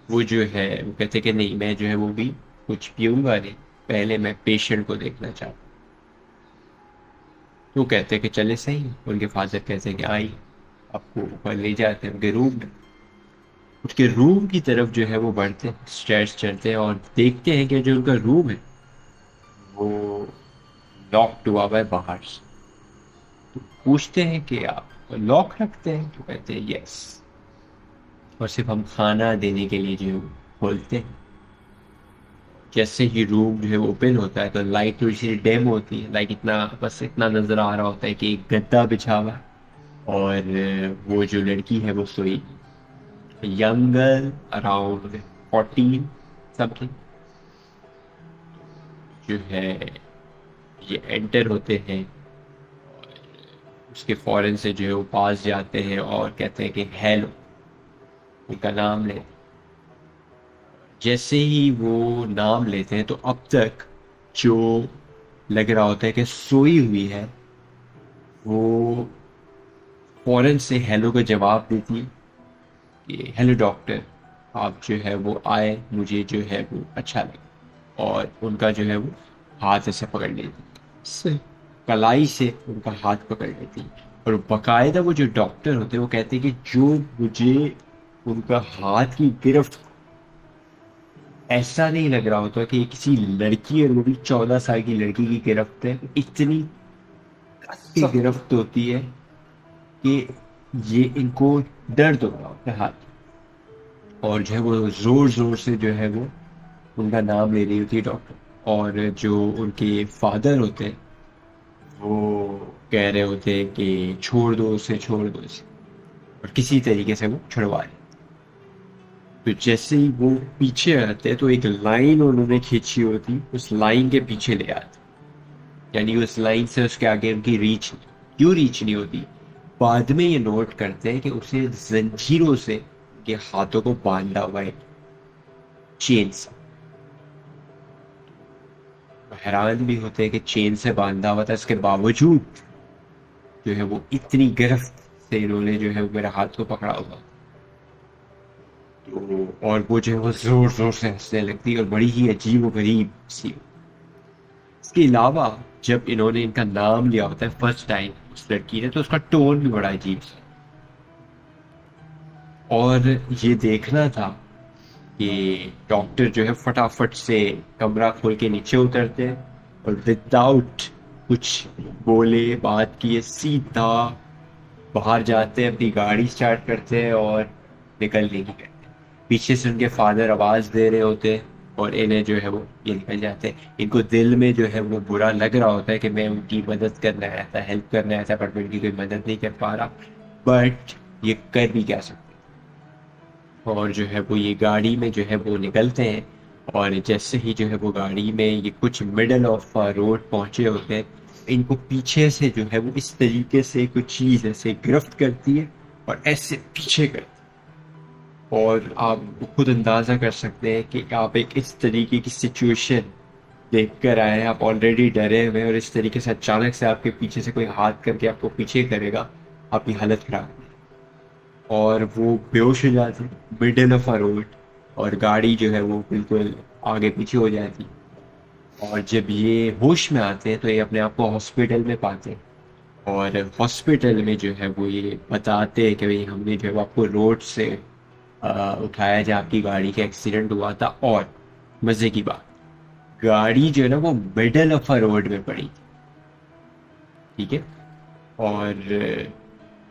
वो जो है वो कहते हैं कि नहीं, मैं जो है वो भी कुछ पीऊँगा नहीं, पहले मैं पेशेंट को देखना चाहता हूँ। तो कहते हैं कि चले सही। उनके फादर कहते हैं कि आइए, आपको ऊपर ले जाते हैं उनके रूम में। उसके रूम की तरफ जो है वो बढ़ते हैं, स्टेयर्स चढ़ते हैं, और देखते हैं कि जो उनका रूम है वो लॉक्ड हुआ हुआ है बाहर से। तो पूछते हैं कि आप लॉक रखते हैं? तो कहते हैं यस, और सिर्फ हम खाना देने के लिए जो है वो खोलते हैं। जैसे ही रूम जो है वो ओपन होता है तो लाइट थोड़ी सी डेम होती है, लाइक इतना, बस इतना नज़र आ रहा होता है कि एक गद्दा बिछा हुआ है और वो जो लड़की है वो सोई। यंग गर्ल अराउंड 14 समथिंग जो है ये एंटर होते हैं। उसके फौरन से जो है वो पास जाते हैं और कहते हैं कि हेलो, उनका नाम लेते हैं। जैसे ही वो नाम लेते हैं तो अब तक जो लग रहा होता है कि सोई हुई है वो फौरन से हेलो का जवाब देती है कि हेलो डॉक्टर, आप जो है वो आए, मुझे जो है वो अच्छा लगा। और उनका जो है वो हाथ ऐसे पकड़ लेती, सही। कलाई से उनका हाथ पकड़ लेती। और बाकायदा वो जो डॉक्टर होते हैं वो कहते हैं कि जो मुझे उनका हाथ की गिरफ्त, ऐसा नहीं लग रहा होता कि ये किसी लड़की, और वो भी 14 साल की लड़की की गिरफ्त है, इतनी की गिरफ्त होती है कि ये इनको दर्द हो रहा होता है हाथ। और जो है वो जोर जोर से जो है वो उनका नाम ले रही होती है डॉक्टर। और जो उनके फादर होते हैं वो कह रहे होते हैं कि छोड़ दो उसे, छोड़ दो उसे, और किसी तरीके से वो छुड़वा रहे। तो जैसे ही वो पीछे आते हैं तो एक लाइन उन्होंने खींची होती, उस लाइन के पीछे ले आते, यानी उस लाइन से उसके आगे उनकी रीच, क्यों रीच नहीं होती, बाद में ये नोट करते हैं कि उसे जंजीरों से के हाथों को बांधा हुआ है, चेन से। तो हैरान भी होते हैं कि चेन से बांधा हुआ था, इसके बावजूद जो है वो इतनी गिरफ्त से इन्होंने जो है वो मेरे हाथ को पकड़ा हुआ। तो और वो जो है वो जोर जोर से हंसने लगती और बड़ी ही अजीब व गरीब सी। इसके अलावा जब इन्होंने इनका नाम लिया होता है फर्स्ट टाइम उस लड़की ने, तो उसका टोन भी बड़ा अजीब सा। और ये देखना था कि डॉक्टर जो है फटाफट से कमरा खोल के नीचे उतरते हैं और विदाउट कुछ बोले बात किए सीधा बाहर जाते हैं, अपनी गाड़ी स्टार्ट करते हैं और निकलने की करते हैं। पीछे से उनके फादर आवाज दे रहे होते हैं और इन्हें जो है वो ये निकल जाते हैं। इनको दिल में जो है वो बुरा लग रहा होता है कि मैं उनकी मदद करने आया था, हेल्प करने आया था, बट मैं उनकी कोई मदद नहीं कर पा रहा। बट ये कर भी क्या सकते। और जो है वो ये गाड़ी में जो है वो निकलते हैं। और जैसे ही जो है वो गाड़ी में ये कुछ मिडल ऑफ रोड पहुंचे होते हैं, इनको पीछे से जो है वो इस तरीके से कुछ चीज़ ऐसे गिरफ्त करती है और ऐसे पीछे करती है। और आप खुद अंदाज़ा कर सकते हैं कि आप एक इस तरीके की सिचुएशन देख कर आए हैं, आप ऑलरेडी डरे हुए हैं, और इस तरीके से अचानक से आपके पीछे से कोई हाथ करके आपको पीछे करेगा, आपकी हालत खराब। और वो बेहोश हो जाते मिडिल ऑफ अ रोड, और गाड़ी जो है वो बिल्कुल आगे पीछे हो जाती। और जब ये होश में आते हैं तो ये अपने आप को हॉस्पिटल में पाते हैं। और हॉस्पिटल में जो है वो ये बताते हैं कि भाई हमने जो है वो आपको रोड से उठाया जहाँ आपकी गाड़ी का एक्सीडेंट हुआ था। और मज़े की बात, गाड़ी जो है ना वो मिडल ऑफ अ रोड में पड़ी थी, ठीक है। और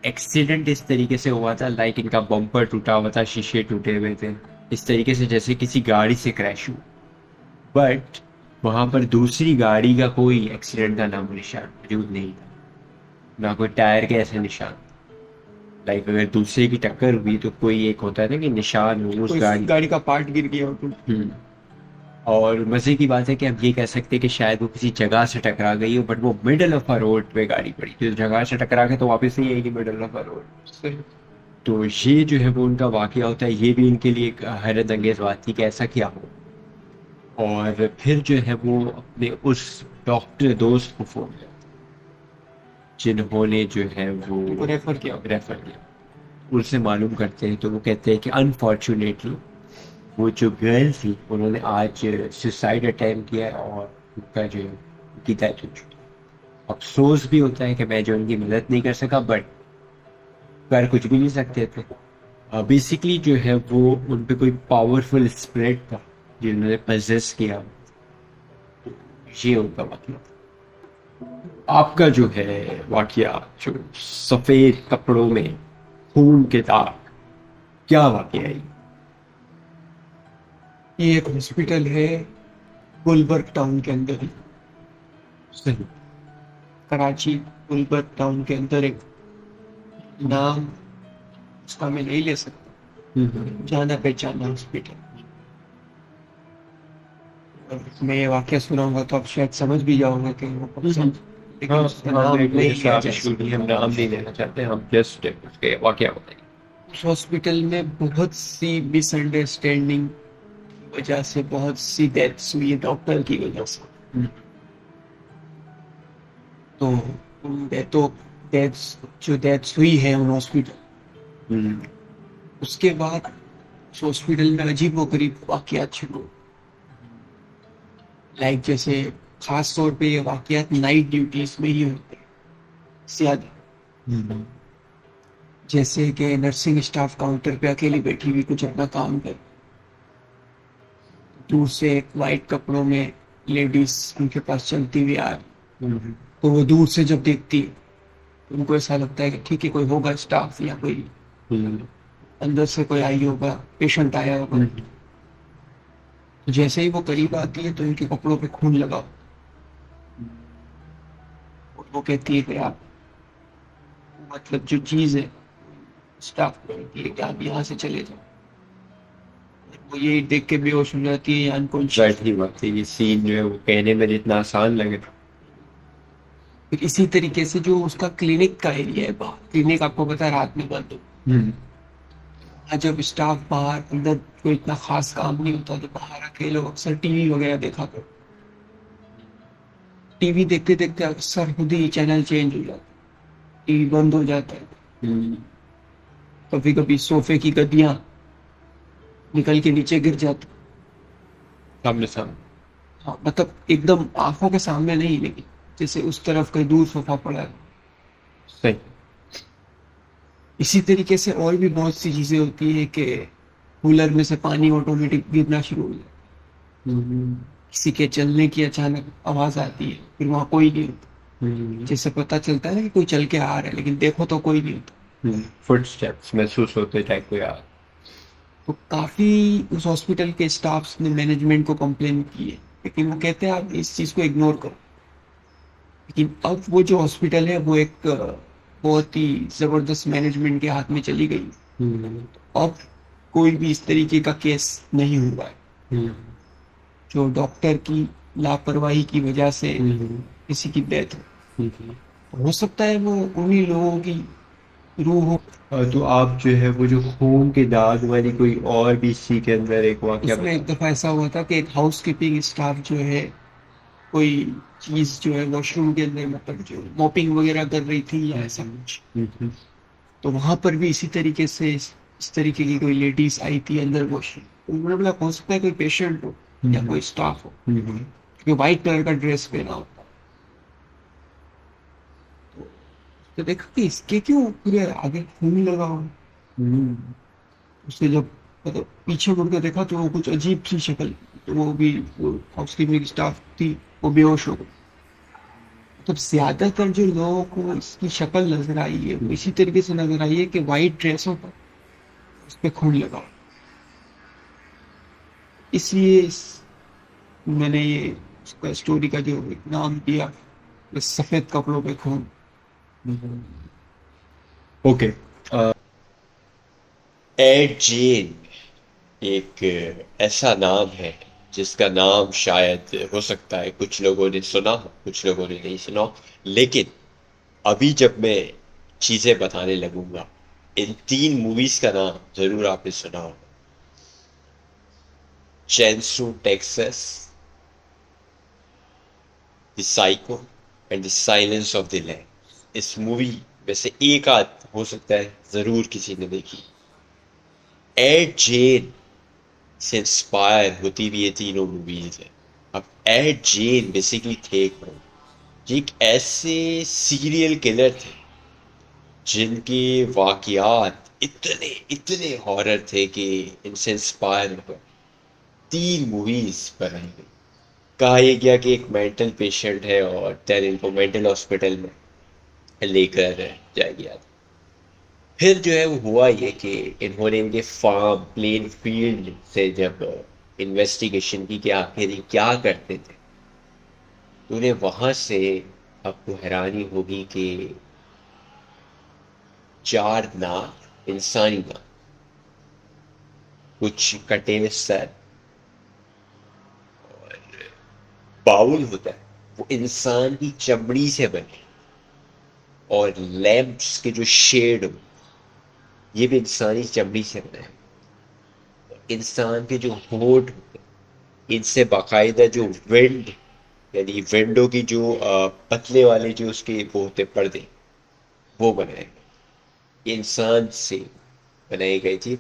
एक्सीडेंट इस तरीके से हुआ था, लाइक इनका बम्पर टूटा हुआ था, शीशे टूटे हुए थे, इस तरीके से जैसे किसी गाड़ी से क्रैश हुआ। बट वहां पर दूसरी गाड़ी का कोई एक्सीडेंट का नाम निशान मौजूद नहीं था, ना कोई टायर के ऐसे निशान। लाइक अगर दूसरे की टक्कर हुई तो कोई एक होता है ना कि निशान हो उस गाड़ी। गाड़ी का पार्ट गिर गया हो तो। और मजे की बात है कि हम ये कह सकते हैं कि शायद वो किसी जगह से टकरा गई हो, बट वो मिडल ऑफ अ रोड पे गाड़ी पड़ी थी। तो जगह से टकरा के तो वापस ही आएगी मिडल ऑफ अ रोड। तो ये जो है वो उनका वाकया होता है। ये भी इनके लिए एक हैरत अंगेज बात थी कि ऐसा क्या हो। और फिर जो है वो अपने उस डॉक्टर दोस्त को फोन किया जिन्होंने जो है वो रेफर किया। उनसे मालूम करते हैं तो वो कहते हैं कि अनफॉर्चुनेटली वो जो गर्ल थी उन्होंने आज सुसाइड अटेम्प्ट किया है और उनका जो उनकी डेथ हो चुकी है। अफसोस भी होता है कि मैं जो उनकी मदद नहीं कर सका, बट कर कुछ भी नहीं सकते थे। बेसिकली जो है वो उन पे कोई पावरफुल स्पिरिट था जिन्होंने पजेस किया। ये उनका वाकया। आपका जो है वाकया, जो सफेद कपड़ों में खून के दाग, क्या वाकया है? ये एक हॉस्पिटल है गुलबर्ग टाउन के अंदर ही, सही। कराची गुलबर्ग टाउन के अंदर। एक नाम उसका मैं नहीं ले सकता, जाना पहचाना हॉस्पिटल। और मैं ये वाक्य सुनाऊंगा तो आप शायद समझ भी जाओगे कि वो कौन सा, लेकिन हाँ उसका हाँ, नाम मेरे नहीं लिया साथ जा इशू सकता। नहीं, हम नाम नहीं लेना चाहते, हम जस्ट उसके वाकया बताएंगे। उस हॉस्पिटल में बहुत सी मिसअंडरस्टैंडिंग की वजह से बहुत सी डेथ्स हुई है डॉक्टर की वजह से। तो उन डेथों डेथ्स जो डेथ्स हुई है उन हॉस्पिटल, उसके बाद उस हॉस्पिटल में अजीबोगरीब वाकयात शुरू हुए। लाइक जैसे खास तौर पे ये वाकयात नाइट ड्यूटीज में ही होते हैं ज्यादा। जैसे कि नर्सिंग स्टाफ काउंटर पे अकेली बैठी हुई कुछ अपना काम कर, दूर से एक वाइट कपड़ों में लेडीज उनके पास चलती हुई आ रही, तो वो दूर से जब देखती है तो उनको ऐसा लगता है कि ठीक है कोई होगा स्टाफ या कोई अंदर से कोई आई होगा, पेशेंट आया होगा। तो जैसे ही वो करीब आती है तो उनके कपड़ों पे खून लगा होता है। और वो कहती है कि आप, मतलब जो चीज है स्टाफ को कहती है कि आप यहाँ से चले जाओ। वो यही देख के बेहोश हो जाती है या अनकॉन्शियस। जाहिर बात है, ये सीन जो है वो कहने में जितना आसान लगे। फिर इसी तरीके से जो उसका क्लिनिक का एरिया है, बाहर क्लिनिक आपको पता है रात में बंद हो, जब स्टाफ बाहर, अंदर कोई इतना खास काम नहीं होता तो बाहर आके लोग अक्सर टीवी वगैरह देखा करते। टीवी देखते देखते अक्सर खुद ही चैनल चेंज हो जाता है, टीवी बंद हो जाता है। कभी कभी सोफे की गद्दियां निकल के नीचे गिर जाती। सामने सामने। हाँ, मतलब एकदम आंखों के सामने नहीं, लेकिन जैसे उस तरफ कहीं दूर सोफा पड़ा है। सही। इसी तरीके से और भी बहुत सी चीजें होती है कि कूलर में से पानी ऑटोमेटिक गिरना शुरू हो जाता है। किसी के चलने की अचानक आवाज आती है, फिर वहां कोई नहीं होता। जैसे पता चलता है ना कि कोई चल के आ रहा है, लेकिन देखो तो कोई नहीं होता। फुटस्टेप्स महसूस होते टाइप को यार। तो काफी उस हॉस्पिटल के स्टाफ ने मैनेजमेंट को कंप्लेन की है, लेकिन वो कहते हैं आप इस चीज को इग्नोर करो। लेकिन अब वो जो हॉस्पिटल है वो एक बहुत ही जबरदस्त मैनेजमेंट के हाथ में चली गई। अब कोई भी इस तरीके का केस नहीं हुआ है जो डॉक्टर की लापरवाही की वजह से किसी की डेथ हो सकता है वो उन्हीं लोगों की रूह हो। तो आप जो है वो जो खून के दाग वाली कोई और भी इसी के अंदर एक वाकया उसमें एक दफा ऐसा हुआ था कि एक हाउस कीपिंग स्टाफ जो है कोई चीज जो है वॉशरूम के अंदर, मतलब जो मॉपिंग वगैरह कर रही थी या ऐसा कुछ, तो वहां पर भी इसी तरीके से इस तरीके की कोई लेडीज आई थी अंदर वॉशरूम। तो उन्होंने बोला हो सकता है कोई पेशेंट हो या कोई स्टाफ हो, क्योंकि व्हाइट कलर का ड्रेस पहना होता। तो देखा कि इसके क्यों पूरे आगे खून लगा हो। उसने जब मतलब पीछे मुड़ के देखा तो वो कुछ अजीब सी शक्ल, तो वो भी हाउस कीपिंग स्टाफ थी, वो बेहोश हो गई। तो ज्यादातर जो लोगों को इसकी शक्ल नजर आई है वो इसी तरीके से नजर आई है कि व्हाइट ड्रेसों पर उस पे खून लगा हो। इसलिए मैंने ये उसका स्टोरी का जो एक नाम दिया, बस सफेद कपड़ों पे खून। ओके। एड जेन एक ऐसा नाम है जिसका नाम शायद हो सकता है कुछ लोगों ने सुना हो, कुछ लोगों ने नहीं सुना हो। लेकिन अभी जब मैं चीजें बताने लगूंगा, इन 3 मूवीज का नाम जरूर आपने सुना होगा। Chainsaw Texas, the psycho and the silence of the lamb. इस मूवी में से एक आध हो सकता है जरूर किसी ने देखी। एड जेन से इंस्पायर होती हुई ये तीनों मूवीज है। अब एड जेन बेसिकली थे कौन? ये एक ऐसे सीरियल किलर थे जिनके वाकयात इतने इतने हॉरर थे कि इनसे इंस्पायर होकर 3 मूवीज बनाई गई। कहा यह गया कि एक मेंटल पेशेंट है और देन इनको मेंटल हॉस्पिटल में लेकर जाया गया। फिर जो है वो हुआ ये कि इन्होंने इनके फार्म प्लेन फील्ड से जब इन्वेस्टिगेशन की कि आखिर ये क्या करते थे, तो उन्हें वहां से, आपको हैरानी होगी कि 4 नाक, इंसानी नाक, कुछ कटे सर और बाउल होता है वो इंसान की चमड़ी से बने, और लैंप्स के जो शेड हो ये भी इंसानी चमड़ी से बने हैं। इंसान के जो होंठ होते हैं इनसे बाकायदा जो विंड यानी विंडो की जो पतले वाले जो उसके वो होते पर्दे वो बनाए गए, ये इंसान से बनाई गई थी।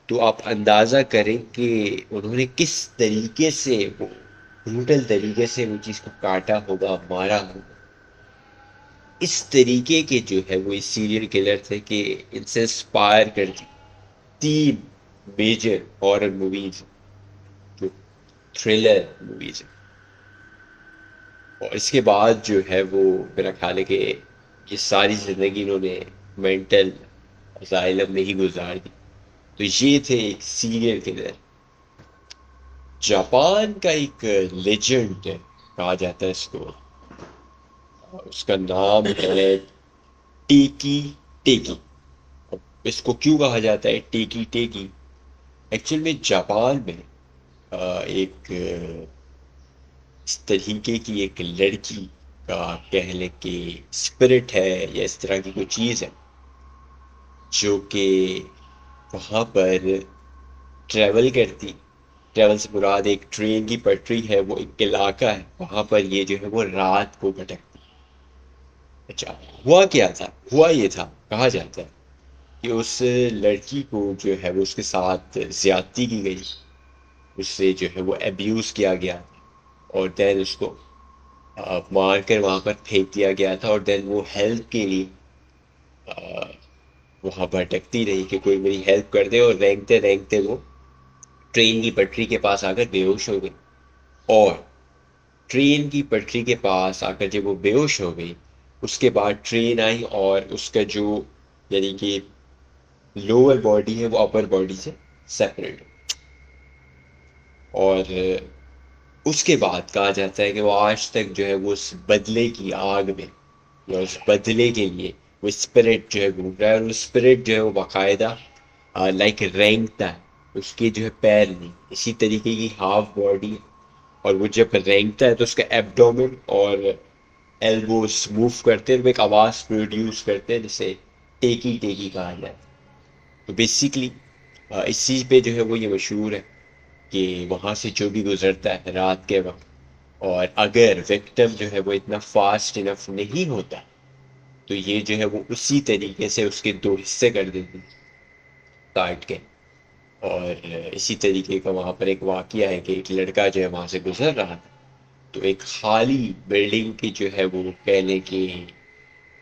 तो आप अंदाजा करें कि उन्होंने किस तरीके से वो ब्रूटल तरीके से वो चीज को काटा होगा, मारा होगा। इस तरीके के जो है वो इस सीरियल किलर थे कि इनसे इंस्पायर करती 3 मेजर हॉरर मूवीज जो थ्रिलर मूवीज है। और इसके बाद जो है वो मेरा ख्याल है कि ये सारी जिंदगी इन्होंने मेंटल असाइलम में ही गुजार दी। तो ये थे एक सीरियल किलर। जापान का एक लेजेंड कहा जाता है इसको, उसका नाम है टेकी टेकी। अब इसको क्यों कहा जाता है टेकी टेकी? एक्चुअल में जापान में एक इस तरीके की एक लड़की का कह लें कि स्पिरिट है या इस तरह की कोई चीज़ है जो कि वहाँ पर ट्रैवल करती। ट्रैवल से मुराद एक ट्रेन की पटरी है, वो एक इलाका है, वहाँ पर ये जो है वो रात को भटकती। अच्छा, हुआ क्या था? हुआ ये था, कहा जाता है कि उस लड़की को जो है वो उसके साथ ज्यादती की गई, उससे जो है वो अब्यूज़ किया गया और देन उसको मार कर वहाँ पर फेंक दिया गया था। और देन वो हेल्प के लिए वहाँ भटकती रही कि कोई मेरी हेल्प कर दे, और रेंगते रेंगते वो ट्रेन की पटरी के पास आकर बेहोश हो गई। और ट्रेन की पटरी के पास आकर जब वो बेहोश हो गई उसके बाद ट्रेन आई और उसका जो यानी कि लोअर बॉडी है वो अपर बॉडी से सेपरेट। और उसके बाद कहा जाता है कि वो आज तक जो है वो उस बदले की आग में या उस बदले के लिए वो स्पिरिट जो है घूम रहा है। और वो स्पिरिट जो है वो बाकायदा लाइक रेंगता है, उसके जो है पैर नहीं, इसी तरीके की हाफ बॉडी है। और वो जब रेंगता है तो उसका एब्डोमेन और एल्बोस मूव करते हैं, वो एक आवाज़ प्रोड्यूस करते हैं जिसे टेकी टेकी कहा जाता है। तो बेसिकली इस चीज़ पे जो है वो ये मशहूर है कि वहाँ से जो भी गुजरता है रात के वक्त, और अगर विक्टिम जो है वो इतना फास्ट इनफ नहीं होता तो ये जो है वो उसी तरीके से उसके 2 हिस्से कर देती काट के। और इसी तरीके का वहाँ पर एक वाकया है कि एक लड़का जो है वहाँ से गुजर रहा था, तो एक खाली बिल्डिंग की जो है वो कह लें कि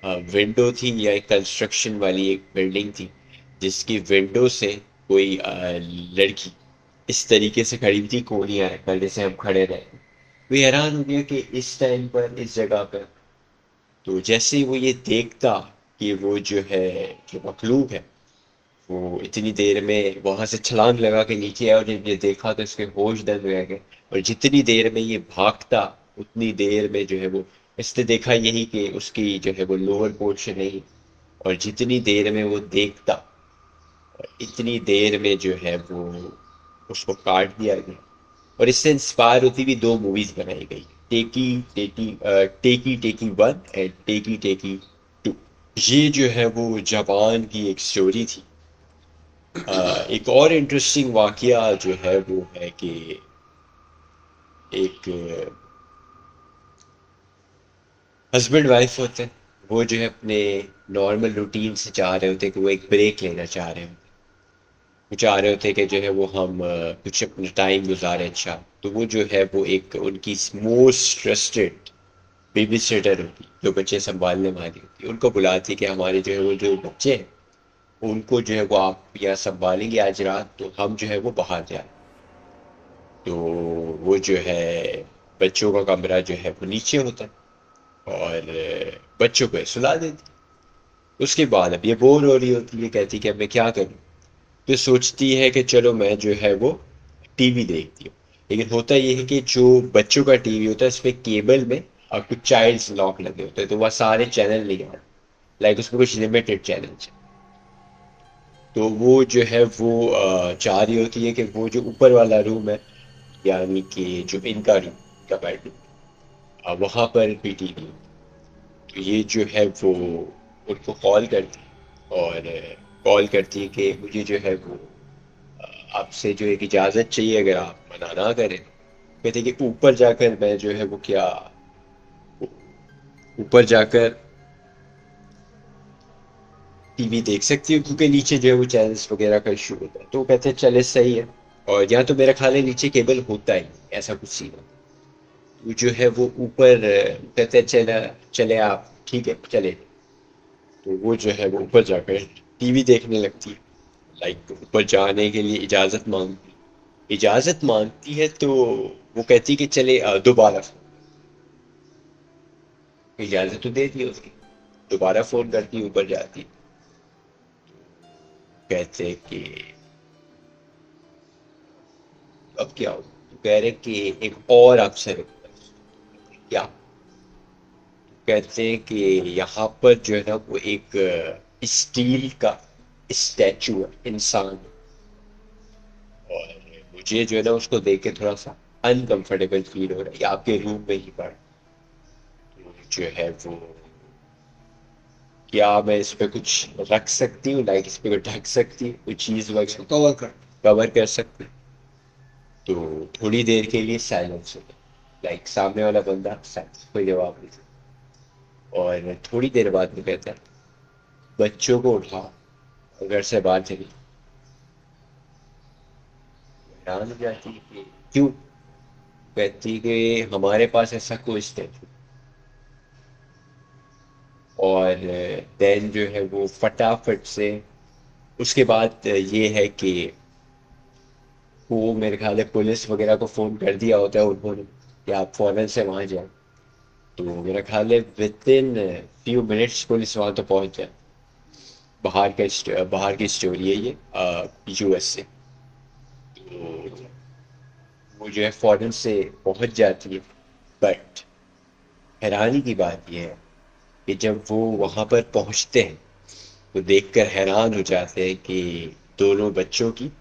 विंडो थी या एक कंस्ट्रक्शन वाली एक बिल्डिंग थी जिसकी विंडो से कोई लड़की इस तरीके से खड़ी थी कोनिया रखकर जैसे हम खड़े रहे। वो हैरान हो गया कि इस टाइम पर इस जगह पर। तो जैसे ही वो ये देखता कि वो जो है जो मखलूक है वो इतनी देर में वहां से छलांग लगा के नीचे आया, और जब ये देखा तो इसके होश दंग रह गए। और जितनी देर में ये भागता उतनी देर में जो है वो इसने देखा यही कि उसकी जो है वो लोअर पोर्शन नहीं, और जितनी देर में वो देखता इतनी देर में जो है वो उसको काट दिया गया। और इससे इंस्पायर होती हुई 2 मूवीज बनाई गई, टेकी टेकी 1 एंड टेकी टेकी 2। ये जो है वो जापान की एक स्टोरी थी। एक और इंटरेस्टिंग वाकया जो है वो है कि एक हस्बैंड वाइफ होते हैं, वो जो है अपने नॉर्मल रूटीन से चाह रहे होते हैं कि वो एक ब्रेक लेना चाह रहे होते, वो चाह रहे होते कि जो है वो हम कुछ अपना टाइम गुजारें। अच्छा, तो वो जो है वो एक उनकी मोस्ट ट्रस्टेड बेबी सिटर होती जो बच्चे संभालने वाली होती, उनको बुलाती कि हमारे जो है वो जो बच्चे हैं उनको जो है वो आप यहाँ संभालेंगे आज रात, तो हम जो है वो बाहर जाए। तो वो जो है बच्चों का कमरा जो है वो नीचे होता है और बच्चों को सुला देती। उसके बाद अब ये बोर हो रही होती है, कहती कि अब मैं क्या करूँ। तो सोचती है कि चलो मैं जो है वो टीवी देखती हूँ। लेकिन होता ये है कि जो बच्चों का टीवी होता है उसमें केबल में और कुछ चाइल्ड्स लॉक लगे होते हैं, तो वह सारे चैनल नहीं आते, लाइक उसमें कुछ लिमिटेड चैनल है। तो वो जो है वो चाह रही होती है कि वो जो ऊपर वाला रूम है, यानी कि जो इनका रूम का बेडरूम, वहाँ पर पीटी दी। तो ये जो है वो उनको कॉल करती और कॉल करती है कि मुझे जो है वो आपसे जो एक इजाज़त चाहिए, अगर आप मना ना करें। कहते हैं कि ऊपर जाकर मैं जो है वो क्या, ऊपर जाकर टीवी देख सकती हूँ, क्योंकि नीचे जो है वो चैनल्स वगैरह का इशू होता है। तो वो कहते हैं चले सही है, और यहाँ तो मेरा ख्याल है नीचे केबल होता ही नहीं, ऐसा कुछ सीन होता है। तो जो है वो ऊपर कहते हैं चले चले आप, ठीक है चले। तो वो जो है वो ऊपर जाकर टीवी देखने लगती है। लाइक ऊपर जाने के लिए इजाज़त मांगती है। तो वो कहती है कि चले दोबारा इजाज़त तो दे दी उसकी, दोबारा फ़ोन करती है, ऊपर जाती है। कहते हैं कि अब क्या हो, तो कह रहे कि एक और आपसे रिक्वेस्ट। क्या? कहते हैं कि यहाँ पर जो है ना वो एक स्टील का स्टैचू है, इंसान। और मुझे जो है ना उसको देख के थोड़ा सा अनकंफर्टेबल फील हो रहा है। ये आपके रूम में ही पड़ा। तो जो है वो, क्या मैं इस पे कुछ रख सकती हूँ, लाइक इस पे कुछ ढक सकती हूँ, कोई चीज़ वगैरह कवर कर सकती हूँ? तो थोड़ी देर के लिए साइलेंस हो गया। लाइक सामने वाला बंदा साइलेंस, कोई जवाब नहीं था। और थोड़ी देर बाद वो कहता है बच्चों को उठा, घर से बाहर चली। हैरान हो जाती है कि क्यों? कहती कि हमारे पास ऐसा कोई स्टेप। और देन जो है वो फटाफट से, उसके बाद ये है कि वो मेरे ख्याल है पुलिस वगैरह को फ़ोन कर दिया होता है उन्होंने कि आप फ़ौरन से वहाँ जाए। तो मेरा ख्याल है with in few minutes police वहाँ तो पहुँच जाए। बाहर की स्टोरी है ये, यूएस से। तो वो जो है फ़ौरन से पहुँच जाती है। बट हैरानी की बात यह है कि जब वो वहाँ पर पहुँचते हैं तो देखकर हैरान हो जाते हैं कि दोनों बच्चों की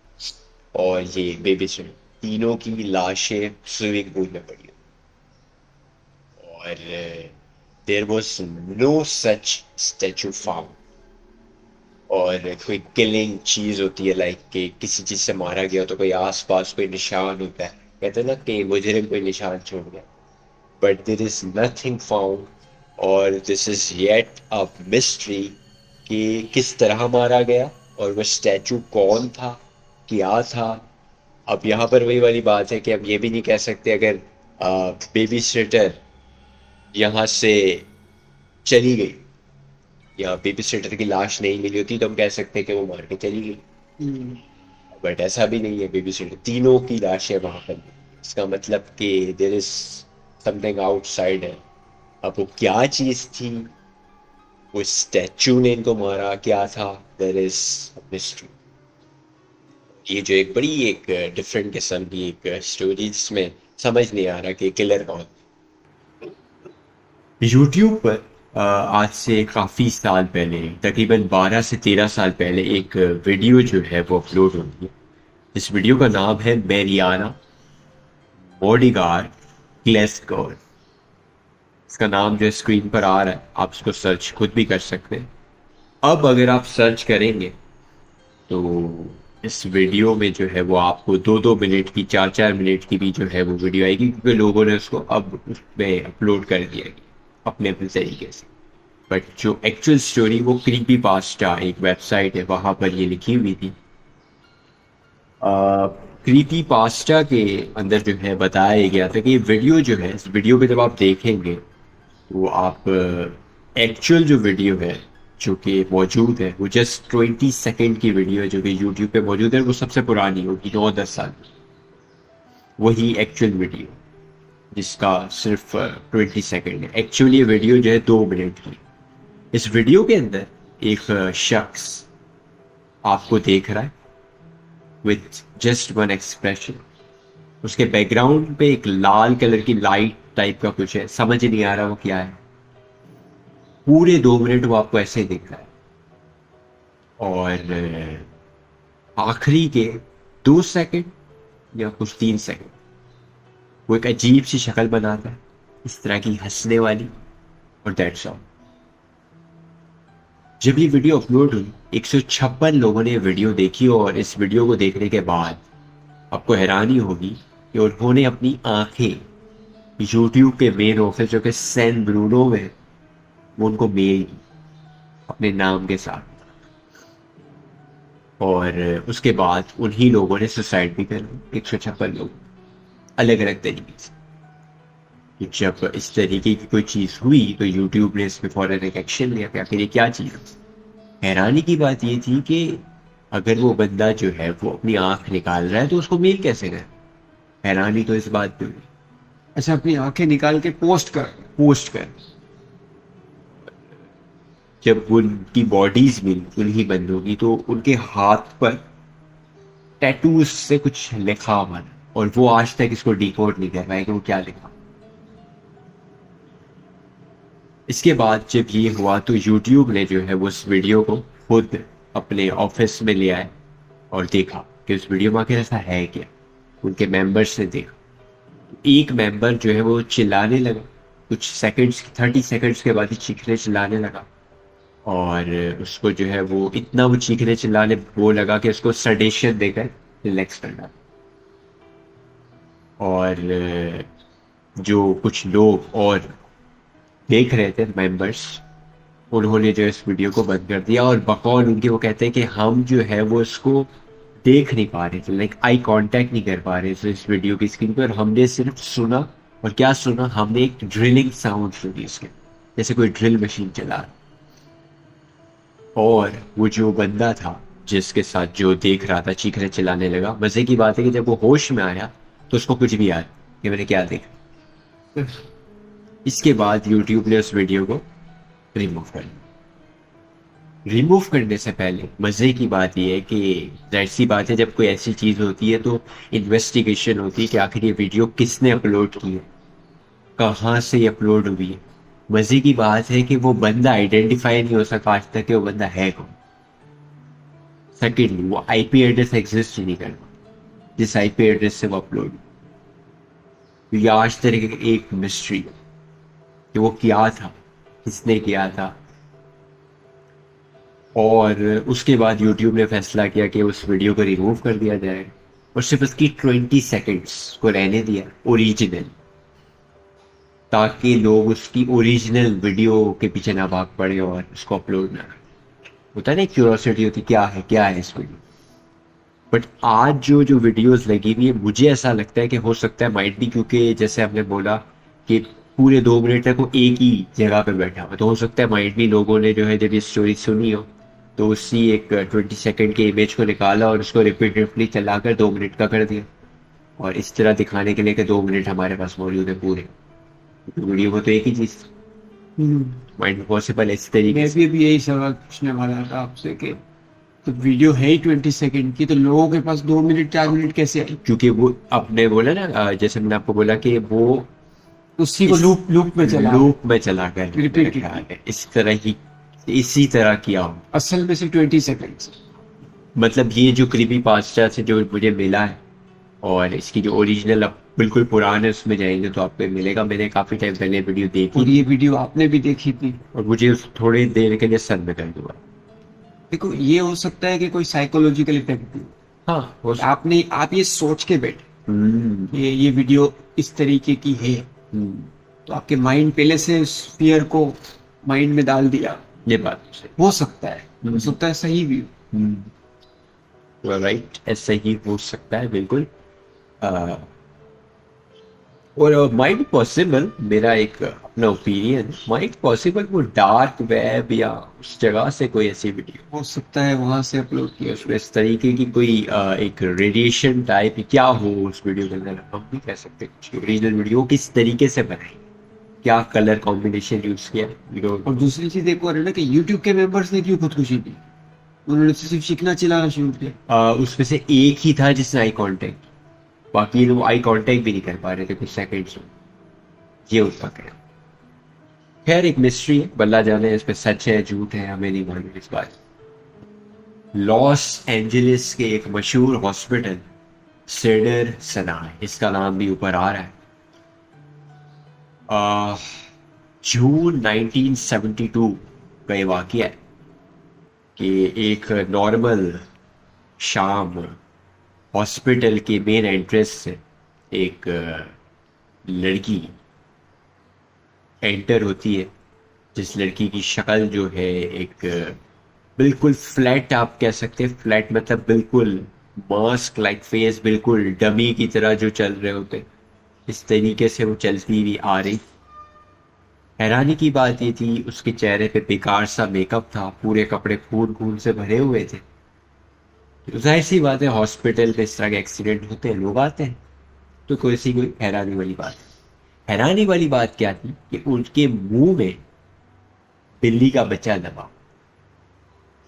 और ये बेबी सिट, तीनों की लाशें स्विमिंग पूल में पड़ी हुई। और there was no such statue found. और कोई किलिंग चीज़ होती है, लाइक कि किसी चीज़ से मारा गया तो कोई आसपास कोई निशान होता है, कहते हैं ना कि मुजरिम कोई निशान छोड़ गया। But there is nothing found. और this is yet a mystery कि किस तरह मारा गया, और वो स्टैचू कौन था, क्या था। अब यहाँ पर वही वाली बात है कि अब ये भी नहीं कह सकते, अगर बेबी सिटर यहाँ से चली गई या बेबी सिटर की लाश नहीं मिली होती, तो हम कह सकते हैं कि वो मार के चली गई। बट ऐसा भी नहीं है, बेबी सिटर तीनों की लाशें वहां पर मिली। इसका मतलब कि देयर इज समथिंग आउटसाइड है। अब वो क्या चीज थी, वो स्टैचू ने इनको मारा, क्या था, देयर इज मिस्ट्री। ये जो एक बड़ी एक डिफरेंट किस्म की एक स्टोरी, जिसमें समझ नहीं आ रहा कि किलर कौन। यूट्यूब पर आज से काफ़ी साल पहले, तकरीबन 12 से 13 साल पहले, एक वीडियो जो है वो अपलोड हुई है। इस वीडियो का नाम है मैरियाना मोडिगार ग्लेस्गोर। इसका नाम जो स्क्रीन पर आ रहा है, आप इसको सर्च खुद भी कर सकते हैं। अब अगर आप सर्च करेंगे तो इस वीडियो में जो है वो आपको 2-2 मिनट की, 4-4 मिनट की भी जो है वो वीडियो आएगी, क्योंकि लोगों ने उसको अब उसमें अपलोड कर दिया है अपने अपने तरीके से। बट जो एक्चुअल स्टोरी वो क्रीपी पास्टा एक वेबसाइट है, वहाँ पर ये लिखी हुई थी। क्रीपी पास्टा के अंदर जो है बताया गया था कि ये वीडियो जो है, इस वीडियो पे जब आप देखेंगे तो आप एक्चुअल जो वीडियो है जो कि मौजूद है, वो जस्ट 20 सेकेंड की वीडियो है जो कि यूट्यूब पे मौजूद है। वो सबसे पुरानी होगी, 9-10 साल की। वही एक्चुअल वीडियो जिसका सिर्फ 20 सेकेंड है। एक्चुअली ये वीडियो जो है 2 मिनट की। इस वीडियो के अंदर एक शख्स आपको देख रहा है विथ जस्ट वन एक्सप्रेशन। उसके बैकग्राउंड पे एक लाल कलर की लाइट टाइप का कुछ है, समझ नहीं आ रहा वो क्या है। पूरे 2 मिनट वो आपको ऐसे ही दिख रहा है। और आखिरी के 2 सेकंड या कुछ 3 सेकंड वो एक अजीब सी शक्ल बनाता है, इस तरह की हंसने वाली, और दैट्स ऑल। जब ये वीडियो अपलोड हुई 156 लोगों ने ये वीडियो देखी, और इस वीडियो को देखने के बाद आपको हैरानी होगी कि उन्होंने अपनी आंखें यूट्यूब के मेन ऑफिस जो कि सैन ब्रूनो में है, वो उनको मेल की अपने नाम के साथ, और उसके बाद उन्हीं लोगों ने सुसाइड भी कर ली, 156 लोग अलग अलग तरीके से। कि जब इस तरीके की कोई चीज़ हुई तो यूट्यूब ने इस पर फौरन एक एक्शन लिया कि आखिर ये क्या चीज़ है। हैरानी की बात ये थी कि अगर वो बंदा जो है वो अपनी आंख निकाल रहा है तो उसको मेल कैसे करे। हैरानी तो इस बात पे हुई। अच्छा, अपनी आंखें निकाल के पोस्ट कर। जब उनकी बॉडीज मिली उन्हीं बंदों की, तो उनके हाथ पर टैटूज से कुछ लिखा हुआ था, और वो आज तक इसको डिकोड नहीं कर पाए कि वो क्या लिखा। इसके बाद जब ये हुआ तो यूट्यूब ने जो है वो उस वीडियो को खुद अपने ऑफिस में ले आए और देखा कि उस वीडियो में आखिर ऐसा है क्या। उनके मेंबर्स ने देखा, एक मेंबर जो है वो चिल्लाने लगा, कुछ सेकंड्स 30 सेकंड्स के बाद ही चीखने चिल्लाने लगा, और उसको जो है वो इतना वो चीखने चिल्लाने वो लगा कि उसको सडेशन देकर रिलैक्स करना। और जो कुछ लोग और देख रहे थे मेंबर्स, उन्होंने जो इस वीडियो को बंद कर दिया, और बकौल उनके वो कहते हैं कि हम जो है वो इसको देख नहीं पा रहे थे, लाइक आई कांटेक्ट नहीं कर पा रहे थे इस वीडियो की स्क्रीन पर। हमने सिर्फ सुना, और क्या सुना, हमने एक ड्रिलिंग साउंड सुनी इसके, जैसे कोई ड्रिल मशीन चला रहा। और वो जो बंदा था जिसके साथ जो देख रहा था चीखने चिल्लाने लगा। मजे की बात है कि जब वो होश में आया तो उसको कुछ भी याद कि मैंने क्या देखा। इसके बाद यूट्यूब ने उस वीडियो को रिमूव कर दिया। रिमूव करने से पहले मजे की बात यह है कि जाहिर सी बात है जब कोई ऐसी चीज होती है तो इन्वेस्टिगेशन होती है कि आखिर ये वीडियो किसने अपलोड की है, कहाँ से अपलोड हुई है। मजे की बात है कि वो बंदा आइडेंटिफाई नहीं हो सका आज तक कि वो बंदा है कौन। सेकेंडली वो आईपी एड्रेस एग्जिस्ट ही नहीं करता जिस आईपी एड्रेस से वो अपलोड। ये आज तक एक मिस्ट्री कि वो क्या था, किसने किया था। और उसके बाद यूट्यूब ने फैसला किया कि उस वीडियो को रिमूव कर दिया जाए, और सिर्फ उसकी 20 सेकंड्स को रहने दिया ओरिजिनल, ताकि लोग उसकी ओरिजिनल वीडियो के पीछे ना भाग पड़े और उसको अपलोड ना करें। होता है ना, क्यूरियोसिटी होती क्या है इस वीडियो। बट आज जो वीडियोस लगी हुई है, मुझे ऐसा लगता है कि हो सकता है माइट भी, क्योंकि जैसे आपने बोला कि पूरे 2 मिनट तक वो एक ही जगह पे बैठा हुआ, तो हो सकता है माइट भी लोगों ने जो है जब ये स्टोरी सुनी हो तो उसी एक 20 सेकंड के इमेज को निकाला और उसको रिपीटेडली चलाकर 2 मिनट का कर दिया, और इस तरह दिखाने के लिए कि 2 मिनट हमारे पास मौजूद है पूरे। वीडियो में तो एक ही चीज माइंड पॉसिबल इस तरीके मैं से। भी अभी यही सवाल पूछने वाला था आपसे कि तो वीडियो है ही 20 सेकंड की, तो लोगों के पास 2 मिनट 4 मिनट कैसे आई? क्योंकि वो आपने बोला ना, जैसे मैंने आपको बोला कि वो उसी को लूप में चला कर Repeat. इस तरह ही इसी तरह किया हो। असल में सिर्फ 20 सेकंड। मतलब ये जो क्रीपी पास्ता से जो मुझे मिला है, और इसकी जो ओरिजिनल अब बिल्कुल पुराने उसमें जाएंगे तो आपको मिलेगा। मैंने काफी टाइम पहले वीडियो और देखी ये वीडियो आपने भी देखी थी। और मुझे उस थोड़ी देर के लिए सर में दर्द हुआ। देखो, ये हो सकता है कि कोई साइकोलॉजिकल इफेक्ट भी। हाँ, हो आप ये सोच के बैठे हम्म, ये वीडियो इस तरीके की है, हम्म, तो आपके माइंड पहले से उस फियर को माइंड में डाल दिया। ये बात तो सही। हो सकता है, हो सकता है सही भी हो। राइट, ऐसा ही हो सकता है बिल्कुल। और माइट पॉसिबल, मेरा एक अपना ओपिनियन, माइट पॉसिबल वो डार्क वेब या उस जगह से कोई ऐसी वीडियो हो सकता है वहां से अपलोड किया। उसमें इस तरीके की कोई एक रेडिएशन टाइप क्या हो उस वीडियो के अंदर, हम नहीं कह सकते। कुछ ओरिजिनल वीडियो किस तरीके से बनाई, क्या कलर कॉम्बिनेशन यूज किया, और दूसरी चीज एक और है ना कि यूट्यूब के मेंबर्स ने क्यों खुदकुशी की? उन्होंने तो सिर्फ चिकना चिल्लाना शुरू किया। उसमें से एक ही था जिसने आई कांटेक्ट, बाकी लोग आई कांटेक्ट भी नहीं कर पा रहे थे कुछ सेकंड्स में। ये उसका कहना। खैर, एक मिस्ट्री है, बल्ला जाने इस पे सच है झूठ है, हमें नहीं मालूम इस बात। लॉस एंजलिस के एक मशहूर हॉस्पिटल सेडर सनाई, इसका नाम भी ऊपर आ रहा है। जून 1972 का ये वाक़या है कि एक नॉर्मल शाम हॉस्पिटल के मेन एंट्रेंस से एक लड़की एंटर होती है, जिस लड़की की शक्ल जो है एक बिल्कुल फ्लैट, आप कह सकते हैं फ्लैट मतलब बिल्कुल मास्क लाइक फेस, बिल्कुल डमी की तरह जो चल रहे होते, इस तरीके से वो चलती हुई आ रही। हैरानी की बात ये थी उसके चेहरे पे बेकार सा मेकअप था, पूरे कपड़े खून खून से भरे हुए थे। तो जाहिर सी बात है हॉस्पिटल में इस तरह के एक्सीडेंट होते हैं, लोग आते हैं, तो कोई हैरानी वाली बात है। हैरानी वाली बात क्या थी कि उनके मुंह में बिल्ली का बच्चा दबा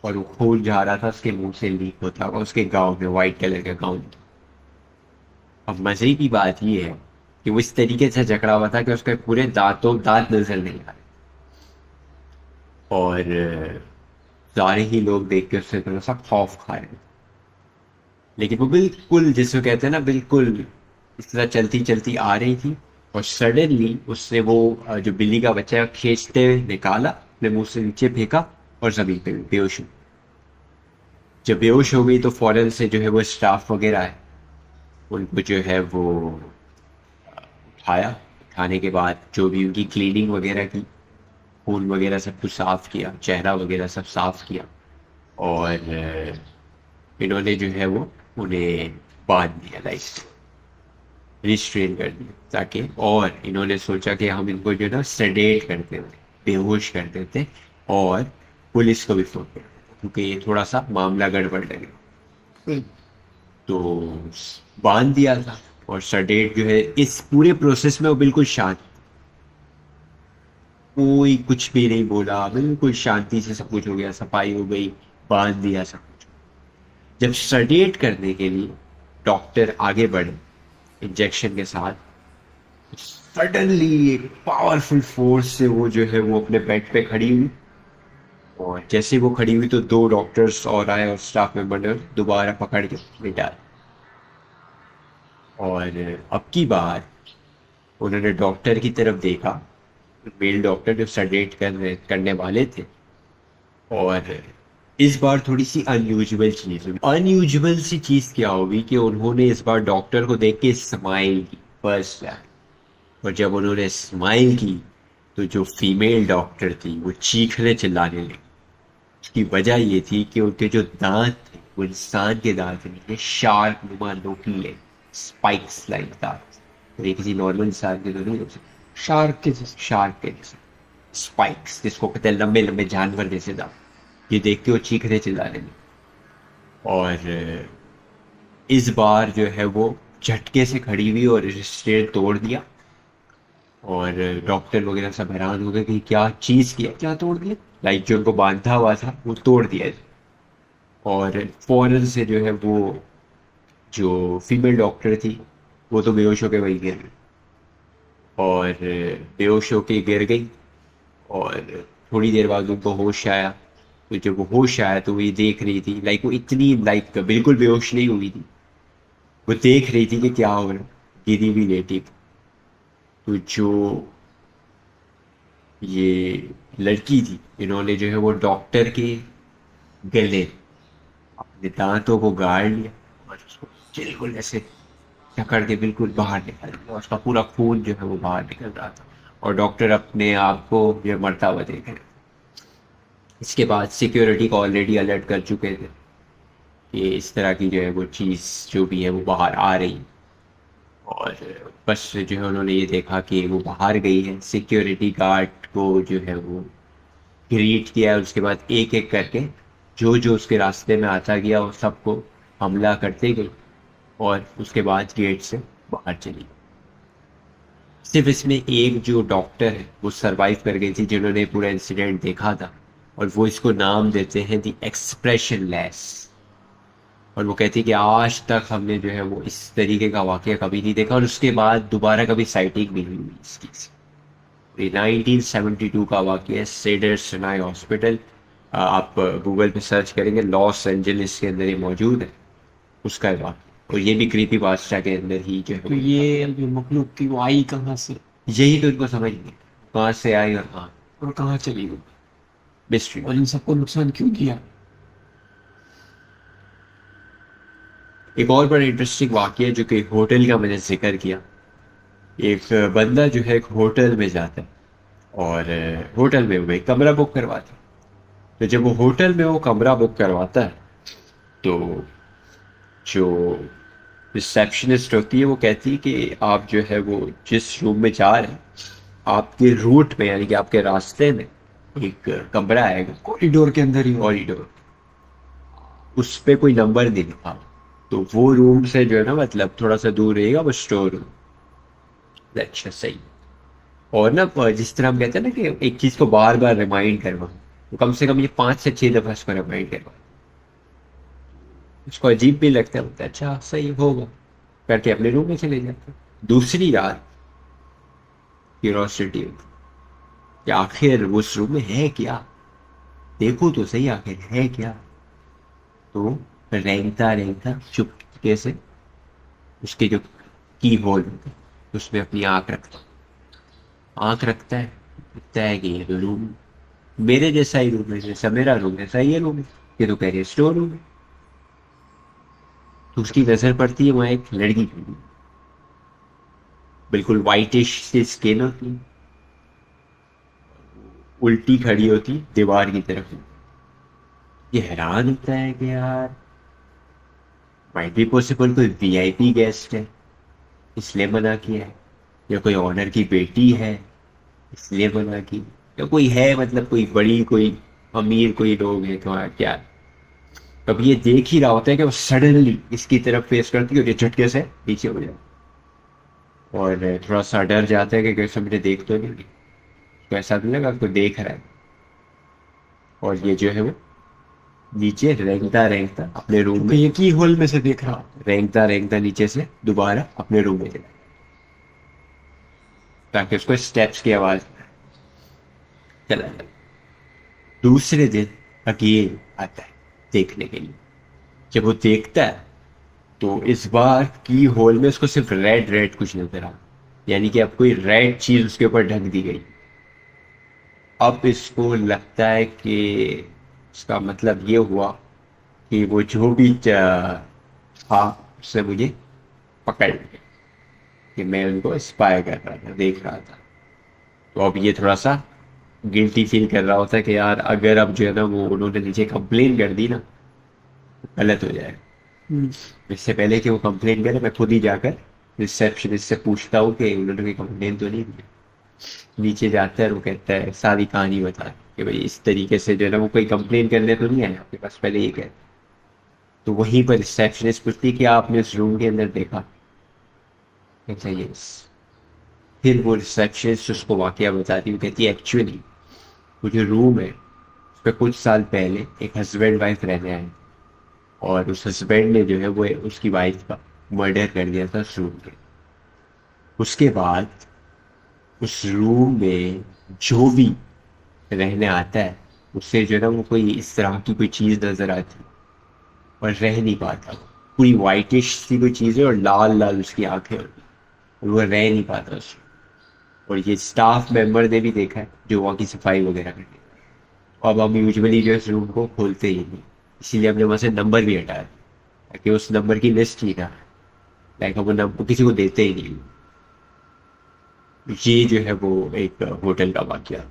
और वो खून जा रहा था, उसके मुंह से लीक होता हुआ उसके गांव में, वाइट कलर का गांव। अब मजे की बात ये है कि वो इस तरीके से जकड़ा हुआ था कि उसके पूरे दांत नजर नहीं आ रहे, और सारे ही लोग देख के उससे थोड़ा सा खौफ खा रहे। लेकिन वो बिल्कुल जिसको कहते हैं ना, बिल्कुल इस तरह चलती चलती आ रही थी, और सडनली उसने वो जो बिल्ली का बच्चा खींचते हुए निकाला, अपने मुंह से नीचे फेंका और जमीन पे बेहोश हुई। जब बेहोश हो गई तो फौरन से जो है वो स्टाफ वगैरह है, उनको जो है वो उठाया। उठाने के बाद जो भी उनकी क्लीनिंग वगैरह की, खून वगैरह सब कुछ साफ किया, चेहरा वगैरह सब साफ किया, और इन्होंने जो है वो उन्हें बांध दिया, लाइक रिस्ट्रेन कर दिया, ताकि, और इन्होंने सोचा कि हम इनको जो है ना सेडेट करते थे, बेहोश कर देते और पुलिस को भी फोन कर देते, क्योंकि ये थोड़ा सा मामला गड़बड़ लगे। तो बांध दिया था, और सडेट जो है इस पूरे प्रोसेस में वो बिल्कुल शांत, कोई कुछ भी नहीं बोला, बिल्कुल शांति से सब कुछ हो गया, सफाई हो गई, बांध दिया सब कुछ। जब सडेट करने के लिए डॉक्टर आगे बढ़े इंजेक्शन के साथ, सडनली एक पावरफुल फोर्स से वो जो है वो अपने बेड पे खड़ी हुई, और जैसे वो खड़ी हुई तो दो डॉक्टर्स और आए और स्टाफ मेंबर ने दोबारा पकड़ के लेटा दिया। और अब की बार उन्होंने डॉक्टर की तरफ देखा, मेल डॉक्टर जो सडेट करने वाले थे, और इस बार थोड़ी सी अनयूजुअल चीज हुई। अनयूजुअल सी चीज क्या होगी कि उन्होंने इस बार डॉक्टर को देख के स्माइल की फर्स्ट टाइम, और जब उन्होंने स्माइल की तो जो फीमेल डॉक्टर थी वो चीखने चिल्लाने लगी। उसकी वजह ये थी कि उनके जो दांत थे वो इंसान के दांत नहीं थे, शार्प नुमा नोकीले स्पाइक्स लाइक दांत, ये किसी नॉर्मल इंसान के तो नहीं हो सकते, शार्क के जैसे। शार्क के जैसे स्पाइक्स, जिसको कहते हैं लंबे लंबे जानवर जैसे दांत। ये देख के वो चीखने चिल्लाने लगे, और इस बार जो है वो झटके से खड़ी हुई और रिस्ट्रेंट तोड़ दिया, और डॉक्टर वगैरह सब हैरान हो गए कि क्या चीज किया, क्या तोड़ दिया, लाइक जो उनको बांधा हुआ था वो तोड़ दिया। और फौरन से जो है वो जो फीमेल डॉक्टर थी वो तो बेहोश होकर वही गिर गई, और बेहोश होके गिर गई, और थोड़ी देर बाद उनको होश आया। तो जब वो होश आया तो वो ये देख रही थी, लाइक वो इतनी लाइक बिल्कुल बेहोश नहीं हुई थी, वो देख रही थी कि क्या हो रहा, गिरी भी लेटी थी। तो जो ये लड़की थी, इन्होंने जो है वो डॉक्टर के गले अपने दांतों को गाड़ लिया और उसको बिल्कुल ऐसे पकड़ के बिल्कुल बाहर निकाल दिया, और उसका पूरा खून जो है वो बाहर निकल रहा था, और डॉक्टर अपने आप को ये मरता हुआ देख रहे। इसके बाद सिक्योरिटी को ऑलरेडी अलर्ट कर चुके थे कि इस तरह की जो है वो चीज़ जो भी है वो बाहर आ रही, और बस जो है उन्होंने ये देखा कि वो बाहर गई है, सिक्योरिटी गार्ड को जो है वो ग्रीट किया, उसके बाद एक एक करके जो जो उसके रास्ते में आता गया वो सबको हमला करते गई, और उसके बाद गेट से बाहर चली। सिर्फ इसमें एक जो डॉक्टर है वो सरवाइव कर गई थी, जिन्होंने पूरा इंसिडेंट देखा था, और वो इसको नाम देते हैं द एक्सप्रेशन लेस। और वो कहती है कि आज तक हमने जो है वो इस तरीके का वाकया कभी नहीं देखा, और उसके बाद दोबारा कभी साइटिंग भी नहीं हुई इसकी। 1972 का वाकया, सेडर सिनाई हॉस्पिटल, आप गूगल पे सर्च करेंगे, लॉस एंजलिस के अंदर ये मौजूद है, उसका है वहाँ। और ये भी क्रीपी पास्ता के अंदर ही जो तो है, ये जो मखलूक थी वो आई कहाँ से यही तो इनको समझ नहीं कहाँ से आई और कहाँ और कहाँ चली गई मिस्ट्री। और इन सबको नुकसान क्यों दिया? एक और बड़ा इंटरेस्टिंग वाकया जो कि होटल का मैंने जिक्र किया। एक बंदा जो है एक होटल में जाता है और होटल में वो एक कमरा बुक करवाता है। तो जब वो होटल में वो कमरा बुक करवाता है तो जो रिसेप्शनिस्ट होती है वो कहती है कि आप जो है वो जिस रूम में जा रहे हैं, आपके रूट में यानी कि आपके रास्ते में एक कमरा आएगा, कॉरिडोर के अंदर ही हो। कॉरिडोर, उस पे कोई नंबर नहीं लिखा, तो वो रूम से जो है ना मतलब थोड़ा सा दूर रहेगा वो स्टोर रूम। अच्छा सही। और ना जिस तरह हम कहते हैं ना कि एक चीज को बार बार रिमाइंड करवा, तो कम से कम ये 5 से 6 दफा इसको रिमाइंड करवा, उसको अजीब भी लगता है, बोलता है अच्छा सही होगा, करके अपने रूम में चले जाते हैं। दूसरी रात क्यूरोसिटी होती कि आखिर उस रूम में है क्या, देखो तो सही आखिर है क्या। तो रेंगता रेंगता चुपके से उसके जो की होल होता है उसमें अपनी आंख रखता है, दिखता है कि ये तो रूम मेरे जैसा ही रूम है, जैसा मेरा रूम जैसा ये रूम है, ये तो कह रही स्टोर रूम है। तो उसकी नजर पड़ती है वहां एक लड़की खड़ी है, बिल्कुल वाइटिश सी स्किन होती है, उल्टी खड़ी होती दीवार की तरफ। ये हैरान होता है कि यार माइट बी पॉसिबल कोई वीआईपी गेस्ट है इसलिए मना किया है, या कोई ऑनर की बेटी है इसलिए मना की, या कोई है मतलब कोई बड़ी कोई अमीर कोई लोग है तो क्या। अब ये देख ही रहा होता है कि वो सडनली इसकी तरफ फेस करती है और ये झटके से नीचे हो जाए और थोड़ा सा डर जाता है कि कैसे मुझे देख तो नहीं, तो ऐसा नहीं लगा कोई देख रहा है। और ये जो है वो नीचे रेंगता रेंगता अपने रूम में, ये की होल में से देख रहा हूँ। रेंगता रेंगता नीचे से दोबारा अपने रूम में चला ताकि उसको स्टेप्स की आवाज चला जाए। दूसरे दिन अगेन आता है देखने के लिए। जब वो देखता है तो इस बार की होल में उसको सिर्फ रेड रेड कुछ नजर आ, यानी कि अब कोई रेड चीज उसके ऊपर ढक दी गई। अब इसको लगता है कि इसका मतलब ये हुआ कि वो जो भी था उससे मुझे पकड़ लिया कि मैं उनको स्पाई कर रहा था, देख रहा था। तो अब ये थोड़ा सा गिल्टी फील कर रहा होता है कि यार अगर अब जो है ना वो उन्होंने नीचे कंप्लेन कर दी ना तो गलत हो जाएगा। इससे पहले कि वो कंप्लेन करे मैं खुद ही जाकर रिसेप्शनिस्ट से पूछता हूँ कि उन्होंने कोई कंप्लेन तो नहीं दी। नीचे जाता है और वो कहता है सारी कहानी बता कि भाई इस तरीके से जो है ना वो कोई कंप्लेन करने तो नहीं आया आपके पास, पहले ये कहता। तो वहीं पर रिसेप्शनिस्ट पूछती कि आपने उस रूम के अंदर देखा, कहता है यस। फिर वो रिसेप्शनिस्ट उसको वाकया बताती है, कहती है एक्चुअली वो जो रूम है उस पर कुछ साल पहले एक हस्बैंड वाइफ रहने आए और उस हस्बैंड ने जो है वो उसकी वाइफ का मर्डर कर दिया था उस रूम के। उसके बाद उस रूम में जो भी रहने आता है उससे जो है ना वो कोई इस तरह की कोई चीज नजर आती और रह नहीं पाता। पूरी वाइटिश सी कोई चीज है और लाल लाल उसकी आंखें होती और वो रह नहीं पाता उसमें। और ये स्टाफ मेंबर ने भी देखा है जो वहाँ की सफाई वगैरह करते हैं। अब हम यूजुअली जो इस रूम को खोलते ही नहीं, इसीलिए हमने वहाँ से नंबर भी हटाया ताकि उस नंबर की लिस्ट ही ना, लाइक हम वो नंबर किसी को देते ही नहीं। ये जो है वो एक होटल का वाकया।